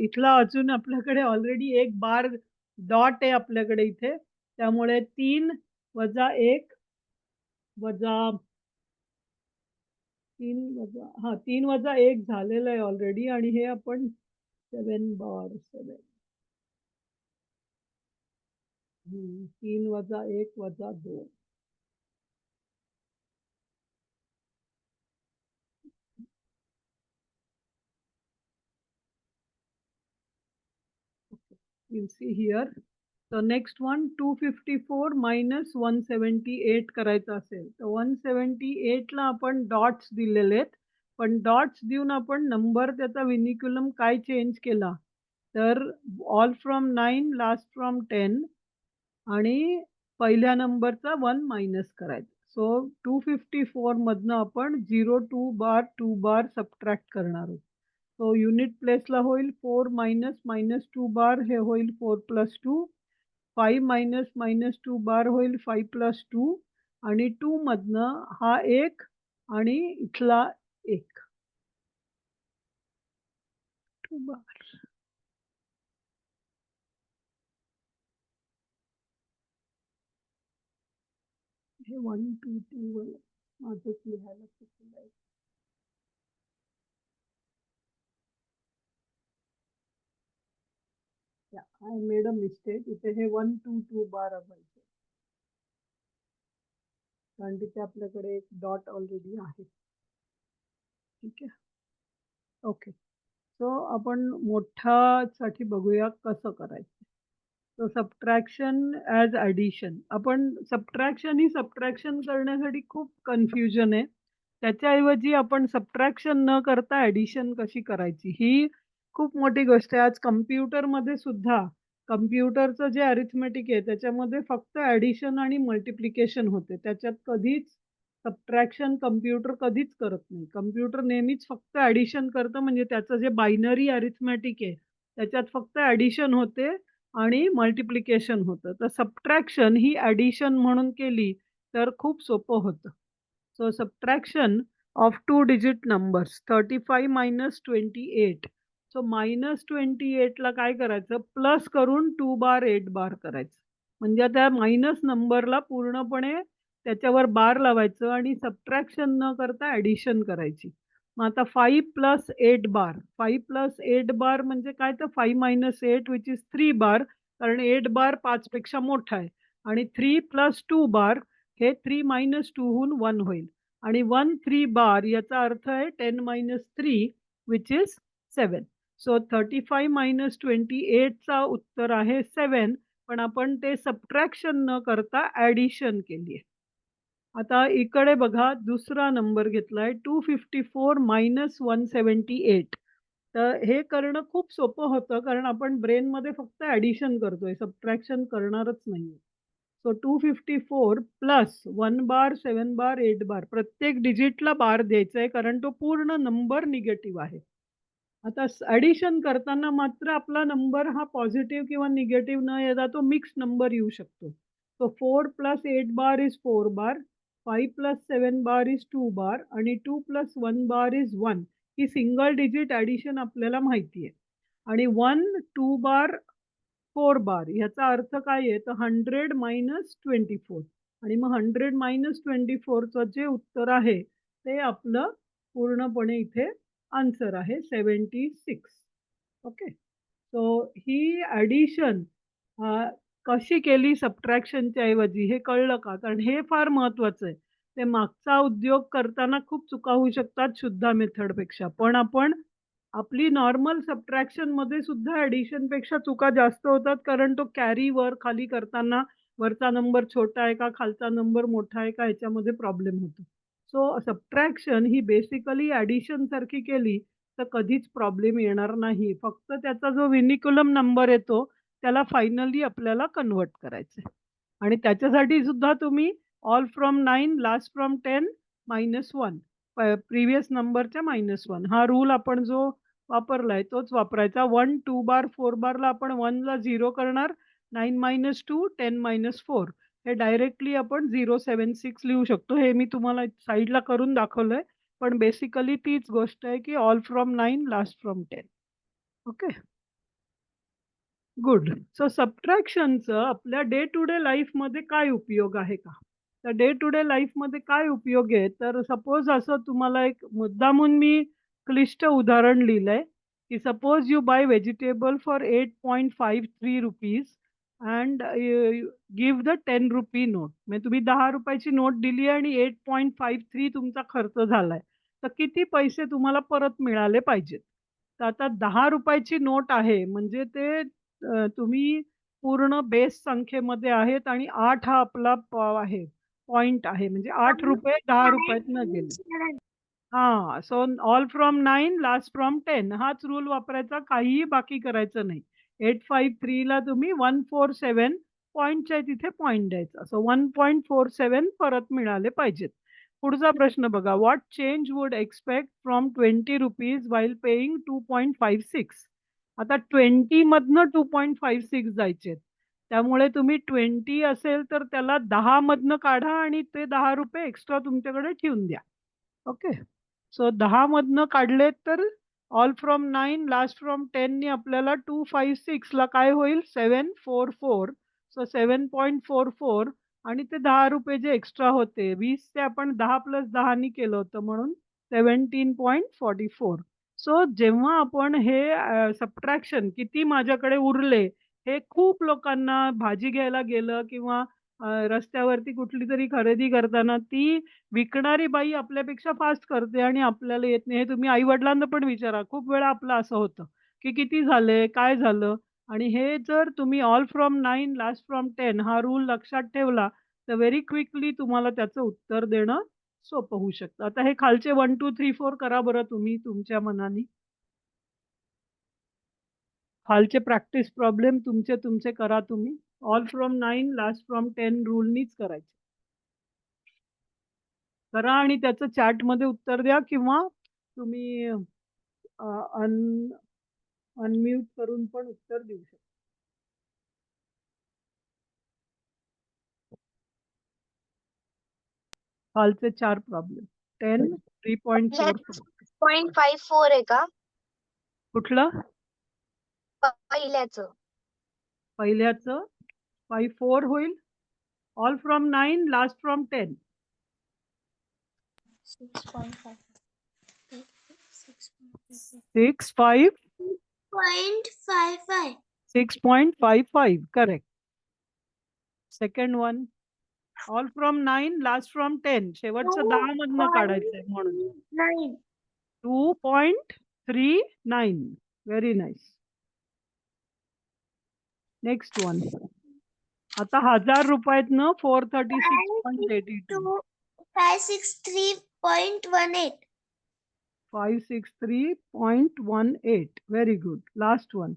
इथला अजून आपल्याकडे ऑलरेडी एक बार डॉट आहे आपल्याकडे इथे. त्यामुळे 3 वजा 1 वजा 3 वजा 1 झालेलं आहे ऑलरेडी आणि हे आपण 7 बार 7. 3 वजा 1 वजा 2. You'll see here. So next one 254 minus 178 करायचं असेल तर 178 ला आपण डॉट्स दिलेले आहेत. पण डॉट्स देऊन आपण नंबर त्याचा व्हिनिक्युलम काय चेंज केला तर ऑल फ्रॉम 9 लास्ट फ्रॉम 10 आणि पहिल्या नंबरचा 1 मायनस करायचा. सो 254 मधनं आपण 02 बार 2 बार सबट्रॅक्ट करणार आहोत. सो युनिट प्लेसला होईल 4 मायनस मायनस 2 बार हे होईल 4 प्लस 2. 5 मायनस मायनस 2 बार होईल 5 प्लस 2 आणि 2 मधनं हा 1 आणि इथला 1. 2 बार. हे 1 2 2 माझंच लिहायला चुकलं आहे. I made a mistake. इथे हे 1 2 2 बार पाहिजे. कारण तिथे आपल्याकडे एक डॉट ऑलरेडी आहे. ठीक आहे. ओके. सो आपण मोठ्यासाठी बघूया कसं करायचं. So subtraction as addition. आपण सबट्रॅक्शन ही सबट्रॅक्शन करण्यासाठी खूप कन्फ्युजन आहे. त्याच्याऐवजी आपण सबट्रॅक्शन न करता ॲडिशन कशी करायची ही खूप मोठी गोष्ट आहे. आज कम्प्युटरमध्ये सुद्धा कम्प्युटरचं जे अरिथमेटिक आहे त्याच्यामध्ये फक्त ॲडिशन आणि मल्टिप्लिकेशन होते. त्याच्यात कधीच सबट्रॅक्शन कम्प्युटर कधीच करत नाही. कम्प्युटर नेहमीच फक्त ॲडिशन करतं म्हणजे त्याचं जे बायनरी अरिथमेटिक आहे त्याच्यात फक्त ॲडिशन होते आणि मल्टिप्लिकेशन होतं. तर सबट्रॅक्शन ही ॲडिशन म्हणून केली तर खूप सोपं होतं. So subtraction of 2 digit numbers 35 minus 28. So minus 28 ला काय करायचं प्लस करून 2 बार 8 बार करायचं. म्हणजे त्या मायनस नंबरला पूर्णपणे त्याच्यावर बार लावायचं आणि सबट्रॅक्शन न करता ॲडिशन करायची. मग आता 5 प्लस 8 बार. 5 प्लस 8 बार म्हणजे काय तर 5 मायनस 8 विच इज 3 बार. कारण 8 बार 5 पेक्षा मोठा आहे आणि 3 प्लस 2 बार हे 3 मायनस 2 हून 1 होईल आणि 1 3 बार याचा अर्थ आहे 10 minus 3 which is 7. So 35 minus 28 चा उत्तर आहे 7. पण आपण ते सबट्रॅक्शन न करता ॲडिशन केली आहे. आता इकडे बघा दुसरा नंबर घेतलाय 254 मायनस 178. तर हे करणं खूप सोपं होतं कारण आपण ब्रेनमध्ये फक्त ॲडिशन करतोय सबट्रॅक्शन करणारच नाहीये. सो 254 प्लस 1 बार 7 बार 8 बार प्रत्येक डिजिटला बार द्यायचा आहे कारण तो पूर्ण नंबर निगेटिव्ह आहे. आता ॲडिशन करताना मात्र आपला नंबर हा पॉझिटिव्ह किंवा निगेटिव्ह न येता तो मिक्स नंबर येऊ शकतो. So 4 plus 8 bar is 4 bar. 5 plus 7 bar is 2 बार आणि 2 plus 1 bar is 1. He single digit addition आपल्याला माहिती आहे. आणि 1 2 बार 4 बार ह्याचा अर्थ काय आहे तर 100 मायनस 24 आणि मग 100 मायनस 24चं जे उत्तर आहे ते आपलं पूर्णपणे इथे आन्सर आहे 76. ओके. सो ही ॲडिशन कशी केली सबट्रॅक्शनच्या ऐवजी हे कळलं का? कारण हे फार महत्वाचं आहे. ते मागचा उद्योग करताना खूप चुका होऊ शकतात शुद्ध मेथडपेक्षा. पण आपण आपली नॉर्मल सबट्रॅक्शनमध्ये सुद्धा ॲडिशनपेक्षा चुका जास्त होतात कारण तो कॅरी वर खाली करताना वरचा नंबर छोटा आहे का खालचा नंबर मोठा आहे का ह्याच्यामध्ये प्रॉब्लेम होतो. सो सबट्रॅक्शन ही बेसिकली ॲडिशन सारखी केली तर कधीच प्रॉब्लेम येणार नाही. फक्त त्याचा जो व्हिनिक्युलम नंबर येतो त्याला फायनली आपल्याला कन्व्हर्ट करायचंय. आणि त्याच्यासाठी सुद्धा तुम्ही all from 9 last from 10 -1 previous नंबरच्या -1 हा रूल आपण जो वापरलाय तोच वापरायचा. 1, 2 बार, 4 बारला आपण 1 ला 0 करणार, 9 - 2, 10 - 4 हे डायरेक्टली आपण 076 लिहू शकतो. हे मी तुम्हाला साइडला करून दाखवलंय. पण बेसिकली तीच गोष्ट आहे की all from 9 last from 10. Okay. Good. So सबट्रॅक्शनचं आपल्या डे टू डे लाईफमध्ये काय उपयोग आहे का? तर डे टू डे लाईफमध्ये काय उपयोग आहे? तर सपोज असं तुम्हाला एक मुद्दामून मी क्लिष्ट उदाहरण लिहिलंय, की suppose you buy vegetable for 8.53 rupees and give the 10 rupee note. म्हणजे तुम्ही 10 रुपयाची नोट दिली आणि 8.53 तुमचा खर्च झालाय. तर किती पैसे तुम्हाला परत मिळाले पाहिजेत? तर आता 10 रुपयाची नोट आहे म्हणजे ते तुम्ही पूर्ण बेस संख्येमध्ये आहेत आणि 8 हा आपला आहे पॉइंट आहे. म्हणजे 8 रुपये 10 रुपयातनं गेले. हां, so all from 9 last from 10 हाच रूल वापरायचा. काहीही बाकी करायचं नाही. 853 ला तुम्ही 147 पॉइंटच्या तिथे पॉइंट द्यायचा. सो 1.47 परत मिळाले पाहिजेत. पुढचा प्रश्न बघा. What change would expect from 20 rupees while paying 2.56? आता 20 मधनं 2.56 जायचेत. त्यामुळे तुम्ही 20 असेल तर त्याला 10 मधनं काढा आणि ते 10 रुपये एक्स्ट्रा तुमच्याकडे ठेवून द्या. ओके. सो 10 मधनं काढलेत तर ऑल फ्रॉम 9 लास्ट फ्रॉम 10 नी आपल्याला 256 ला काय होईल? 744. सो 7.44 आणि ते 10 रुपये जे एक्स्ट्रा होते 20 ते आपण 10 + 10 नी केलं होतं म्हणून 17.44. सो जेव्हा आपण हे सबट्रॅक्शन किती माझ्याकडे उरले, हे खूप लोकांना भाजी घ्यायला गेलं किंवा रस्त्यावरती कुठलीतरी खरेदी करताना ती विकणारी बाई आपल्यापेक्षा फास्ट करते आणि आपल्याला येत नाही. हे तुम्ही आई-वडिलांना पण विचारा. खूप वेळा आपलं असं होतं, की किती झाले? काय झालं? आणि हे जर तुम्ही ऑल फ्रॉम 9 लास्ट फ्रॉम 10 हा रूल लक्षात ठेवला, तर व्हेरी क्विकली तुम्हाला त्याचं उत्तर देणं सोपं होऊ शकतं. आता हे खालचे 1, 2, 3, 4 करा बरं तुम्ही तुमच्या मनाने. खालचे प्रॅक्टिस प्रॉब्लेम तुमचे करा तुम्ही. ऑल फ्रॉम 9 लास्ट फ्रॉम 10 रूलनीच करायचे. करा आणि त्याचं चॅटमध्ये उत्तर द्या किंवा तुम्ही अनम्यूट करून पण उत्तर देऊ शकता. खालचे 4 प्रॉब्लेम. 10, 3.44. 0.54 आहे का? कुठलं? पहिल्याचं. पहिल्याचं 54 होईल. All from 9 last from 10. 6.5. 6, 5, 0.55. 6.55. Correct. Second one. All from 9 last from 10. शेवटचं 10 मधनं काढायचंय म्हणून. 9. 2.39. Very nice. Next one. आता 1000 रुपयातनं 436.82. 563.18. 563.18. Very good. Last one.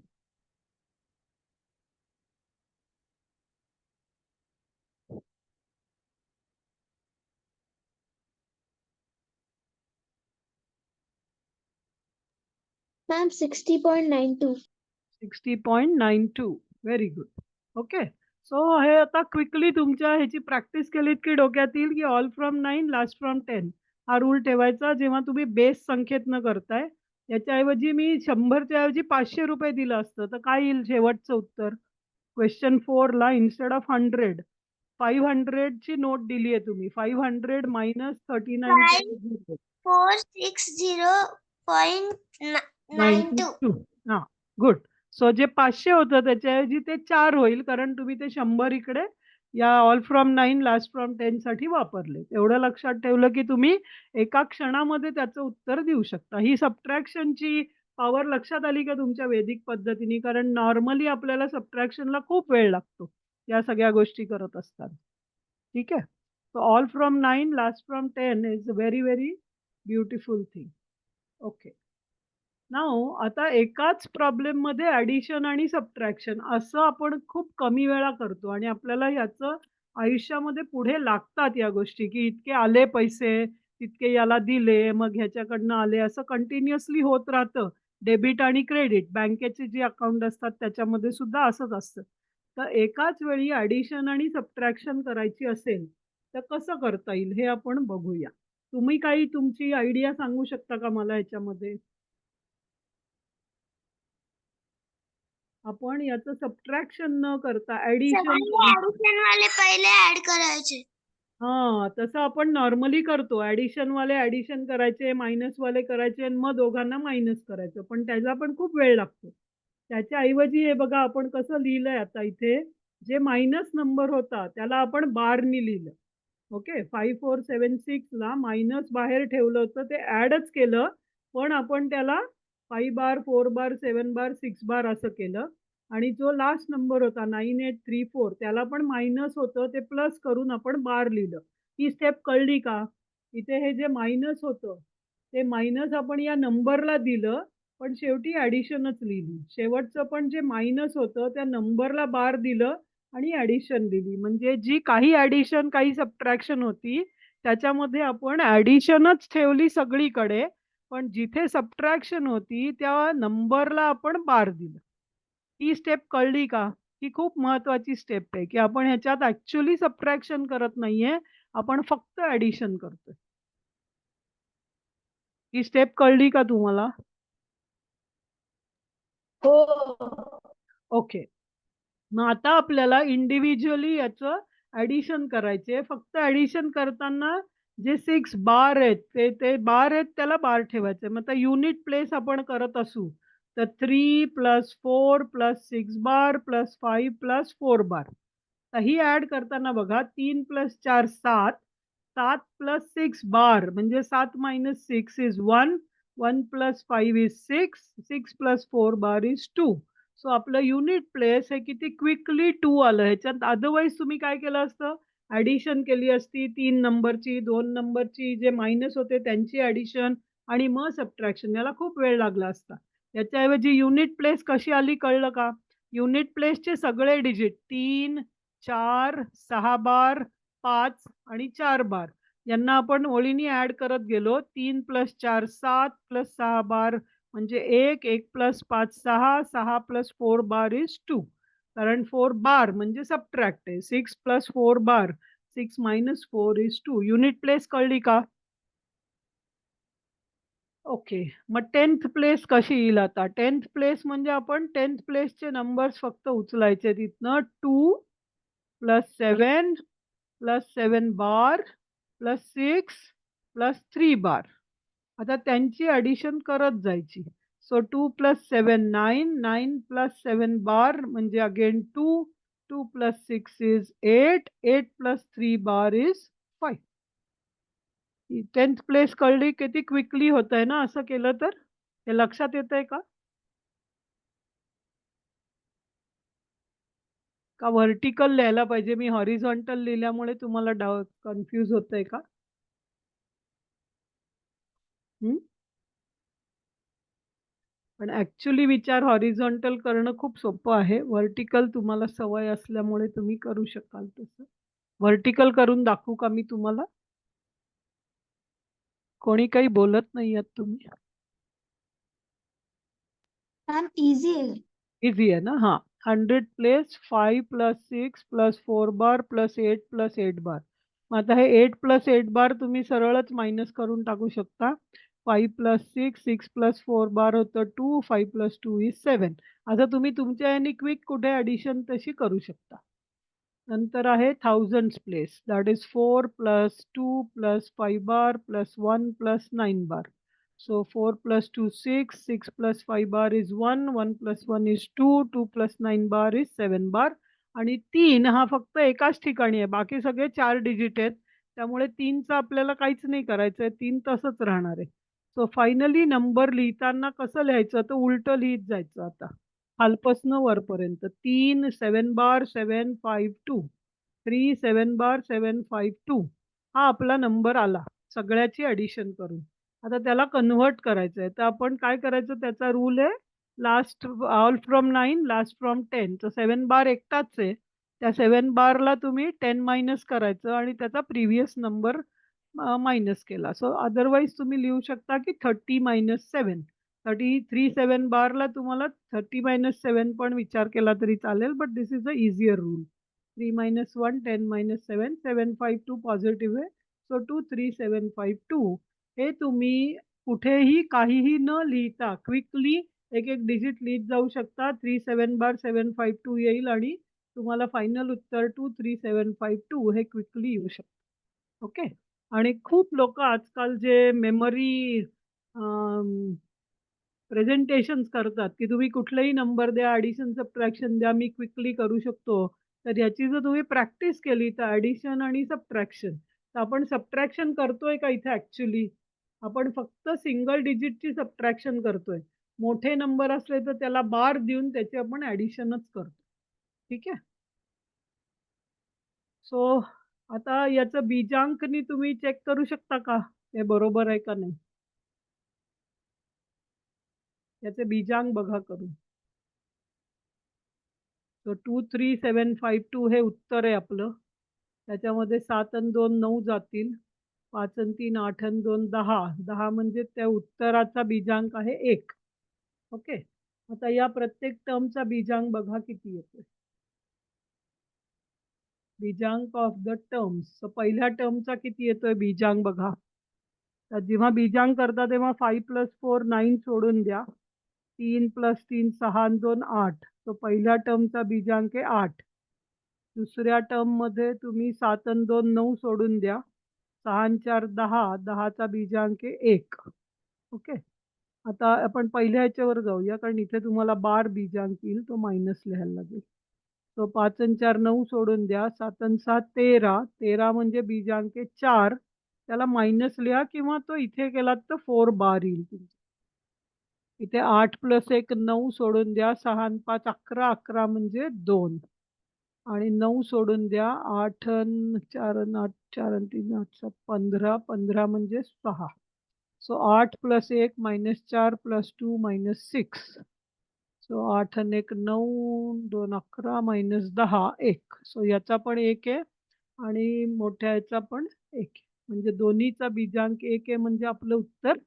Ma'am, 60.92. 60.92. Very good. Okay. So हे आता क्विकली तुमच्या ह्याची प्रॅक्टिस केलीत की डोक्यात येईल की ऑल फ्रॉम 9 लास्ट फ्रॉम 10 हा रूल ठेवायचा जेव्हा तुम्ही बेस संख्येतनं करताय. याच्याऐवजी मी 100च्या ऐवजी 500 रुपये दिलं असतं तर काय येईल शेवटचं उत्तर? क्वेश्चन 4 ला इन्स्टेड ऑफ 100 500 ची नोट दिली आहे तुम्ही. 500 मायनस 39.02. 460.92. हां, गुड. सो जे 500 होतं त्याच्याऐवजी ते 4 होईल कारण तुम्ही ते 100 इकडे या ऑल फ्रॉम 9 लास्ट फ्रॉम 10 साठी वापरले. एवढं लक्षात ठेवलं की तुम्ही एका क्षणामध्ये त्याचं उत्तर देऊ शकता. ही सबट्रॅक्शनची पॉवर लक्षात आली का तुमच्या वैदिक पद्धतीने? कारण नॉर्मली आपल्याला सबट्रॅक्शनला खूप वेळ लागतो, या सगळ्या गोष्टी करत असताना. ठीक आहे? So all from 9 last from 10 is a very, very beautiful thing. Okay. Now आता एकाच प्रॉब्लेममध्ये ॲडिशन आणि सबट्रॅक्शन असं आपण खूप कमी वेळा करतो आणि आपल्याला ह्याचं आयुष्यामध्ये पुढे लागतात या गोष्टी, की इतके आले पैसे, तितके याला दिले, मग ह्याच्याकडनं आले, असं कंटिन्युअसली होत राहतं. डेबिट आणि क्रेडिट बँकेचे जे अकाउंट असतात त्याच्यामध्ये सुद्धा असंच असतं. तर एकाच वेळी ॲडिशन आणि सबट्रॅक्शन करायची असेल, तर कसं करता येईल हे आपण बघूया. तुम्ही काही तुमची आयडिया सांगू शकता का मला ह्याच्यामध्ये? आपण याचं सबट्रॅक्शन न करता ॲडिशन सगळे ऍडिशन वाले पहिले ऍड करायचे. हां, तसं आपण नॉर्मली करतो. ॲडिशनवाले ॲडिशन करायचे, मायनसवाले करायचे आणि मग दोघांना मायनस करायचं. पण त्याला पण खूप वेळ लागतो. त्याच्या ऐवजी हे बघा आपण कसं लिहिलंय आता इथे, जे मायनस नंबर होता त्याला आपण बारनी लिहिलं. ओके. 5, 4, 7, 6 ला मायनस बाहेर ठेवलं होतं ते ॲडच केलं. पण आपण त्याला 5 बार, 4 बार, 7 बार, 6 बार असं केलं. आणि जो लास्ट नंबर होता 9834 त्याला पण मायनस होतं ते प्लस करून आपण बार लिहिलं. ही स्टेप कळली का? इथे हे जे मायनस होतं, ते मायनस आपण या नंबरला दिलं, पण शेवटी ॲडिशनच लिहिली. शेवटचं पण जे मायनस होतं त्या नंबरला बार दिलं आणि ॲडिशन लिहिली. म्हणजे जी काही ॲडिशन, काही सबट्रॅक्शन होती, त्याच्यामध्ये आपण ॲडिशनच ठेवली सगळीकडे, पण जिथे सबट्रॅक्शन होती त्या नंबरला आपण बार दिलं. ही स्टेप कळली का? ही खूप महत्वाची स्टेप आहे, की आपण ह्याच्यात ॲक्चुअली सबट्रॅक्शन करत नाहीये, आपण फक्त ॲडिशन करतोय. ही स्टेप कळली का तुम्हाला? हो. ओके. मग आता आपल्याला इंडिव्हिज्युअली याचं ॲडिशन करायचे. फक्त ॲडिशन करताना जे 6 बार आहेत, ते बार आहेत त्याला बार ठेवायचे. मग आता युनिट प्लेस आपण करत असू, तर 3 + 4 + 6 बार + 5 + 4 बार. तर ही ॲड करताना बघा 3 + 4 7, 7 + 6 बार म्हणजे 7 - 6 is 1, 1 + 5 is 6, 6 + 4 bar is 2. So आपलं युनिट प्लेस हे किती क्विकली 2 आलं. ह्याच्यात अदरवाईज तुम्ही काय केलं असतं, ॲडिशन केली असती 3 नंबरची, 2 नंबरची, जे मायनस होते त्यांची ॲडिशन आणि मग सबट्रॅक्शन. याला खूप वेळ लागला असता. याच्याऐवजी युनिट प्लेस कशी आली कळलं का? युनिट प्लेसचे सगळे डिजिट 3, 4, 6 बार, 5 आणि 4 बार यांना आपण ओळीने ॲड करत गेलो. 3 + 4 7 + 6 बार म्हणजे 1, 1 + 5 6, 6 + 4 बार इज 2. कारण 4 बार म्हणजे सबट्रॅक्ट आहे. 6 + 4 बार, 6 - 4 इज 2. युनिट प्लेस कळली का? ओके. मग 10th प्लेस कशी येईल आता? 10th प्लेस म्हणजे आपण 10th प्लेसचे नंबर्स फक्त उचलायचे तिथनं 2 + 7 + 7 बार + 6 + 3 बार. आता त्यांची ॲडिशन करत जायची. सो 2 + 7 9, 9 + 7 बार म्हणजे again 2, 2 + 6 is 8, 8 + 3 bar is 5. 10th place कळली किती क्विकली होतंय ना असं केलं तर? हे लक्षात येतंय का? का व्हर्टिकल लिहायला पाहिजे? मी हॉरिझॉन्टल लिहिल्यामुळे तुम्हाला कन्फ्यूज होतंय का? हं? पण ॲक्चुअली विचार हॉरिझॉन्टल करणं खूप सोपं आहे. व्हर्टिकल तुम्हाला सवय असल्यामुळे तुम्ही करू शकाल तसं. व्हर्टिकल करून दाखवू का मी तुम्हाला? कोणी काही बोलत नाही आहात तुम्ही? मॅम इझी आहे. ईझी आहे ना? हां. 100 प्लेस 5 + 6 + 4 बार + 8 + 8 बार. मग आता हे 8 + 8 बार तुम्ही सरळच मायनस करून टाकू शकता. 5 + 6, 6 + 4 बार होतं 2, 5 + 2 इज 7. आता तुम्ही तुमच्या ह्यानी क्विक कुठे ॲडिशन तशी करू शकता. नंतर आहे thousands place that is 4 + 2 + 5 bar + 1 + 9 bar. So 4 + 2 6, 6 + 5 bar is 1, 1 + 1 is 2, 2 + 9 bar is 7 बार आणि 3 हा फक्त एकाच ठिकाणी आहे. बाकी सगळे 4 डिजिट आहेत. त्यामुळे 3चं आपल्याला काहीच नाही करायचंय. 3 तसंच राहणार आहे. सो फायनली नंबर लिहिताना कसं लिहायचं? तर उलटं लिहीत जायचं आता. खालपासनं वरपर्यंत. 3 7 बार 7 5 2. 3 7 बार 7 5 2. हा आपला नंबर आला. सगळ्याची ॲडिशन करून. आता त्याला कन्व्हर्ट करायचं आहे. तर आपण काय करायचं त्याचा रूल आहे last all from 9 last from 10. तर 7 बार एकटाच आहे. त्या 7 बारला तुम्ही 10 मायनस करायचं आणि त्याचा प्रिव्हियस नंबर मायनस केला. सो अदरवाईज तुम्ही लिहू शकता की 30 मायनस 7. 33 बारला तुम्हाला 30 मायनस 7 पण विचार केला तरी चालेल, but this is a easier rule. 3 minus 1 10 minus 7 752 positive आहे. सो 23752 हे तुम्ही कुठेही काहीही न लिहिता क्विकली एक एक डिजिट लिहित जाऊ शकता. 37 बार 752 येईल आणि तुम्हाला फायनल उत्तर 23752 हे क्विकली येऊ शकतं. ओके. आणि खूप लोक आजकाल जे मेमरी प्रेझेंटेशन्स करतात की तुम्ही कुठलेही नंबर द्या, ॲडिशन सबट्रॅक्शन द्या, मी क्विकली करू शकतो. तर याची जर तुम्ही प्रॅक्टिस केली तर ॲडिशन आणि सबट्रॅक्शन, तर आपण सबट्रॅक्शन करतोय का इथे ॲक्च्युली? आपण फक्त सिंगल डिजिटची सबट्रॅक्शन करतोय. मोठे नंबर असले तर त्याला बार देऊन त्याची आपण ॲडिशनच करतो. ठीक आहे? सो आता याचं बीजांकनी तुम्ही चेक करू शकता का? हे बरोबर आहे का नाही? याचे बीजांक बघा करून. सो 23752 हे उत्तर आहे आपलं. त्याच्यामध्ये 7 आणि 2 9 जातील. 5 आणि 3 8 आणि 2 10. 10 म्हणजे त्या उत्तराचा बीजांक आहे 1. ओके. आता या प्रत्येक टर्मचा बीजांक बघा किती येतोय. बीजांक ऑफ द टर्म्स. सो पहिल्या टर्मचा किती येतोय बीजांक बघा. तर जेव्हा बीजांक करता तेव्हा 5 + 4 9 सोडून द्या. 3 + 3 6 आणि 2 8. तो पहिल्या टर्मचा बीजांक आहे 8. दुसऱ्या टर्ममध्ये तुम्ही 7 आणि 2 9 सोडून द्या. 6 आणि 4 10. 10चा बीजांक आहे 1. ओके. आता आपण पहिल्या ह्याच्यावर जाऊया कारण इथे तुम्हाला बार बीजांक येईल, तो मायनस लिहायला लागेल. तो 5 आणि 4 9 सोडून द्या. 7 आणि 7 13. 13 म्हणजे बीजांक आहे 4. त्याला मायनस लिहा किंवा तो इथे केलात तर 4 बार येईल तुमचा. इथे 8 + 1 9 सोडून द्या. 6 आणि 5 11. 11 म्हणजे 2 आणि 9 सोडून द्या. 8 आणि 4 आणि 8 4 आणि 3 8 7 15. 15 म्हणजे 6. सो 8 + 1 -4 + 2 -6. सो 8 आणि 1 9 2 11 -10 1. सो याचा पण 1 आहे आणि मोठ्या याचा पण 1 आहे. म्हणजे दोन्हीचा बीजांक 1 आहे म्हणजे आपलं उत्तर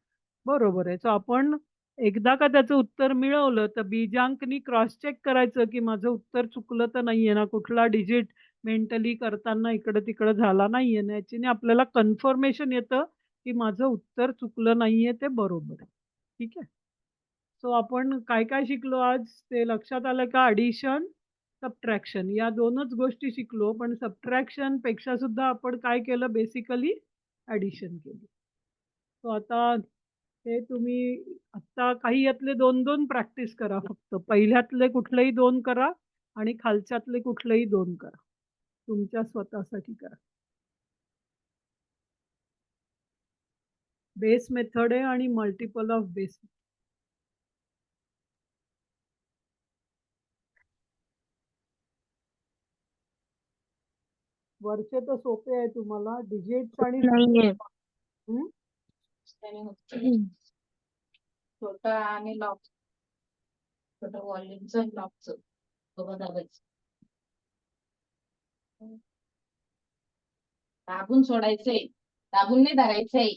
बरोबर आहे. सो आपण एकदा का त्याचं उत्तर मिळवलं तर बीजांकनी क्रॉस चेक करायचं की माझं उत्तर चुकलं तर नाहीये ना, कुठला डिजिट मेंटली करताना इकडं-तिकडं झाला नाहीये ना, याच्याने आपल्याला कन्फर्मेशन येतं की माझं उत्तर चुकलं नाहीये, ते बरोबर आहे. ठीक आहे? सो आपण काय-काय शिकलो आज ते लक्षात आलं का? ॲडिशन, सबट्रॅक्शन या 2च गोष्टी शिकलो. पण सबट्रॅक्शन पेक्षा सुद्धा आपण काय केलं बेसिकली ॲडिशन केली. सो आता हे तुम्ही आत्ता काही यातले 2-2 प्रॅक्टिस करा फक्त. पहिल्यातले कुठलेही 2 करा आणि खालच्यातले कुठलेही 2 करा. तुमच्या स्वतःसाठी करा. बेस मेथड आहे आणि मल्टिपल ऑफ बेस. वरचे तर सोपे आहे तुम्हाला डिजिट्स आणि नाहीये. हं? छोटा आणि लॉक. छोटं व्हॉल्यूमचं लॉकचं. दोघं दाबायचं. दाबून सोडायचंय. दाबून नाही धरायचंय.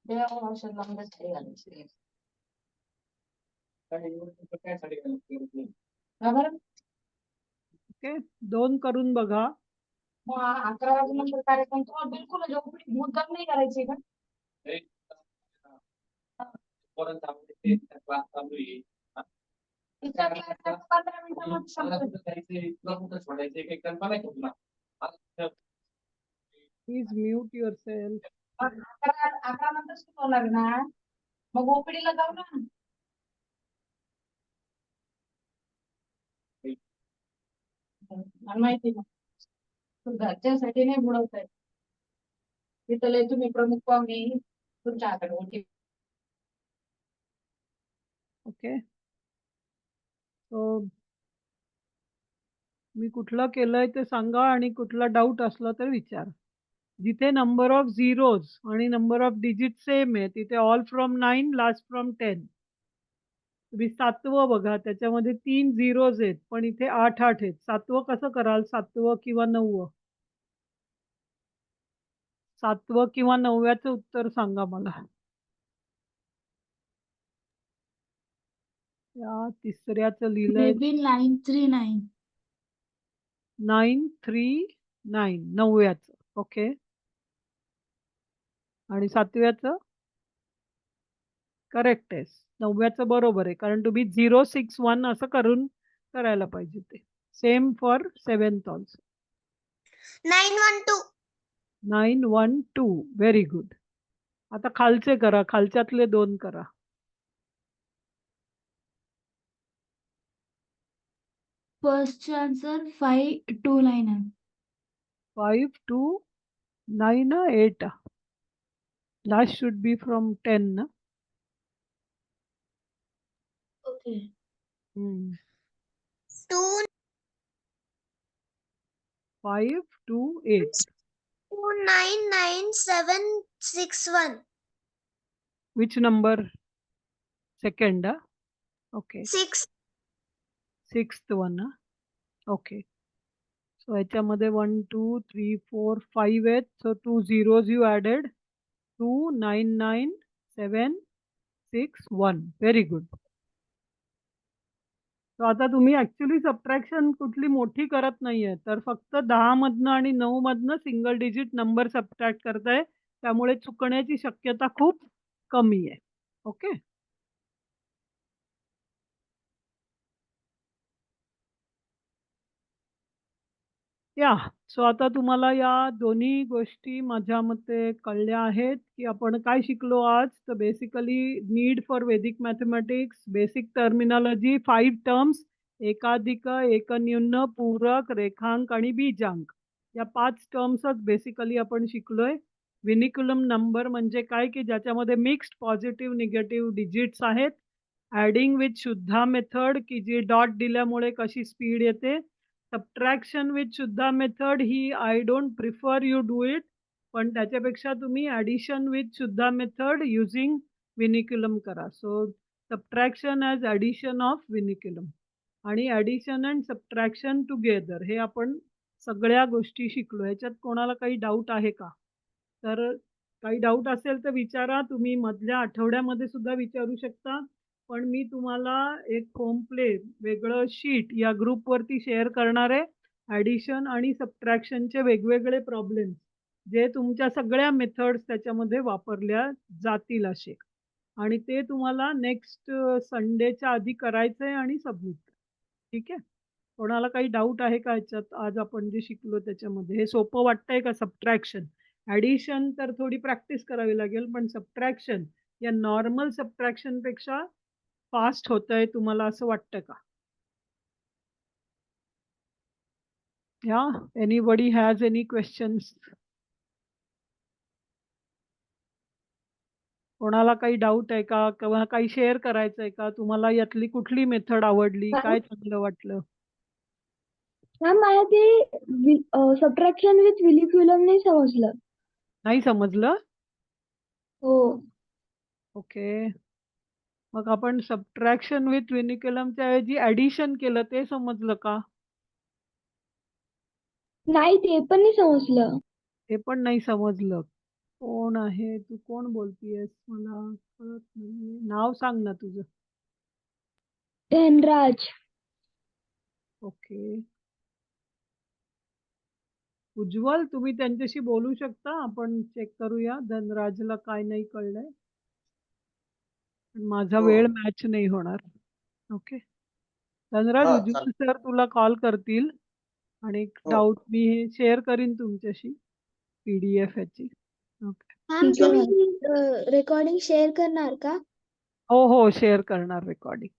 देवावर औषध लावून खाली घालायचं. का बरं? ओके 2 करून बघा. मग 11 वाजेनंतर कार्यक्रम तुम्हाला बिलकुल मुद्दाम नाही करायची का? तिच्या क्लासला 15 मिनिटांमध्ये संपतो. Please mute yourself. 11 नंतर शिकवणार ना, मग ओपीडीला जाऊ ना. मला माहिती ना, तू घरच्यासाठी नाही बुडवताय. तिथं लय तुम्ही प्रमुख पाहुणे तुमच्या हातात ओटी. ओके. सो मी कुठलं केलंय ते सांगा आणि कुठला डाऊट असला तर विचारा. जिथे नंबर ऑफ झिरोज आणि नंबर ऑफ डिजिट सेम आहे तिथे ऑल फ्रॉम 9 लास्ट फ्रॉम 10. तुम्ही 7वं बघा त्याच्यामध्ये 3 झिरोज आहेत पण इथे 8-8 आहेत. 7वं कसं कराल? 7वं किंवा 9वं? 7वं किंवा 9व्याचं उत्तर सांगा मला. या तिसऱ्याचं लिहिलंय Maybe 939. 939 9व्याचं. ओके. आणि 7व्याचं? करेक्ट आहे. 9व्याचं बरोबर आहे. कारण तुम्ही 061 असं करून करायला पाहिजे ते. Same for 7th also. 912. 912 very good. आता खालचे करा. खालच्यातले 2 करा. First answer 5299. 529 8. Last should be from 10 ना? Okay. 2 528. 299761. Which number? Second, okay. 6. 6th one, okay. So ह्याच्यामध्ये 1 2 3 4 5 आहेत. So 2 zeros you added. 299761. Very good. So आता तुम्ही ऍक्च्युली सबट्रॅक्शन कुठली मोठी करत नाहीये तर फक्त 10 मधनं आणि 9 मधनं सिंगल डिजिट नंबर सबट्रॅक्ट करताय. त्यामुळे चुकण्याची शक्यता खूप कमी आहे. ओके. सो आता तुम्हाला या दोन्ही गोष्टी माझ्या मते कळल्या आहेत, की आपण काय शिकलो आज. तर बेसिकली नीड फॉर वैदिक मॅथमॅटिक्स, बेसिक टर्मिनॉलॉजी, 5 टर्म्स, एकाधिक, एकन्यून, पूरक, रेखांक आणि बीजांक. या 5 टर्म्सच बेसिकली आपण शिकलोय. विनिक्युलम नंबर म्हणजे काय, की ज्याच्यामध्ये मिक्स्ड पॉझिटिव्ह निगेटिव्ह डिजिट्स आहेत. ॲडिंग विथ शुद्धा मेथड, की जी डॉट दिल्यामुळे कशी स्पीड येते. सबट्रॅक्शन विथ शुद्धा मेथड ही I don't prefer you do it, पण त्याच्यापेक्षा तुम्ही addition with Shuddha method using vinculum करा. So subtraction as addition of vinculum आणि ॲडिशन अँड सबट्रॅक्शन टुगेदर हे आपण सगळ्या गोष्टी शिकलो. ह्याच्यात कोणाला काही डाऊट आहे का? तर काही डाऊट असेल तर विचारा. तुम्ही मधल्या आठवड्यामध्ये सुद्धा विचारू शकता. पण मी तुम्हाला एक होम प्ले वेगळं शीट या ग्रुपवरती शेअर करणार आहे. ॲडिशन आणि सबट्रॅक्शनचे वेगवेगळे प्रॉब्लेम्स जे तुमच्या सगळ्या मेथड्स त्याच्यामध्ये वापरल्या जातील असे. आणि ते तुम्हाला नेक्स्ट संडेच्या आधी करायचं आहे आणि सबमिट. ठीक आहे. कोणाला काही डाऊट आहे का ह्याच्यात? आज आपण जे शिकलो त्याच्यामध्ये हे सोपं वाटतंय का सबट्रॅक्शन? ॲडिशन तर थोडी प्रॅक्टिस करावी लागेल, पण सबट्रॅक्शन या नॉर्मल सबट्रॅक्शनपेक्षा फास्ट होतंय तुम्हाला असं वाटतं का? Anybody has any questions? कोणाला काही डाऊट आहे का? किंवा काही शेअर करायचं आहे का? तुम्हाला यातली कुठली मेथड आवडली? काय चांगलं वाटलं? मॅम मला ते सबट्रॅक्शन विथ विनिक्युलम नाही समजलं. नाही समजलं? हो. ओके. मग आपण सबट्रॅक्शन विथ विनिक्युलमच्या ऐवजी ॲडिशन केलं ते समजलं का? नाही ते पण नाही समजलं. हे पण नाही समजलं. कोण आहे? तू कोण बोलतीयस? मला कळत नाहीये. नाव सांग ना तुझं. धनराज. ओके. उज्ज्वल तुम्ही त्यांच्याशी बोलू शकता. आपण चेक करूया धनराजला काय नाही कळलंय. माझा वेळ मॅच नाही होणार. ओके. धनराज, उज्ज्वल सर तुला कॉल करतील आणि डाऊट मी शेअर करीन तुमच्याशी PDF ह्याची. ओके. मॅम ठीक आहे तुम्ही रेकॉर्डिंग शेअर करणार का? हो शेअर करणार रेकॉर्डिंग.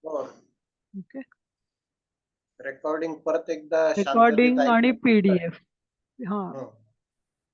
ओके. रेकॉर्डिंग परत एकदा रेकॉर्डिंग आणि PDF. हां.